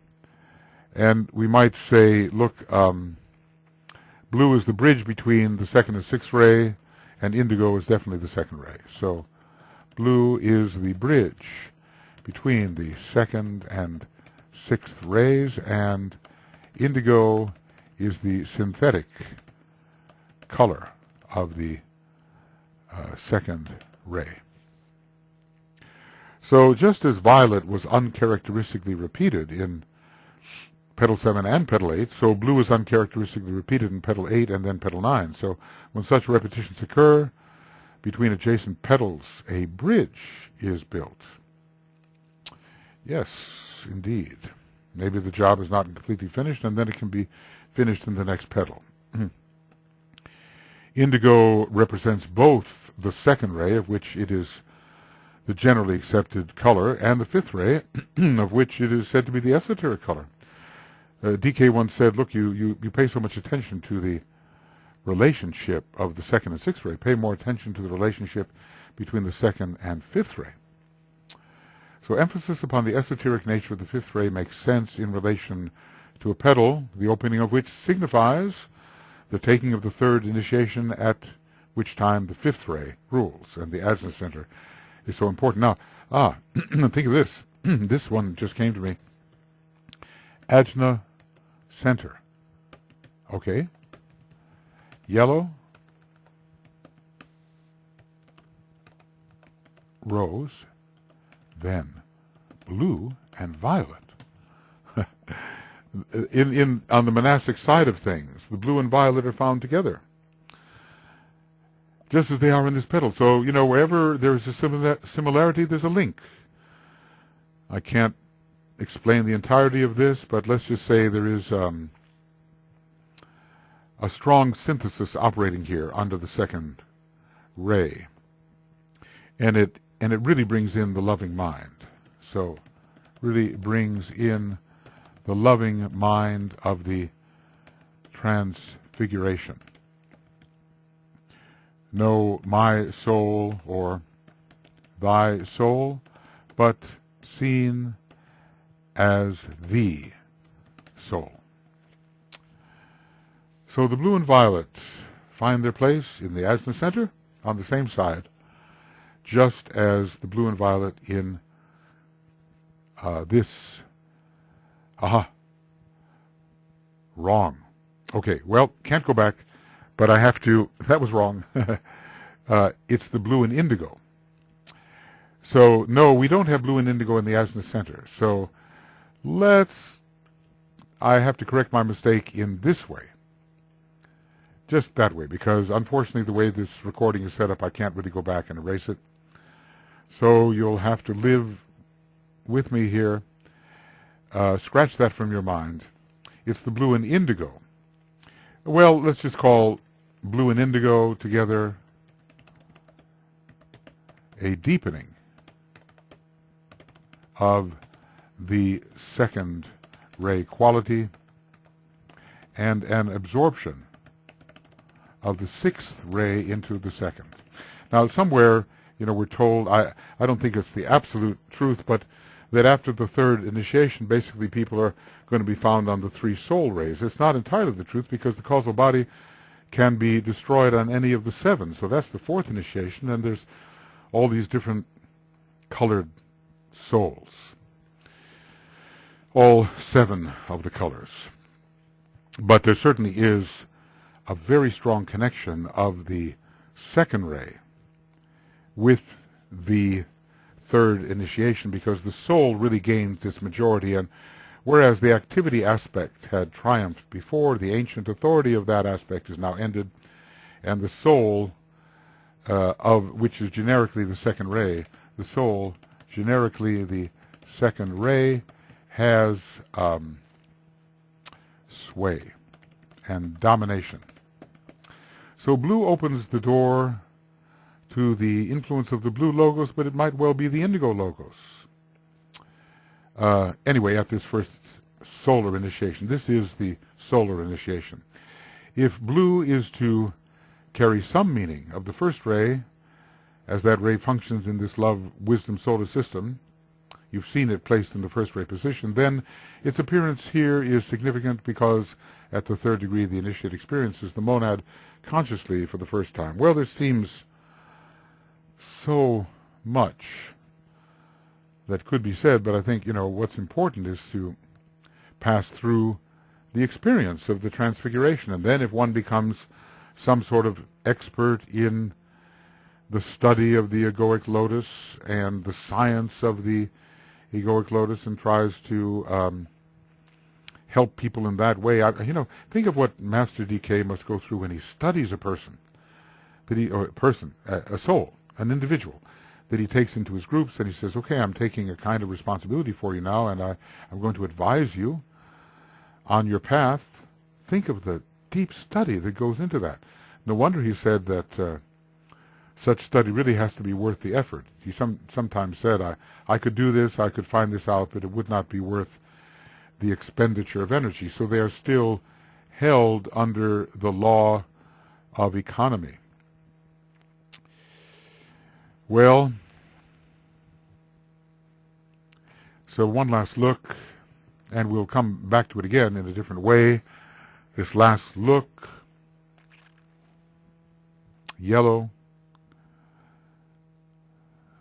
Speaker 1: and we might say, look, blue is the bridge between the 2nd and 6th ray, and indigo is definitely the 2nd ray. So blue is the bridge between the 2nd and 6th rays, and indigo is the synthetic color of the second ray. So just as violet was uncharacteristically repeated in petal 7 and petal 8, so blue is uncharacteristically repeated in petal 8 and then petal 9. So when such repetitions occur between adjacent petals, a bridge is built. Yes, indeed. Maybe the job is not completely finished, and then it can be finished in the next petal. Indigo represents both the second ray, of which it is the generally accepted color, and the fifth ray, of which it is said to be the esoteric color. DK once said, look, you pay so much attention to the relationship of the second and sixth ray. Pay more attention to the relationship between the second and fifth ray. So emphasis upon the esoteric nature of the fifth ray makes sense in relation to a petal, the opening of which signifies the taking of the third initiation, at which time the fifth ray rules, and the ajna center is so important. Now, think of this. This one just came to me. Ajna center. Okay. Yellow, rose, then blue and violet. On the monastic side of things, the blue and violet are found together, just as they are in this petal. So, wherever there's a similarity, there's a link. I can't explain the entirety of this, but let's just say there is a strong synthesis operating here under the second ray, and it really brings in the loving mind. So, really brings in the loving mind of the transfiguration. No my soul or thy soul, but seen as the soul. So the blue and violet find their place in the ajna center on the same side, just as the blue and violet in this. Wrong. Okay, well, can't go back, but I have to. That was wrong. It's the blue and indigo. So, no, we don't have blue and indigo in the ajna center. So, I have to correct my mistake in this way. Just that way, because unfortunately the way this recording is set up, I can't really go back and erase it. So, you'll have to live with me here. Scratch that from your mind. It's the blue and indigo. Well, let's just call blue and indigo together a deepening of the second ray quality and an absorption of the sixth ray into the second. Now, somewhere, we're told, I don't think it's the absolute truth, but that after the third initiation, basically people are going to be found on the three soul rays. It's not entirely the truth, because the causal body can be destroyed on any of the seven. So that's the fourth initiation, and there's all these different colored souls. All seven of the colors. But there certainly is a very strong connection of the second ray with the third initiation, because the soul really gains its majority, and whereas the activity aspect had triumphed before, the ancient authority of that aspect is now ended, and the soul, of which is generically the second ray, the soul, generically the second ray, has sway and domination. So blue opens the door to the influence of the blue logos, but it might well be the indigo logos. Anyway, at this first solar initiation, this is the solar initiation. If blue is to carry some meaning of the first ray, as that ray functions in this love, wisdom solar system, you've seen it placed in the first ray position, then its appearance here is significant, because at the third degree the initiate experiences the monad consciously for the first time. Well, this seems so much that could be said, but I think, what's important is to pass through the experience of the transfiguration. And then if one becomes some sort of expert in the study of the Egoic Lotus and the science of the Egoic Lotus and tries to help people in that way, think of what Master DK must go through when he studies a person, a soul, an individual, that he takes into his groups, and he says, okay, I'm taking a kind of responsibility for you now, and I'm going to advise you on your path. Think of the deep study that goes into that. No wonder he said that such study really has to be worth the effort. He sometimes said, I could do this, I could find this out, but it would not be worth the expenditure of energy. So they are still held under the law of economy. Well, so one last look, and we'll come back to it again in a different way. This last look, yellow,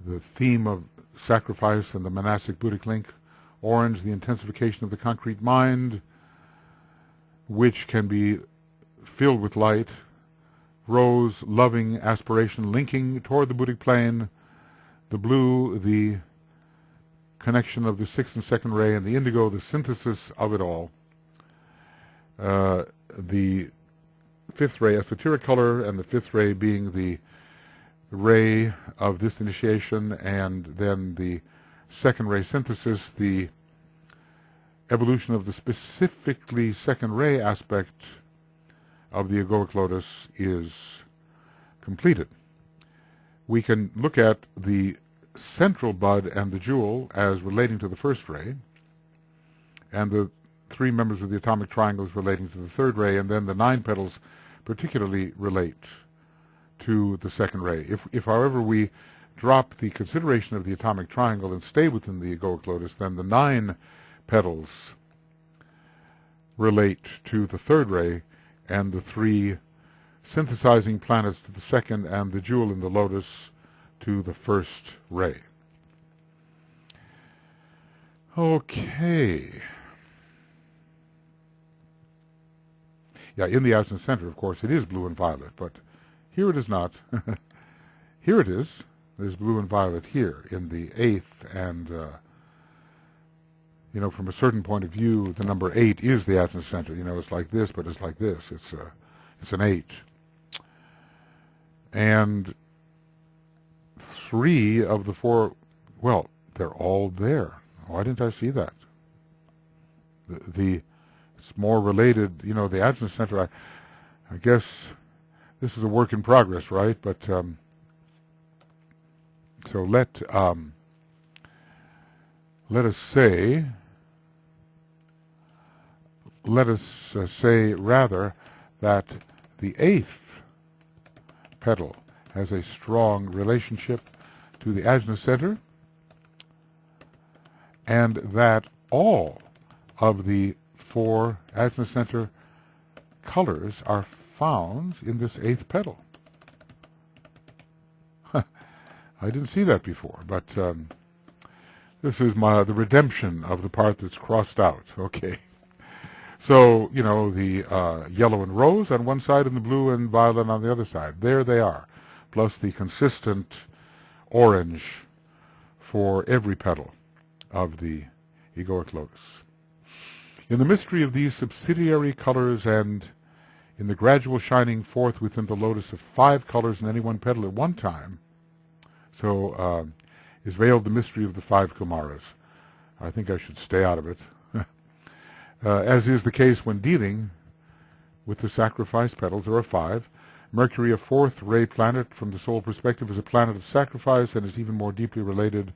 Speaker 1: the theme of sacrifice and the monastic Buddhic link. Orange, the intensification of the concrete mind, which can be filled with light. Rose, loving aspiration, linking toward the Buddhic plane. The blue, the connection of the sixth and second ray, and the indigo, the synthesis of it all. The fifth ray, esoteric color, and the fifth ray being the ray of this initiation, and then the second ray synthesis, the evolution of the specifically second ray aspect of the Egoic Lotus is completed. We can look at the central bud and the jewel as relating to the first ray, and the three members of the atomic triangle is relating to the third ray, and then the 9 petals particularly relate to the second ray. If however, we drop the consideration of the atomic triangle and stay within the Egoic Lotus, then the 9 petals relate to the third ray, and the 3 synthesizing planets to the second, and the jewel in the lotus to the first ray. Okay. Yeah, in the absent center, of course, it is blue and violet, but here it is not. Here it is. There's blue and violet here in the 8th, and from a certain point of view, the number 8 is the absent center. It's like this, but it's like this. It's an 8. And 3 of the 4, well, they're all there. Why didn't I see that? It's more related, the absent center, I guess this is a work in progress, right? But so let us say rather that the 8th petal has a strong relationship to the ajna center, and that all of the 4 ajna center colors are found in this 8th petal. I didn't see that before, but this is the redemption of the part that's crossed out. Okay. So, the yellow and rose on one side and the blue and violet on the other side. There they are, plus the consistent orange for every petal of the Egoic Lotus. In the mystery of these subsidiary colors, and in the gradual shining forth within the lotus of 5 colors in any one petal at one time, so is veiled the mystery of the 5 Kumaras. I think I should stay out of it. As is the case when dealing with the sacrifice petals. There are 5. Mercury, a 4th ray planet from the soul perspective, is a planet of sacrifice and is even more deeply related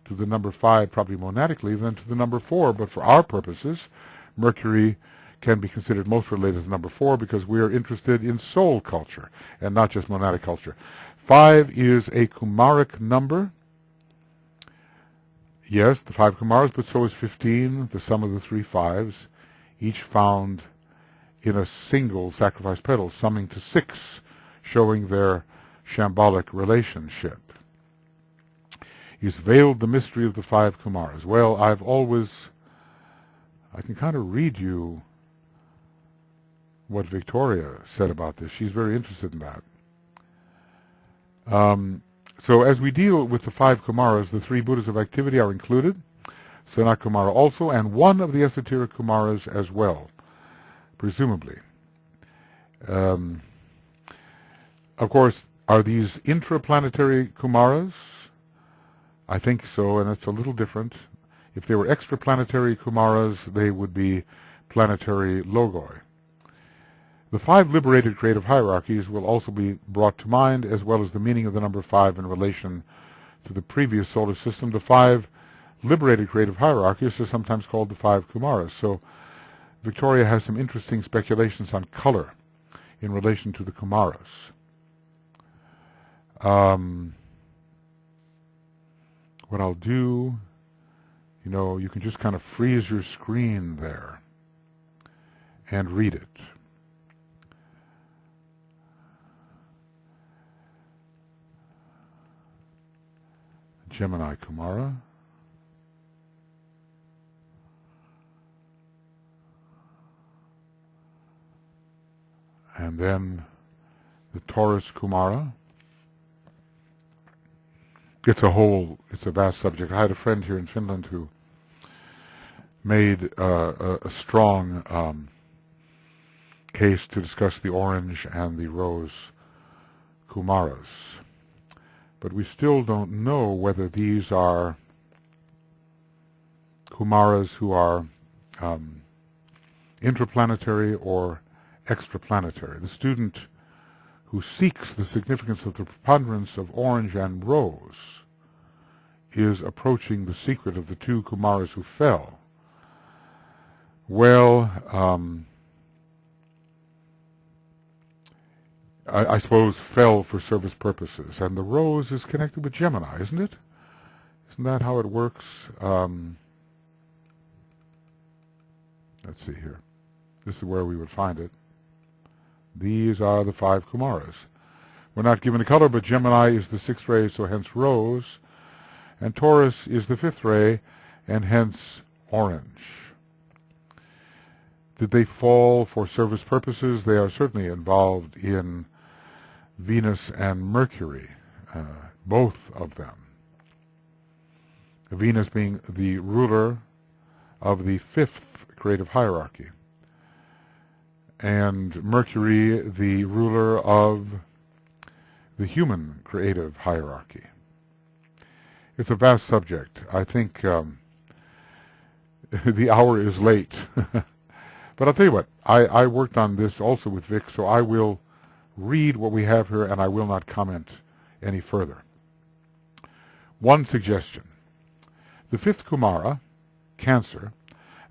Speaker 1: to the number 5, probably monadically, than to the number 4. But for our purposes, Mercury can be considered most related to number 4 because we are interested in soul culture and not just monadic culture. 5 is a Kumaric number. Yes, the 5 Kumaras, but so is 15, the sum of the 3 5s, each found in a single sacrifice petal, summing to 6, showing their shambolic relationship. He's veiled the mystery of the 5 Kumaras. Well, I can kind of read you what Victoria said about this. She's very interested in that. So as we deal with the 5 Kumaras, the 3 Buddhas of activity are included, Sanat Kumara also, and one of the esoteric Kumaras as well, presumably. Of course, are these intraplanetary Kumaras? I think so, and it's a little different. If they were extraplanetary Kumaras, they would be planetary logoi. The 5 liberated creative hierarchies will also be brought to mind, as well as the meaning of the number 5 in relation to the previous solar system. The 5 liberated creative hierarchies are sometimes called the 5 Kumaras. So Victoria has some interesting speculations on color in relation to the Kumaras. What I'll do, you can just kind of freeze your screen there and read it. Gemini Kumara. And then the Taurus Kumara. It's a vast subject. I had a friend here in Finland who made a strong case to discuss the orange and the rose Kumaras. But we still don't know whether these are Kumaras who are intraplanetary or extraplanetary. The student who seeks the significance of the preponderance of orange and rose is approaching the secret of the 2 Kumaras who fell. Well, I suppose fell for service purposes, and the rose is connected with Gemini, isn't it? Isn't that how it works? Let's see here. This is where we would find it. These are the 5 Kumaras. We're not given a color, but Gemini is the 6th ray, so hence rose, and Taurus is the 5th ray, and hence orange. Did they fall for service purposes? They are certainly involved in Venus and Mercury, both of them. Venus being the ruler of the 5th creative hierarchy, and Mercury the ruler of the human creative hierarchy. It's a vast subject. I think the hour is late. But I'll tell you what, I worked on this also with Vic, so I will read what we have here, and I will not comment any further. One suggestion. The 5th Kumara, Cancer,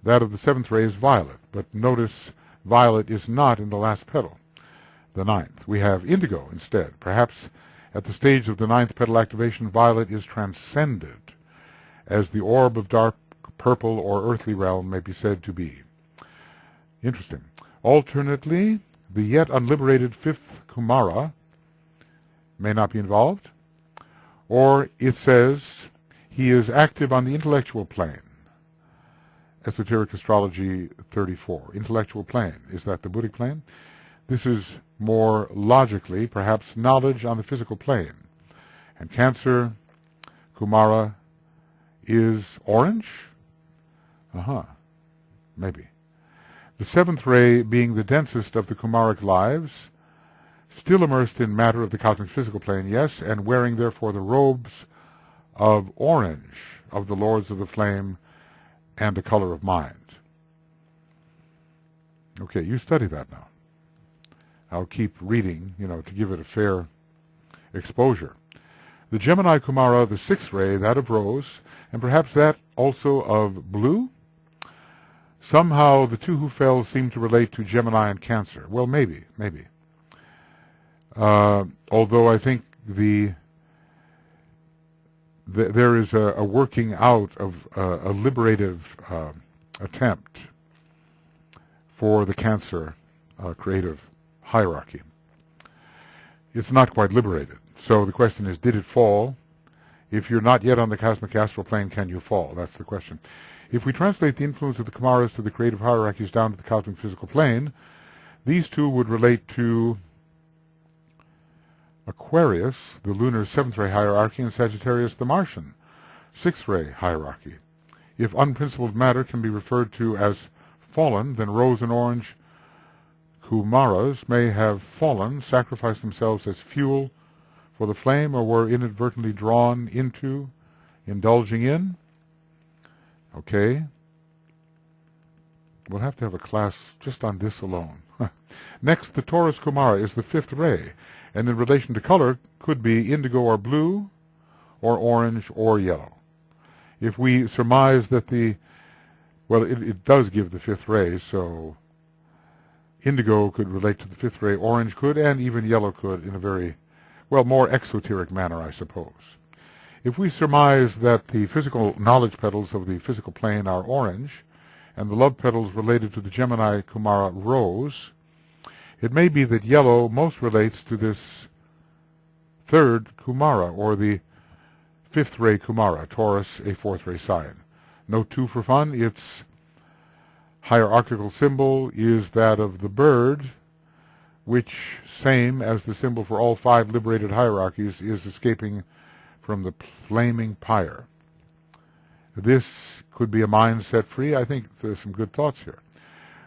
Speaker 1: that of the 7th ray is violet, but notice violet is not in the last petal, the 9th. We have indigo instead. Perhaps at the stage of the 9th petal activation, violet is transcended, as the orb of dark purple or earthly realm may be said to be. Interesting. Alternately, the yet unliberated 5th Kumara may not be involved, or it says he is active on the intellectual plane. Esoteric Astrology 34. Intellectual plane. Is that the Buddhic plane? This is more logically, perhaps, knowledge on the physical plane. And Cancer Kumara is orange? Maybe. The 7th ray being the densest of the Kumaric lives, still immersed in matter of the cosmic physical plane, yes, and wearing therefore the robes of orange of the lords of the flame and the color of mind. Okay, you study that now. I'll keep reading, to give it a fair exposure. The Gemini Kumara, the 6th ray, that of rose, and perhaps that also of blue. Somehow the 2 who fell seem to relate to Gemini and Cancer. Well, maybe. Although I think there is a working out of a liberative attempt for the Cancer creative hierarchy. It's not quite liberated. So the question is, did it fall? If you're not yet on the cosmic astral plane, can you fall? That's the question. If we translate the influence of the Kumaras to the creative hierarchies down to the cosmic physical plane, These two would relate to Aquarius, the lunar 7th ray hierarchy, and Sagittarius, the Martian 6th ray hierarchy. If unprincipled matter can be referred to as fallen, then rose and orange Kumaras may have fallen, sacrificed themselves as fuel for the flame, or were inadvertently drawn into, indulging in. Okay. We'll have to have a class just on this alone. Next, the Taurus Kumara is the 5th ray, and in relation to color could be indigo or blue, or orange or yellow. If we surmise that it does give the 5th ray, so indigo could relate to the 5th ray, orange could, and even yellow could in a very, more exoteric manner, I suppose. If we surmise that the physical knowledge petals of the physical plane are orange, and the love petals related to the Gemini Kumara rose, it may be that yellow most relates to this 3rd Kumara, or the 5th ray Kumara, Taurus, a 4th ray sign. Note 2 for fun, its hierarchical symbol is that of the bird, which, same as the symbol for all 5 liberated hierarchies, is escaping from the flaming pyre. This could be a mind set free. I think there's some good thoughts here.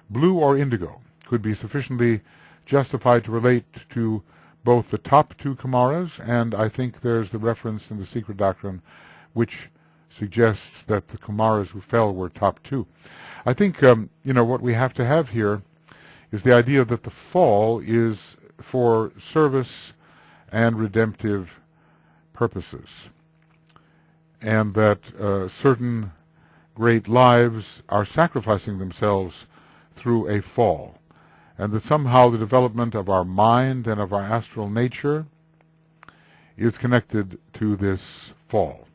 Speaker 1: Blue or indigo could be sufficiently justified to relate to both the top 2 Kumaras, and I think there's the reference in the Secret Doctrine which suggests that the Kumaras who fell were top 2. I think, what we have to have here is the idea that the fall is for service and redemptive purposes, and that certain great lives are sacrificing themselves through a fall, and that somehow the development of our mind and of our astral nature is connected to this fall.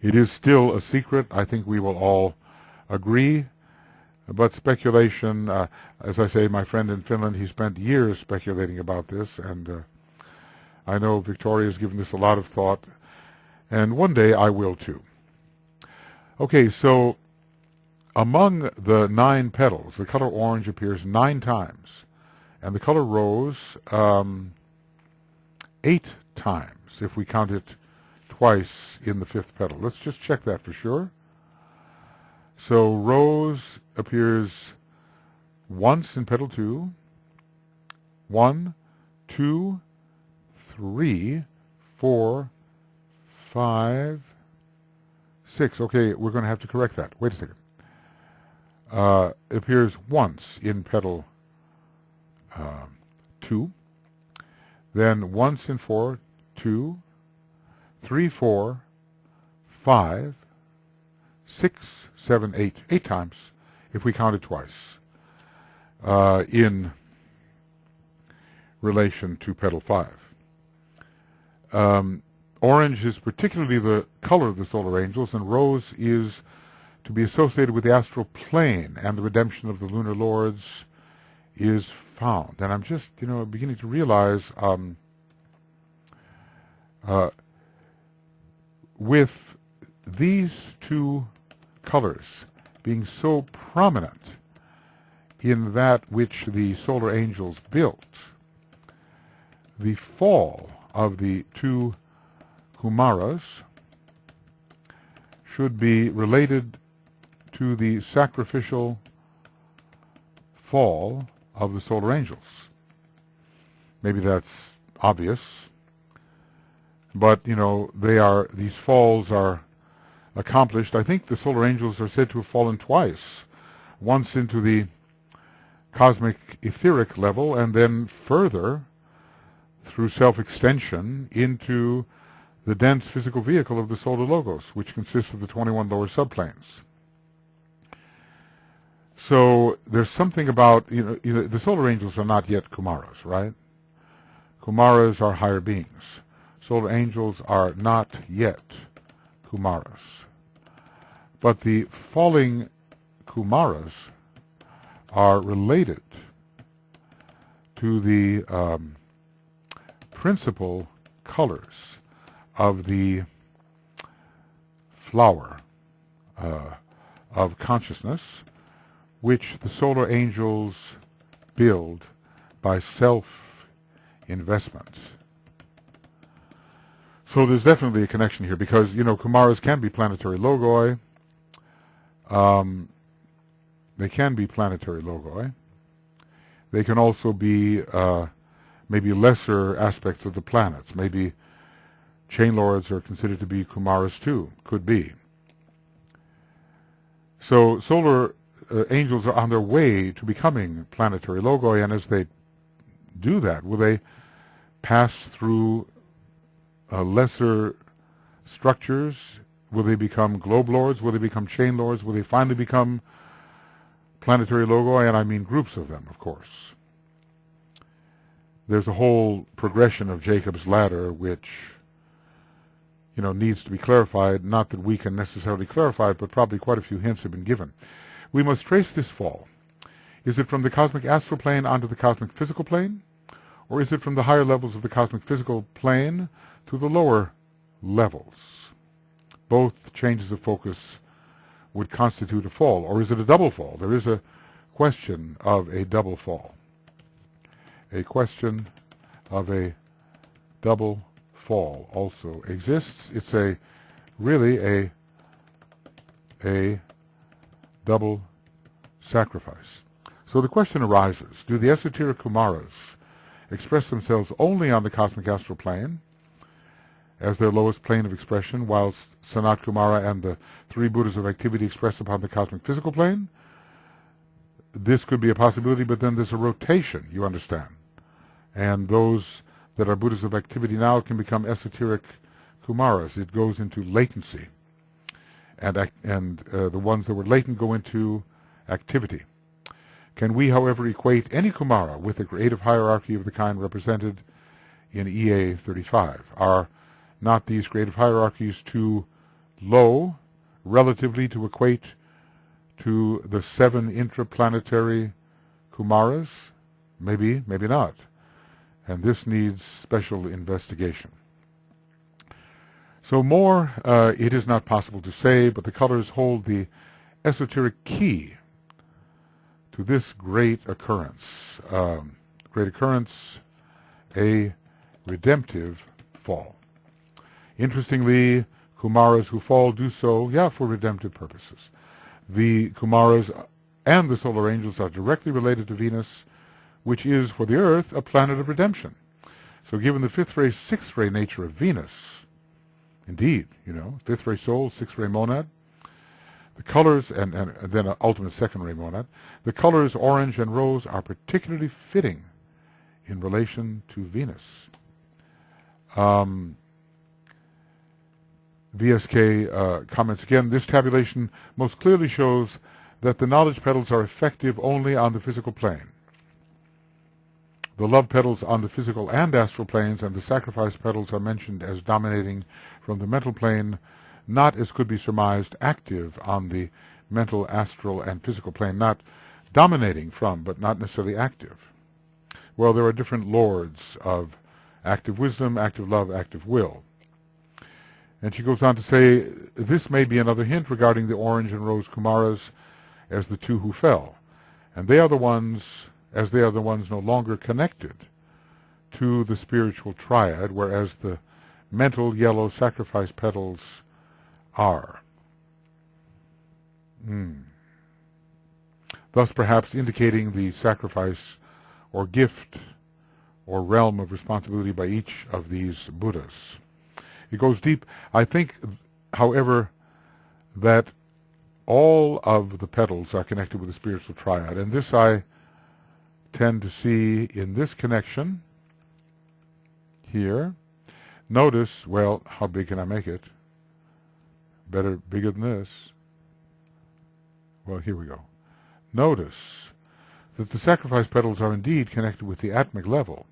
Speaker 1: It is still a secret. I think we will all agree, but speculation, as I say, my friend in Finland, he spent years speculating about this, and I know Victoria has given this a lot of thought, and one day I will too. Okay, so among the 9 petals, the color orange appears 9 times, and the color rose 8 times, if we count it twice in the 5th petal. Let's just check that for sure. So rose appears once in petal 2, 1, 2, 3, 4, 5, 6. Okay, we're going to have to correct that. Wait a second. It appears once in petal 2, then once in 4, 2, 3, 4, 5, 6, 7, 8. 8 times, if we count it twice, in relation to petal 5. Orange is particularly the color of the solar angels, and rose is to be associated with the astral plane, and the redemption of the lunar lords is found. And I'm just, beginning to realize with these 2 colors being so prominent in that which the solar angels built, the fall of the 2 Kumaras should be related to the sacrificial fall of the solar angels. Maybe that's obvious, but these falls are accomplished. I think the solar angels are said to have fallen twice, once into the cosmic etheric level, and then further through self-extension into the dense physical vehicle of the solar logos, which consists of the 21 lower subplanes. So there's something about, the solar angels are not yet Kumaras, right? Kumaras are higher beings. Solar angels are not yet Kumaras. But the falling Kumaras are related to the principal colors of the flower of consciousness, which the solar angels build by self-investment. So there's definitely a connection here because, Kumaras can be planetary logoi. They can be planetary logoi. They can also be maybe lesser aspects of the planets. Maybe chain lords are considered to be Kumaras too. Could be. So solar angels are on their way to becoming planetary logoi, and as they do that, will they pass through lesser structures? Will they become globe lords? Will they become chain lords? Will they finally become planetary logoi? And I mean groups of them, of course. There's a whole progression of Jacob's ladder which, needs to be clarified. Not that we can necessarily clarify it, but probably quite a few hints have been given. We must trace this fall. Is it from the cosmic astral plane onto the cosmic physical plane? Or is it from the higher levels of the cosmic physical plane to the lower levels? Both changes of focus would constitute a fall. Or is it a double fall? There is a question of a double fall. A question of a double fall also exists. It's really a double sacrifice. So the question arises, do the esoteric Kumaras express themselves only on the cosmic astral plane as their lowest plane of expression, whilst Sanat Kumara and the three Buddhas of activity express upon the cosmic physical plane? This could be a possibility, but then there's a rotation, you understand. And those that are Buddhas of activity now can become esoteric Kumaras. It goes into latency. And the ones that were latent go into activity. Can we, however, equate any Kumara with a creative hierarchy of the kind represented in EA 35? Are not these creative hierarchies too low relatively to equate to the 7 intraplanetary Kumaras? Maybe, maybe not. And this needs special investigation. So more it is not possible to say, but the colors hold the esoteric key to this great occurrence. A redemptive fall. Interestingly, Kumaras who fall do so, for redemptive purposes. The Kumaras and the solar angels are directly related to Venus, which is, for the Earth, a planet of redemption. So given the fifth ray, sixth ray nature of Venus, indeed, fifth ray soul, sixth ray monad, the colors, and then an ultimate second ray monad, the colors orange and rose are particularly fitting in relation to Venus. VSK comments again, this tabulation most clearly shows that the knowledge petals are effective only on the physical plane. The love petals on the physical and astral planes and the sacrifice petals are mentioned as dominating from the mental plane, not, as could be surmised, active on the mental, astral, and physical plane, not dominating from, but not necessarily active. Well, there are different lords of active wisdom, active love, active will. And she goes on to say, this may be another hint regarding the orange and rose Kumaras as the two who fell. And they are the ones, no longer connected to the spiritual triad, whereas the mental yellow sacrifice petals are. Thus perhaps indicating the sacrifice or gift or realm of responsibility by each of these Buddhas. It goes deep. I think, however, that all of the petals are connected with the spiritual triad, and this I tend to see in this connection here. Notice, well, how big can I make it? Bigger than this. Well, here we go. Notice that the sacrifice petals are indeed connected with the atmic level,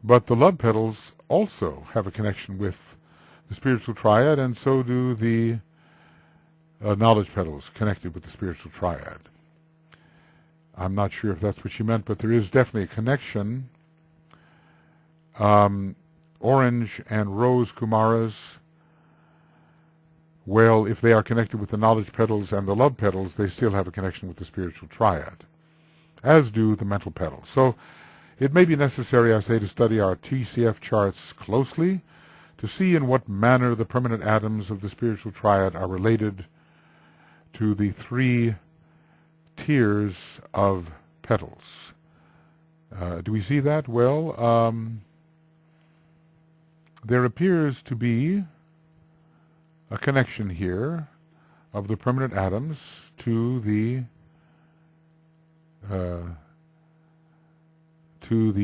Speaker 1: but the love petals also have a connection with the spiritual triad, and so do the knowledge petals connected with the spiritual triad. I'm not sure if that's what she meant, but there is definitely a connection. Orange and rose Kumaras, well, if they are connected with the knowledge petals and the love petals, they still have a connection with the spiritual triad. as do the mental petals. So it may be necessary, I say, to study our TCF charts closely to see in what manner the permanent atoms of the spiritual triad are related to the three tiers of petals. Do we see that? Well, there appears to be a connection here of the permanent atoms to the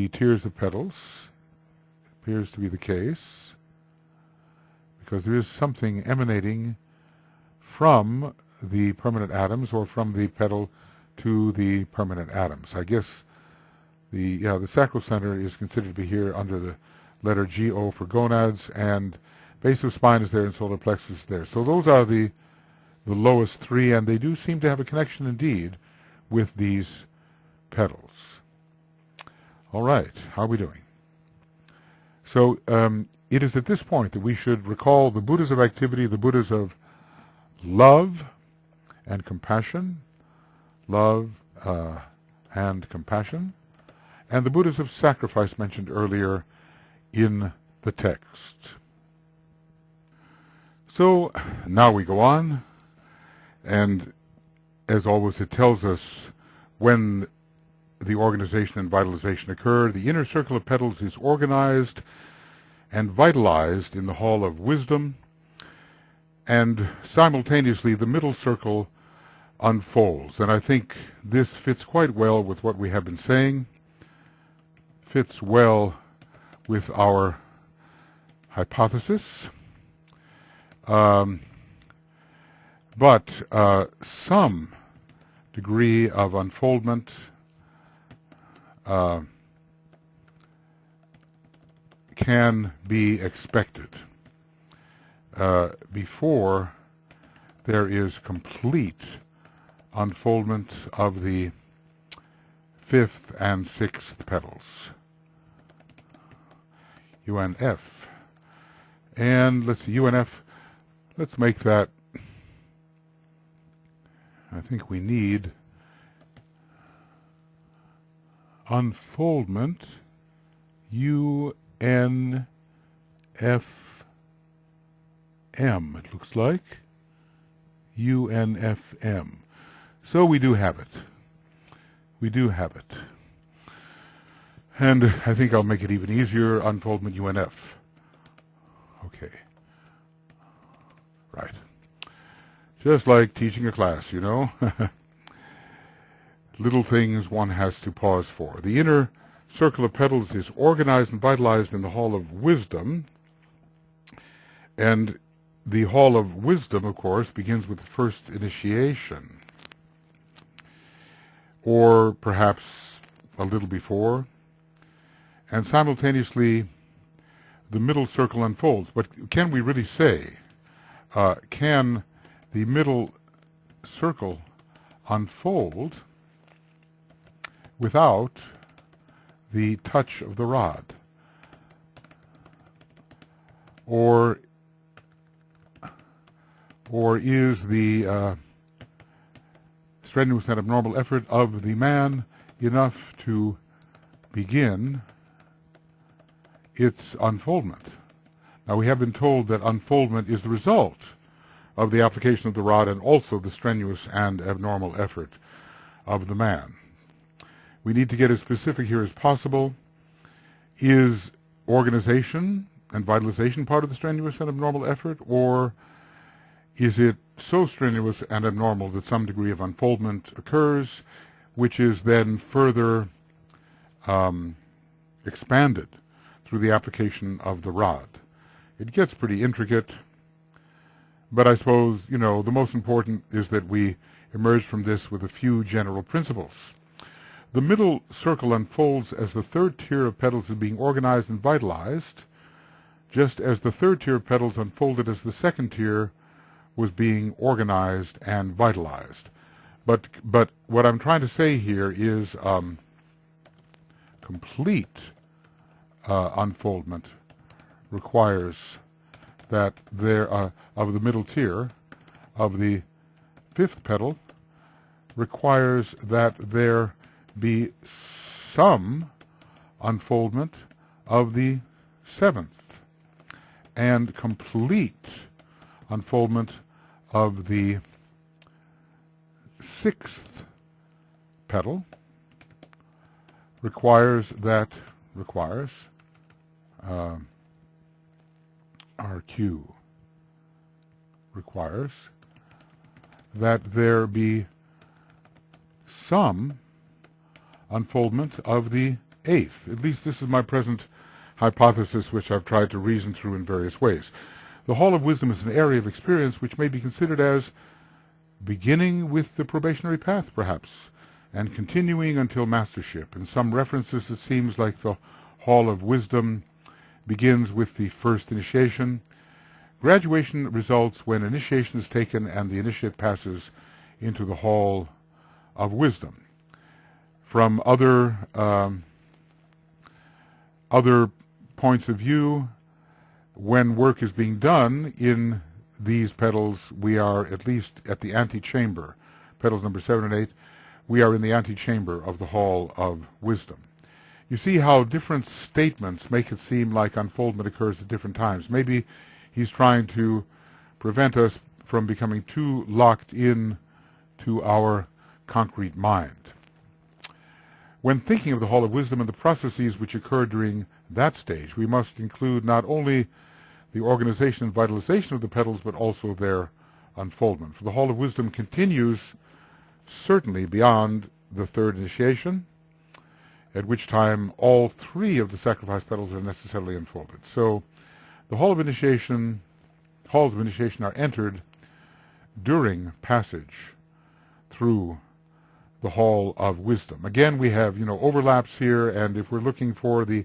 Speaker 1: tiers of petals. Appears to be the case, because there is something emanating from the permanent atoms or from the petal to the permanent atoms. I guess the sacral center is considered to be here under the letter GO for gonads, and base of spine is there and solar plexus is there. So those are the lowest three, and they do seem to have a connection indeed with these petals. All right, how are we doing? So it is at this point that we should recall the Buddhas of activity, the Buddhas of love and compassion, and the Buddhas of sacrifice mentioned earlier in the text. So now we go on, and as always it tells us when the organization and vitalization occur. The inner circle of petals is organized and vitalized in the hall of wisdom, and simultaneously the middle circle unfolds. And I think this fits quite well with what we have been saying, fits well with our hypothesis. But some degree of unfoldment can be expected before there is complete unfoldment of the fifth and sixth petals, UNF. And let's see, UNF, let's make that, I think we need unfoldment UNFM, it looks like. UNFM. So we do have it. We do have it. And I think I'll make it even easier, unfoldment UNF. Okay. Right. Just like teaching a class, you know. Little things one has to pause for. The inner circle of petals is organized and vitalized in the hall of wisdom. And the hall of wisdom, of course, begins with the first initiation, or perhaps a little before, and simultaneously the middle circle unfolds. But can we really say, can the middle circle unfold without the touch of the rod? Or is the strenuous and abnormal effort of the man enough to begin its unfoldment? Now, we have been told that unfoldment is the result of the application of the rod and also the strenuous and abnormal effort of the man. We need to get as specific here as possible. Is organization and vitalization part of the strenuous and abnormal effort, or is it so strenuous and abnormal that some degree of unfoldment occurs, which is then further expanded through the application of the rod? It gets pretty intricate, but I suppose, you know, the most important is that we emerge from this with a few general principles. The middle circle unfolds as the third tier of petals is being organized and vitalized, just as the third tier of petals unfolded as the second tier was being organized and vitalized. But what I'm trying to say here is complete unfoldment requires that there of the middle tier of the fifth petal requires that there be some unfoldment of the 7th and complete unfoldment of the 6th petal requires RQ requires that there be some unfoldment of the 8th. At least this is my present hypothesis, which I've tried to reason through in various ways. The Hall of Wisdom is an area of experience which may be considered as beginning with the probationary path, perhaps, and continuing until mastership. In some references, it seems like the Hall of Wisdom begins with the first initiation. Graduation results when initiation is taken and the initiate passes into the Hall of Wisdom. From other points of view, when work is being done in these petals, we are at least at the antechamber. Petals number 7 and 8, we are in the antechamber of the Hall of Wisdom. You see how different statements make it seem like unfoldment occurs at different times. Maybe he's trying to prevent us from becoming too locked in to our concrete mind. When thinking of the Hall of Wisdom and the processes which occur during that stage, we must include not only the organization and vitalization of the petals, but also their unfoldment. For the Hall of Wisdom continues certainly beyond the 3rd initiation, at which time all 3 of the sacrifice petals are necessarily unfolded. So the halls of initiation are entered during passage through the Hall of Wisdom. Again, we have, overlaps here, and if we're looking for the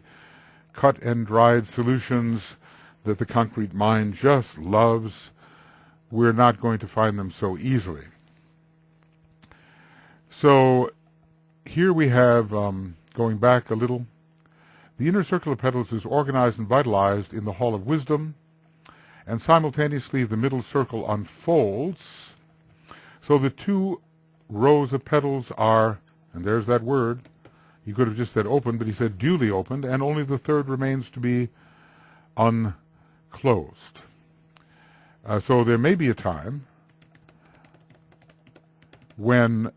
Speaker 1: cut and dried solutions that the concrete mind just loves, we're not going to find them so easily. So here we have, going back a little, the inner circle of petals is organized and vitalized in the Hall of Wisdom, and simultaneously the middle circle unfolds. So the 2 rows of petals are, and there's that word, he could have just said open, but he said duly opened, and only the 3rd remains to be unclosed. So there may be a time when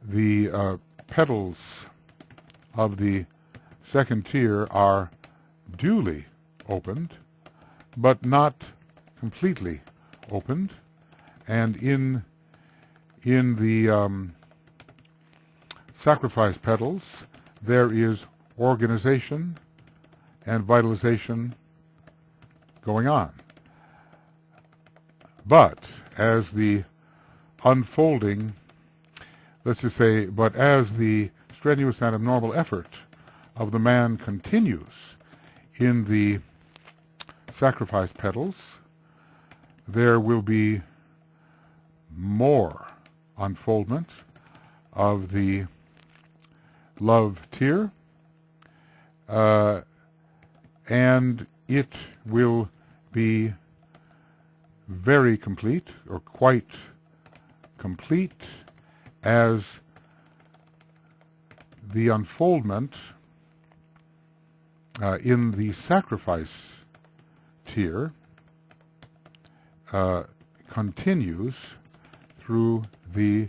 Speaker 1: the petals of the 2nd tier are duly opened, but not completely opened, and in the sacrifice petals there is organization and vitalization going on. But as the unfolding, let's just say, but as the strenuous and abnormal effort of the man continues in the sacrifice petals, there will be more unfoldment of the love tier, and it will be very complete, or quite complete, as the unfoldment in the sacrifice tier continues through the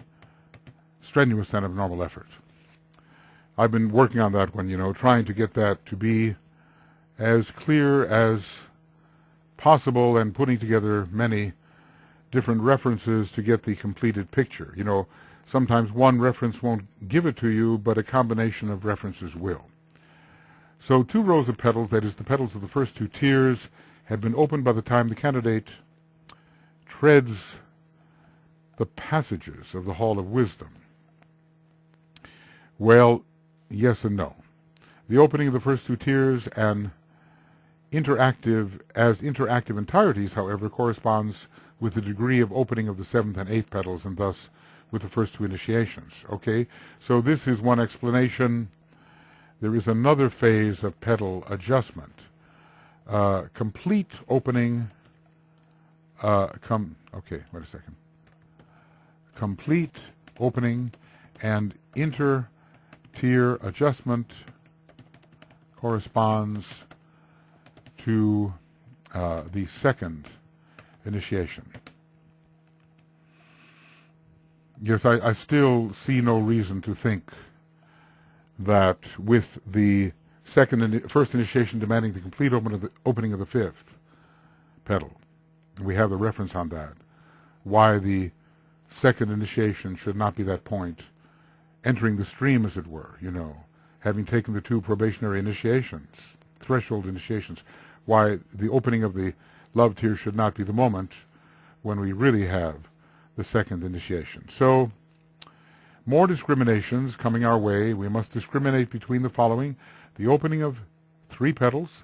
Speaker 1: strenuous and abnormal effort. I've been working on that one, trying to get that to be as clear as possible and putting together many different references to get the completed picture. Sometimes one reference won't give it to you, but a combination of references will. So 2 rows of petals, that is the petals of the first 2 tiers, have been opened by the time the candidate treads the passages of the Hall of Wisdom. Well, yes and no. The opening of the first 2 tiers and interactive entireties, however, corresponds with the degree of opening of the 7th and 8th petals, and thus with the first 2 initiations. Okay, so this is one explanation. There is another phase of petal adjustment. Complete opening, complete opening and inter-tier adjustment corresponds to the second initiation. Yes, I still see no reason to think that with the first initiation demanding the complete opening of the fifth petal, we have the reference on that, why the second initiation should not be that point, entering the stream, as it were, having taken the two probationary initiations, threshold initiations, why the opening of the love tier should not be the moment when we really have the second initiation. So, more discriminations coming our way. We must discriminate between the following: the opening of 3 petals,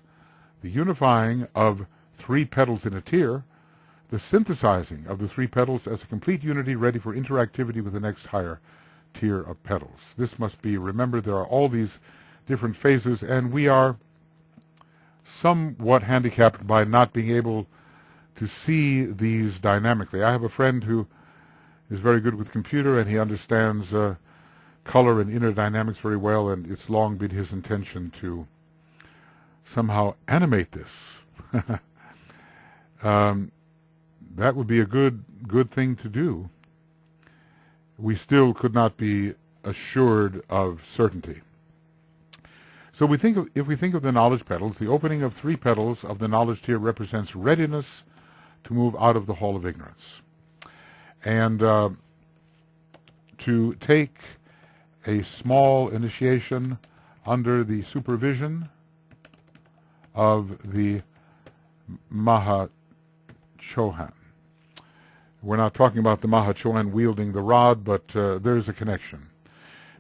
Speaker 1: the unifying of 3 petals in a tier, the synthesizing of the 3 petals as a complete unity ready for interactivity with the next higher tier of petals. This must be remembered. There are all these different phases, and we are somewhat handicapped by not being able to see these dynamically. I have a friend who is very good with computer, and he understands color and inner dynamics very well, and it's long been his intention to somehow animate this. That would be a good thing to do. We still could not be assured of certainty. So if we think of the knowledge petals, the opening of 3 petals of the knowledge tier represents readiness to move out of the hall of ignorance, and to take a small initiation under the supervision of the Mahachohan. We're not talking about the Mahachohan wielding the rod, but there's a connection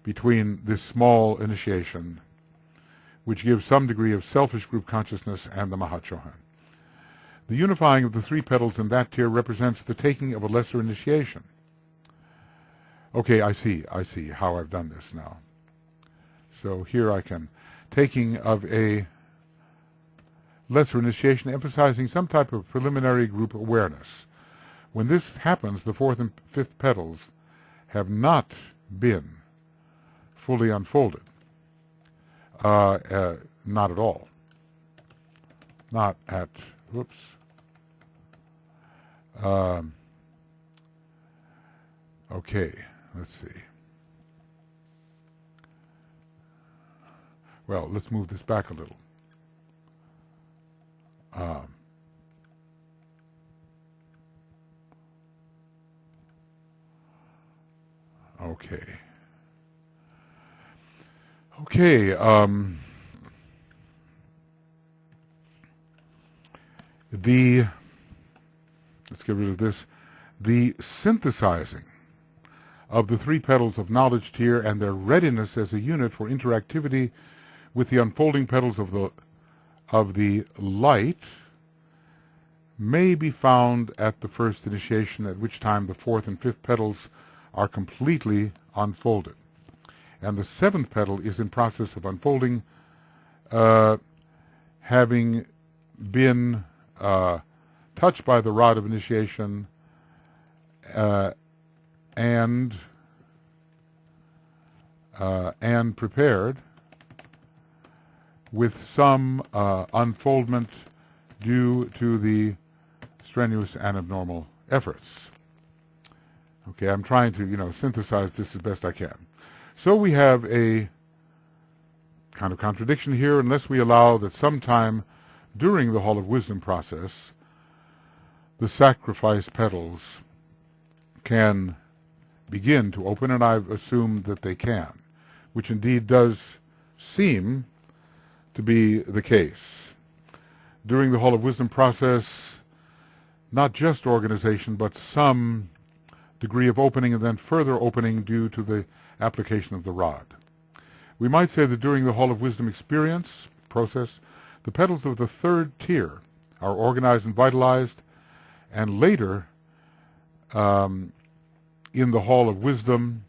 Speaker 1: between this small initiation, which gives some degree of selfish group consciousness, and the Mahachohan. The unifying of the 3 petals in that tier represents the taking of a lesser initiation. Okay, I see how I've done this now. So here I can, taking of a lesser initiation, emphasizing some type of preliminary group awareness. When this happens, the 4th and 5th petals have not been fully unfolded. Not at all. Not at, whoops. Okay, let's see. Well, let's move this back a little. Okay. Okay, let's get rid of this. The synthesizing of the 3 petals of knowledge tier and their readiness as a unit for interactivity with the unfolding petals of the light may be found at the first initiation, at which time the 4th and 5th petals are completely unfolded, and the 7th petal is in process of unfolding, having been touched by the rod of initiation and prepared with some unfoldment due to the strenuous and abnormal efforts. Okay, I'm trying to, synthesize this as best I can. So we have a kind of contradiction here, unless we allow that sometime during the Hall of Wisdom process, the sacrifice petals can begin to open, and I've assumed that they can, which indeed does seem to be the case. During the Hall of Wisdom process, not just organization, but some degree of opening, and then further opening due to the application of the rod. We might say that during the Hall of Wisdom experience process, the petals of the 3rd tier are organized and vitalized, and later in the Hall of Wisdom,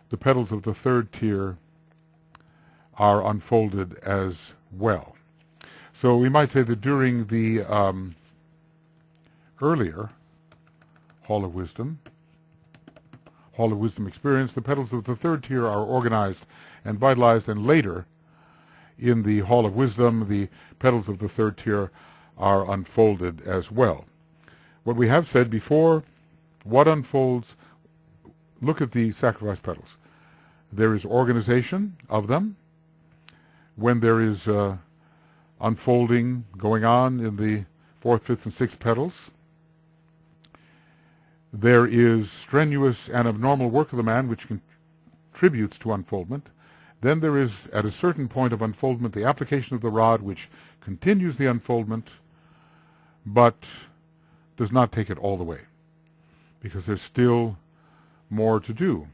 Speaker 1: the petals of the 3rd tier are unfolded as well. So we might say that during the earlier Hall of Wisdom, Hall of Wisdom experience. The petals of the third tier are organized and vitalized, and later in the Hall of Wisdom, the petals of the third tier are unfolded as well. What we have said before, what unfolds, look at the sacrifice petals. There is organization of them. When there is unfolding going on in the fourth, fifth, and sixth petals, there is strenuous and abnormal work of the man which contributes to unfoldment. Then there is, at a certain point of unfoldment, the application of the rod which continues the unfoldment, but does not take it all the way, because there's still more to do.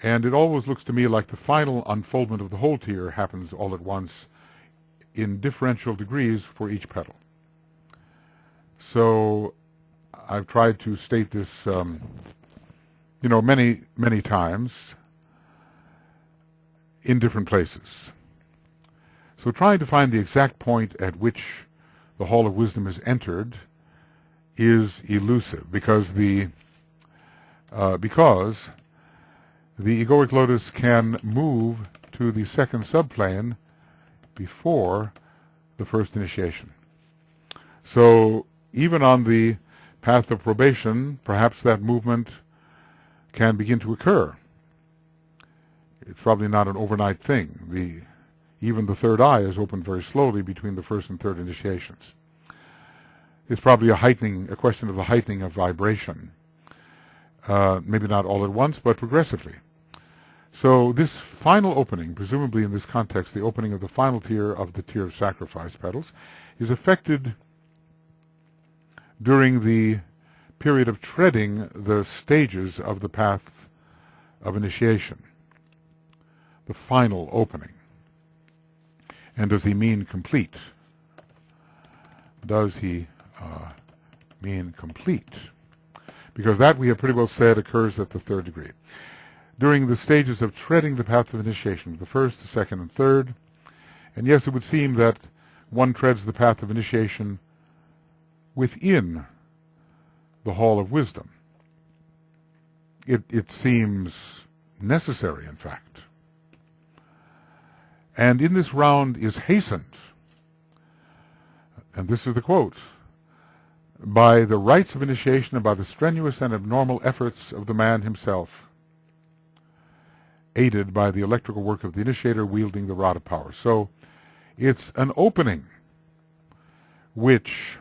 Speaker 1: And it always looks to me like the final unfoldment of the whole tier happens all at once in differential degrees for each petal. So I've tried to state this, many, many times in different places. So trying to find the exact point at which the Hall of Wisdom is entered is elusive, because the Egoic Lotus can move to the second subplane before the first initiation. So even on the path of probation, perhaps that movement can begin to occur. It's probably not an overnight thing. Even the third eye is opened very slowly between the first and third initiations. It's probably a question of the heightening of vibration. Maybe not all at once, but progressively. So this final opening, presumably in this context, the opening of the final tier of the tier of sacrifice petals, is effected during the period of treading the stages of the path of initiation. The final opening. And does he mean complete? Does he mean complete? Because that, we have pretty well said, occurs at the third degree. During the stages of treading the path of initiation, the first, the second, and third. And yes, it would seem that one treads the path of initiation within the Hall of Wisdom. It seems necessary, in fact. And in this round is hastened, and this is the quote, by the rites of initiation and by the strenuous and abnormal efforts of the man himself, aided by the electrical work of the initiator wielding the rod of power. So it's an opening which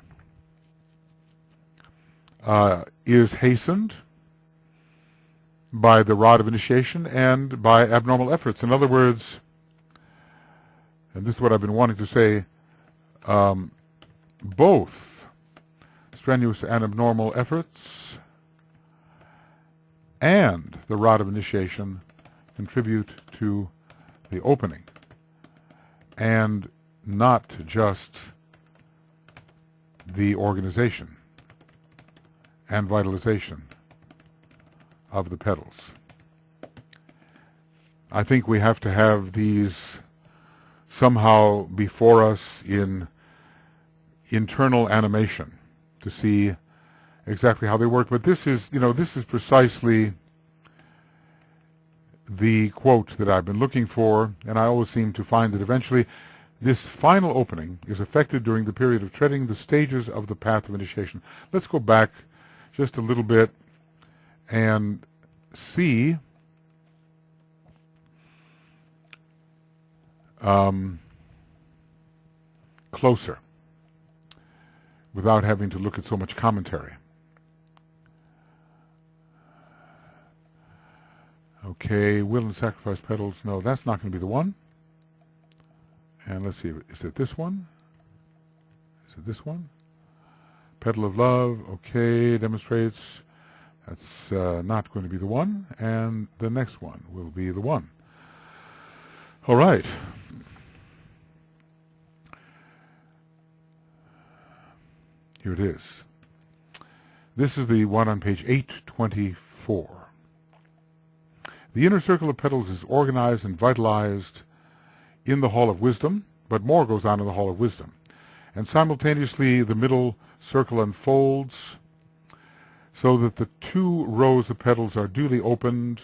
Speaker 1: is hastened by the rod of initiation and by abnormal efforts. In other words, and this is what I've been wanting to say, both strenuous and abnormal efforts and the rod of initiation contribute to the opening, and not just the organization and vitalization of the petals. I think we have to have these somehow before us in internal animation to see exactly how they work. But this is precisely the quote that I've been looking for, and I always seem to find it eventually. This final opening is effected during the period of treading the stages of the path of initiation. Let's go back just a little bit and see closer without having to look at so much commentary. Okay, will and sacrifice petals. No, that's not going to be the one. And let's see, is it this one? Is it this one? Petal of love, okay, demonstrates. That's not going to be the one. And the next one will be the one. All right. Here it is. This is the one on page 824. The inner circle of petals is organized and vitalized in the Hall of Wisdom, but more goes on in the Hall of Wisdom. And simultaneously, the middle circle unfolds so that the 2 rows of petals are duly opened,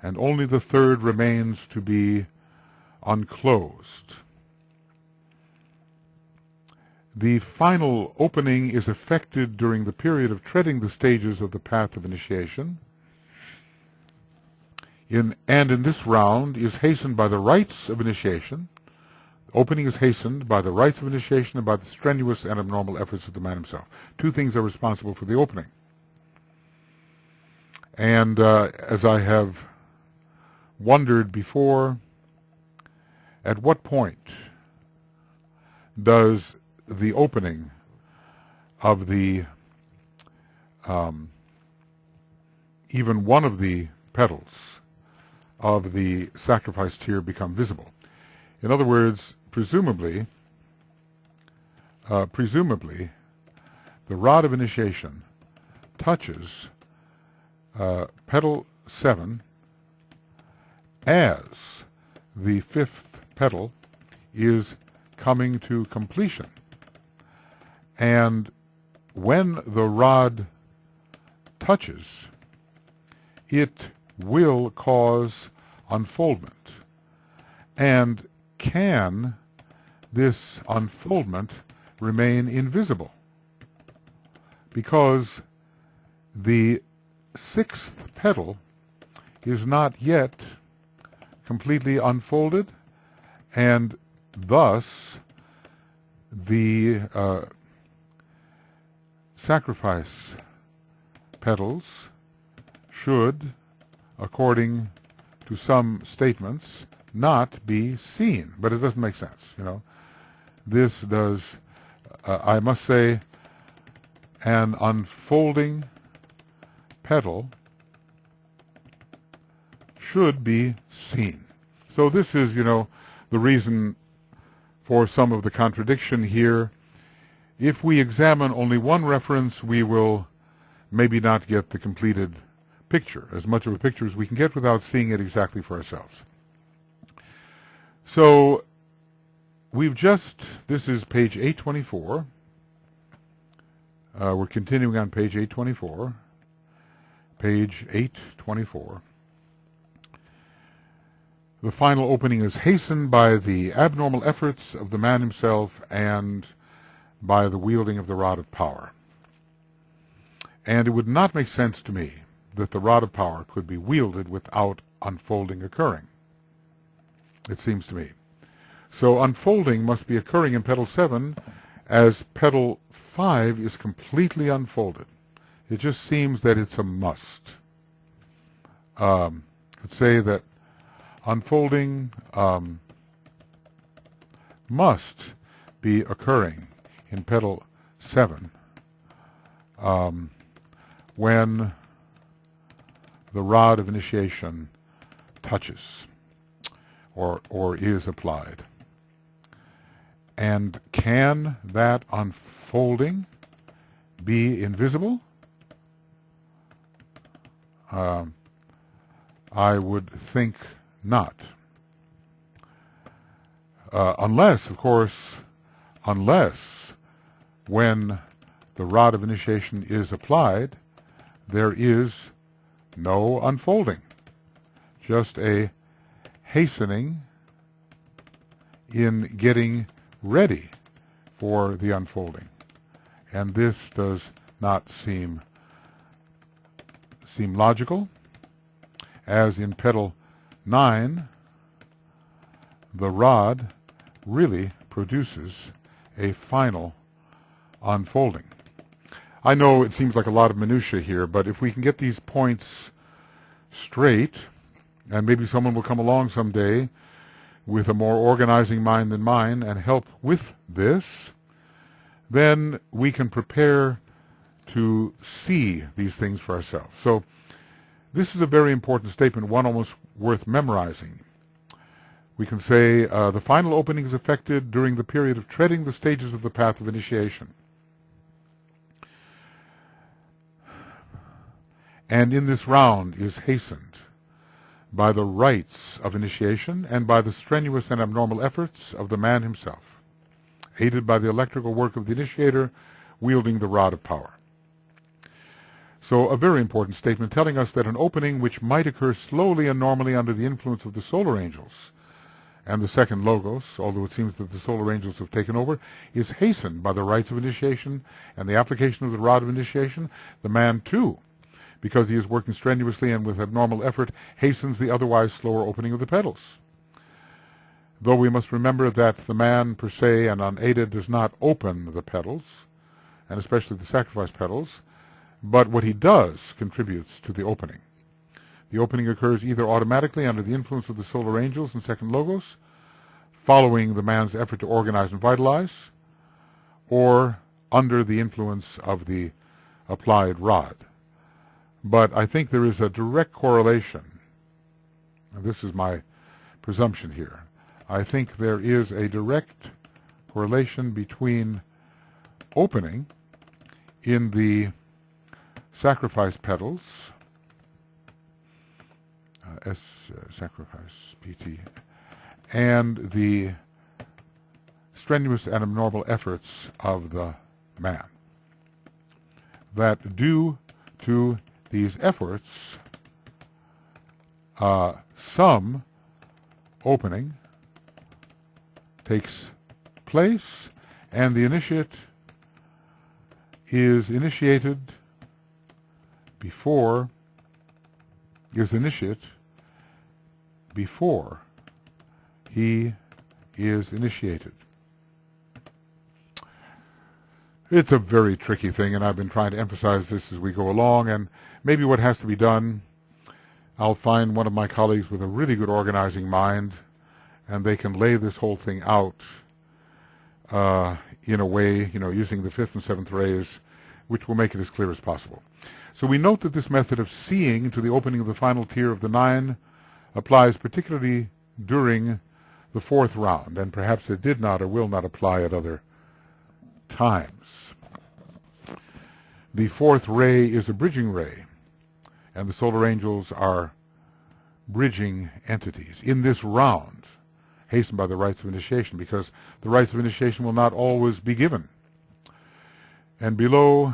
Speaker 1: and only the 3rd remains to be unclosed. The final opening is effected during the period of treading the stages of the path of initiation, and in this round is hastened by the rites of initiation. Opening is hastened by the rites of initiation and by the strenuous and abnormal efforts of the man himself. 2 things are responsible for the opening. And as I have wondered before, at what point does the opening of the even one of the petals of the sacrifice tier become visible? In other words, presumably, the rod of initiation touches petal 7 as the 5th petal is coming to completion. And when the rod touches, it will cause unfoldment. And can this unfoldment remain invisible? Because the 6th petal is not yet completely unfolded, and thus the sacrifice petals should, according to some statements, not be seen. But it doesn't make sense, you know. This does, I must say, an unfolding petal should be seen. So this is, you know, the reason for some of the contradiction here. If we examine only one reference, we will maybe not get the completed picture, as much of a picture as we can get without seeing it exactly for ourselves. So this is page 824. We're continuing on page 824. Page 824. The final opening is hastened by the abnormal efforts of the man himself and by the wielding of the rod of power. And it would not make sense to me that the rod of power could be wielded without unfolding occurring, it seems to me. So unfolding must be occurring in petal 7 as petal 5 is completely unfolded. It just seems that it's a must. Could say that unfolding must be occurring in petal 7 when the rod of initiation touches or is applied. And can that unfolding be invisible? I would think not. Unless, of course, when the rod of initiation is applied, there is no unfolding, just a hastening in getting ready for the unfolding. And this does not seem logical, as in petal 9, the rod really produces a final unfolding. I know it seems like a lot of minutia here, but if we can get these points straight, and maybe someone will come along someday with a more organizing mind than mine and help with this, then we can prepare to see these things for ourselves. So this is a very important statement, one almost worth memorizing. We can say the final opening is effected during the period of treading the stages of the path of initiation. And in this round is hastened by the rites of initiation and by the strenuous and abnormal efforts of the man himself, aided by the electrical work of the initiator wielding the rod of power. So a very important statement telling us that an opening which might occur slowly and normally under the influence of the solar angels and the second logos, although it seems that the solar angels have taken over, is hastened by the rites of initiation and the application of the rod of initiation. The man, too, because he is working strenuously and with abnormal effort, hastens the otherwise slower opening of the petals. Though we must remember that the man per se and unaided does not open the petals, and especially the sacrifice petals, but what he does contributes to the opening. The opening occurs either automatically under the influence of the solar angels and second logos, following the man's effort to organize and vitalize, or under the influence of the applied rod. But I think there is a direct correlation, and this is my presumption here, I think there is a direct correlation between opening in the sacrifice petals, sacrifice PT, and the strenuous and abnormal efforts of the man. That due to these efforts, some opening takes place, and the initiate is initiated before he is initiated. It's a very tricky thing, and I've been trying to emphasize this as we go along, and maybe what has to be done, I'll find one of my colleagues with a really good organizing mind, and they can lay this whole thing out in a way, using the fifth and seventh rays, which will make it as clear as possible. So we note that this method of seeing to the opening of the final tier of the 9 applies particularly during the 4th round, and perhaps it did not or will not apply at other times. The 4th ray is a bridging ray, and the solar angels are bridging entities in this round, hastened by the rites of initiation, because the rites of initiation will not always be given. And below,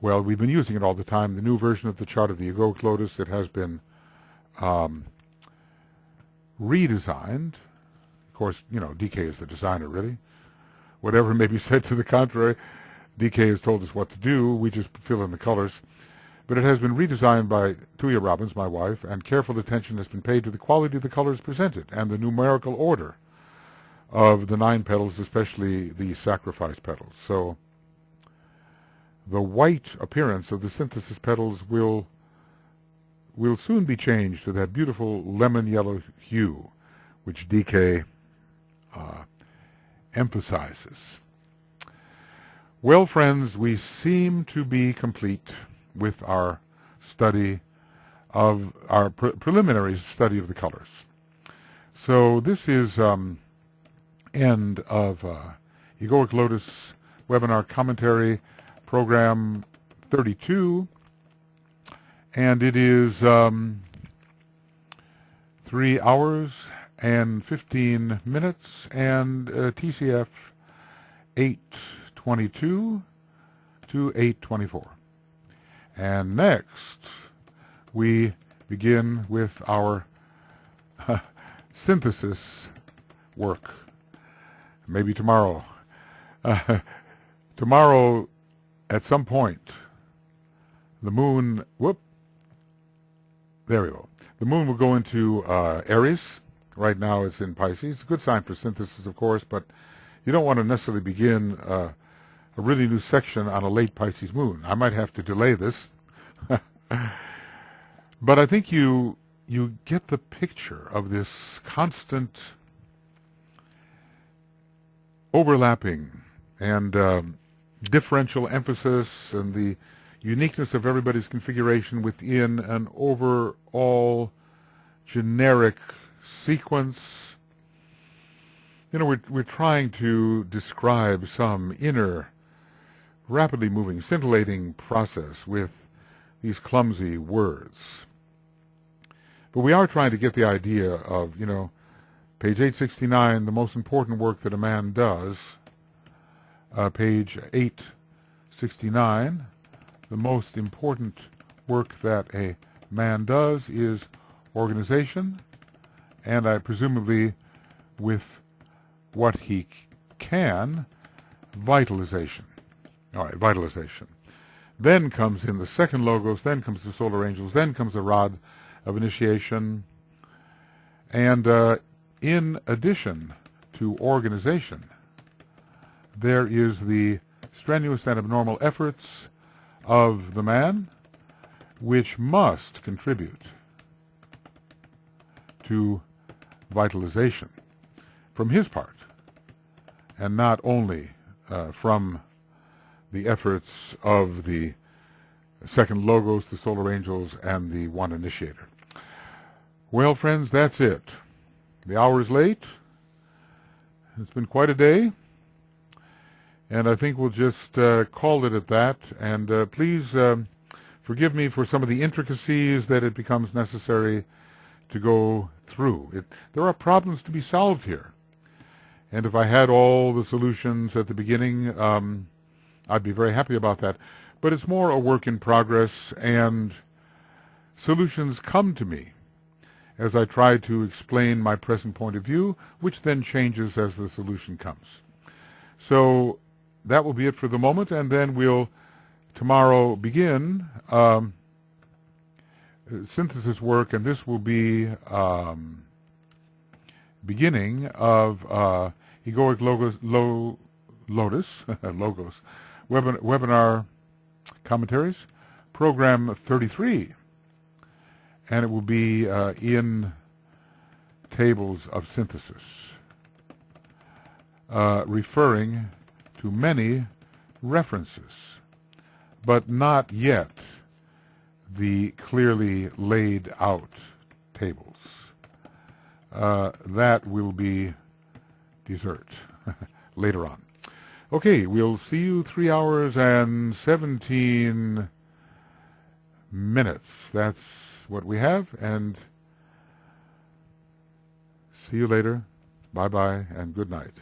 Speaker 1: well, we've been using it all the time, the new version of the chart of the Egoic Lotus. It has been redesigned. Of course, DK is the designer, really. Whatever may be said to the contrary, DK has told us what to do. We just fill in the colors. But it has been redesigned by Tuya Robbins, my wife, and careful attention has been paid to the quality of the colors presented and the numerical order of the 9 petals, especially the sacrifice petals. So the white appearance of the synthesis petals will soon be changed to that beautiful lemon yellow hue which DK emphasizes. Well, friends, we seem to be complete with our study of our preliminary study of the colors. So this is end of Egoic Lotus webinar commentary program 32, and it is 3 hours and 15 minutes and TCF 8:22 to 8:24. And next we begin with our synthesis work. Maybe tomorrow. Tomorrow, at some point, the moon, there we go. The moon will go into Aries. Right now it's in Pisces. It's a good sign for synthesis, of course, but you don't want to necessarily begin a really new section on a late Pisces moon. I might have to delay this. But I think you get the picture of this constant overlapping and differential emphasis and the uniqueness of everybody's configuration within an overall generic sequence. We're trying to describe some inner, rapidly moving, scintillating process with these clumsy words. But we are trying to get the idea of, page 869, the most important work that a man does. Page 869, the most important work that a man does is organization, and I presumably, with what he can, vitalization. All right, vitalization. Then comes in the second logos, then comes the solar angels, then comes the rod of initiation. And in addition to organization, there is the strenuous and abnormal efforts of the man, which must contribute to vitalization from his part, and not only from the efforts of the second logos, the solar angels, and the one initiator. Well, friends, that's it. The hour is late. It's been quite a day, and I think we'll just call it at that. And please forgive me for some of the intricacies that it becomes necessary to go through. There are problems to be solved here, and if I had all the solutions at the beginning, I'd be very happy about that. But it's more a work in progress, and solutions come to me as I try to explain my present point of view, which then changes as the solution comes. So that will be it for the moment, and then we'll tomorrow begin synthesis work, and this will be beginning of Egoic Lotus logos webinar commentaries, program 33, and it will be in tables of synthesis, referring to many references, but not yet the clearly laid out tables. That will be dessert later on. Okay, we'll see you 3 hours and 17 minutes. That's what we have, and see you later. Bye-bye, and good night.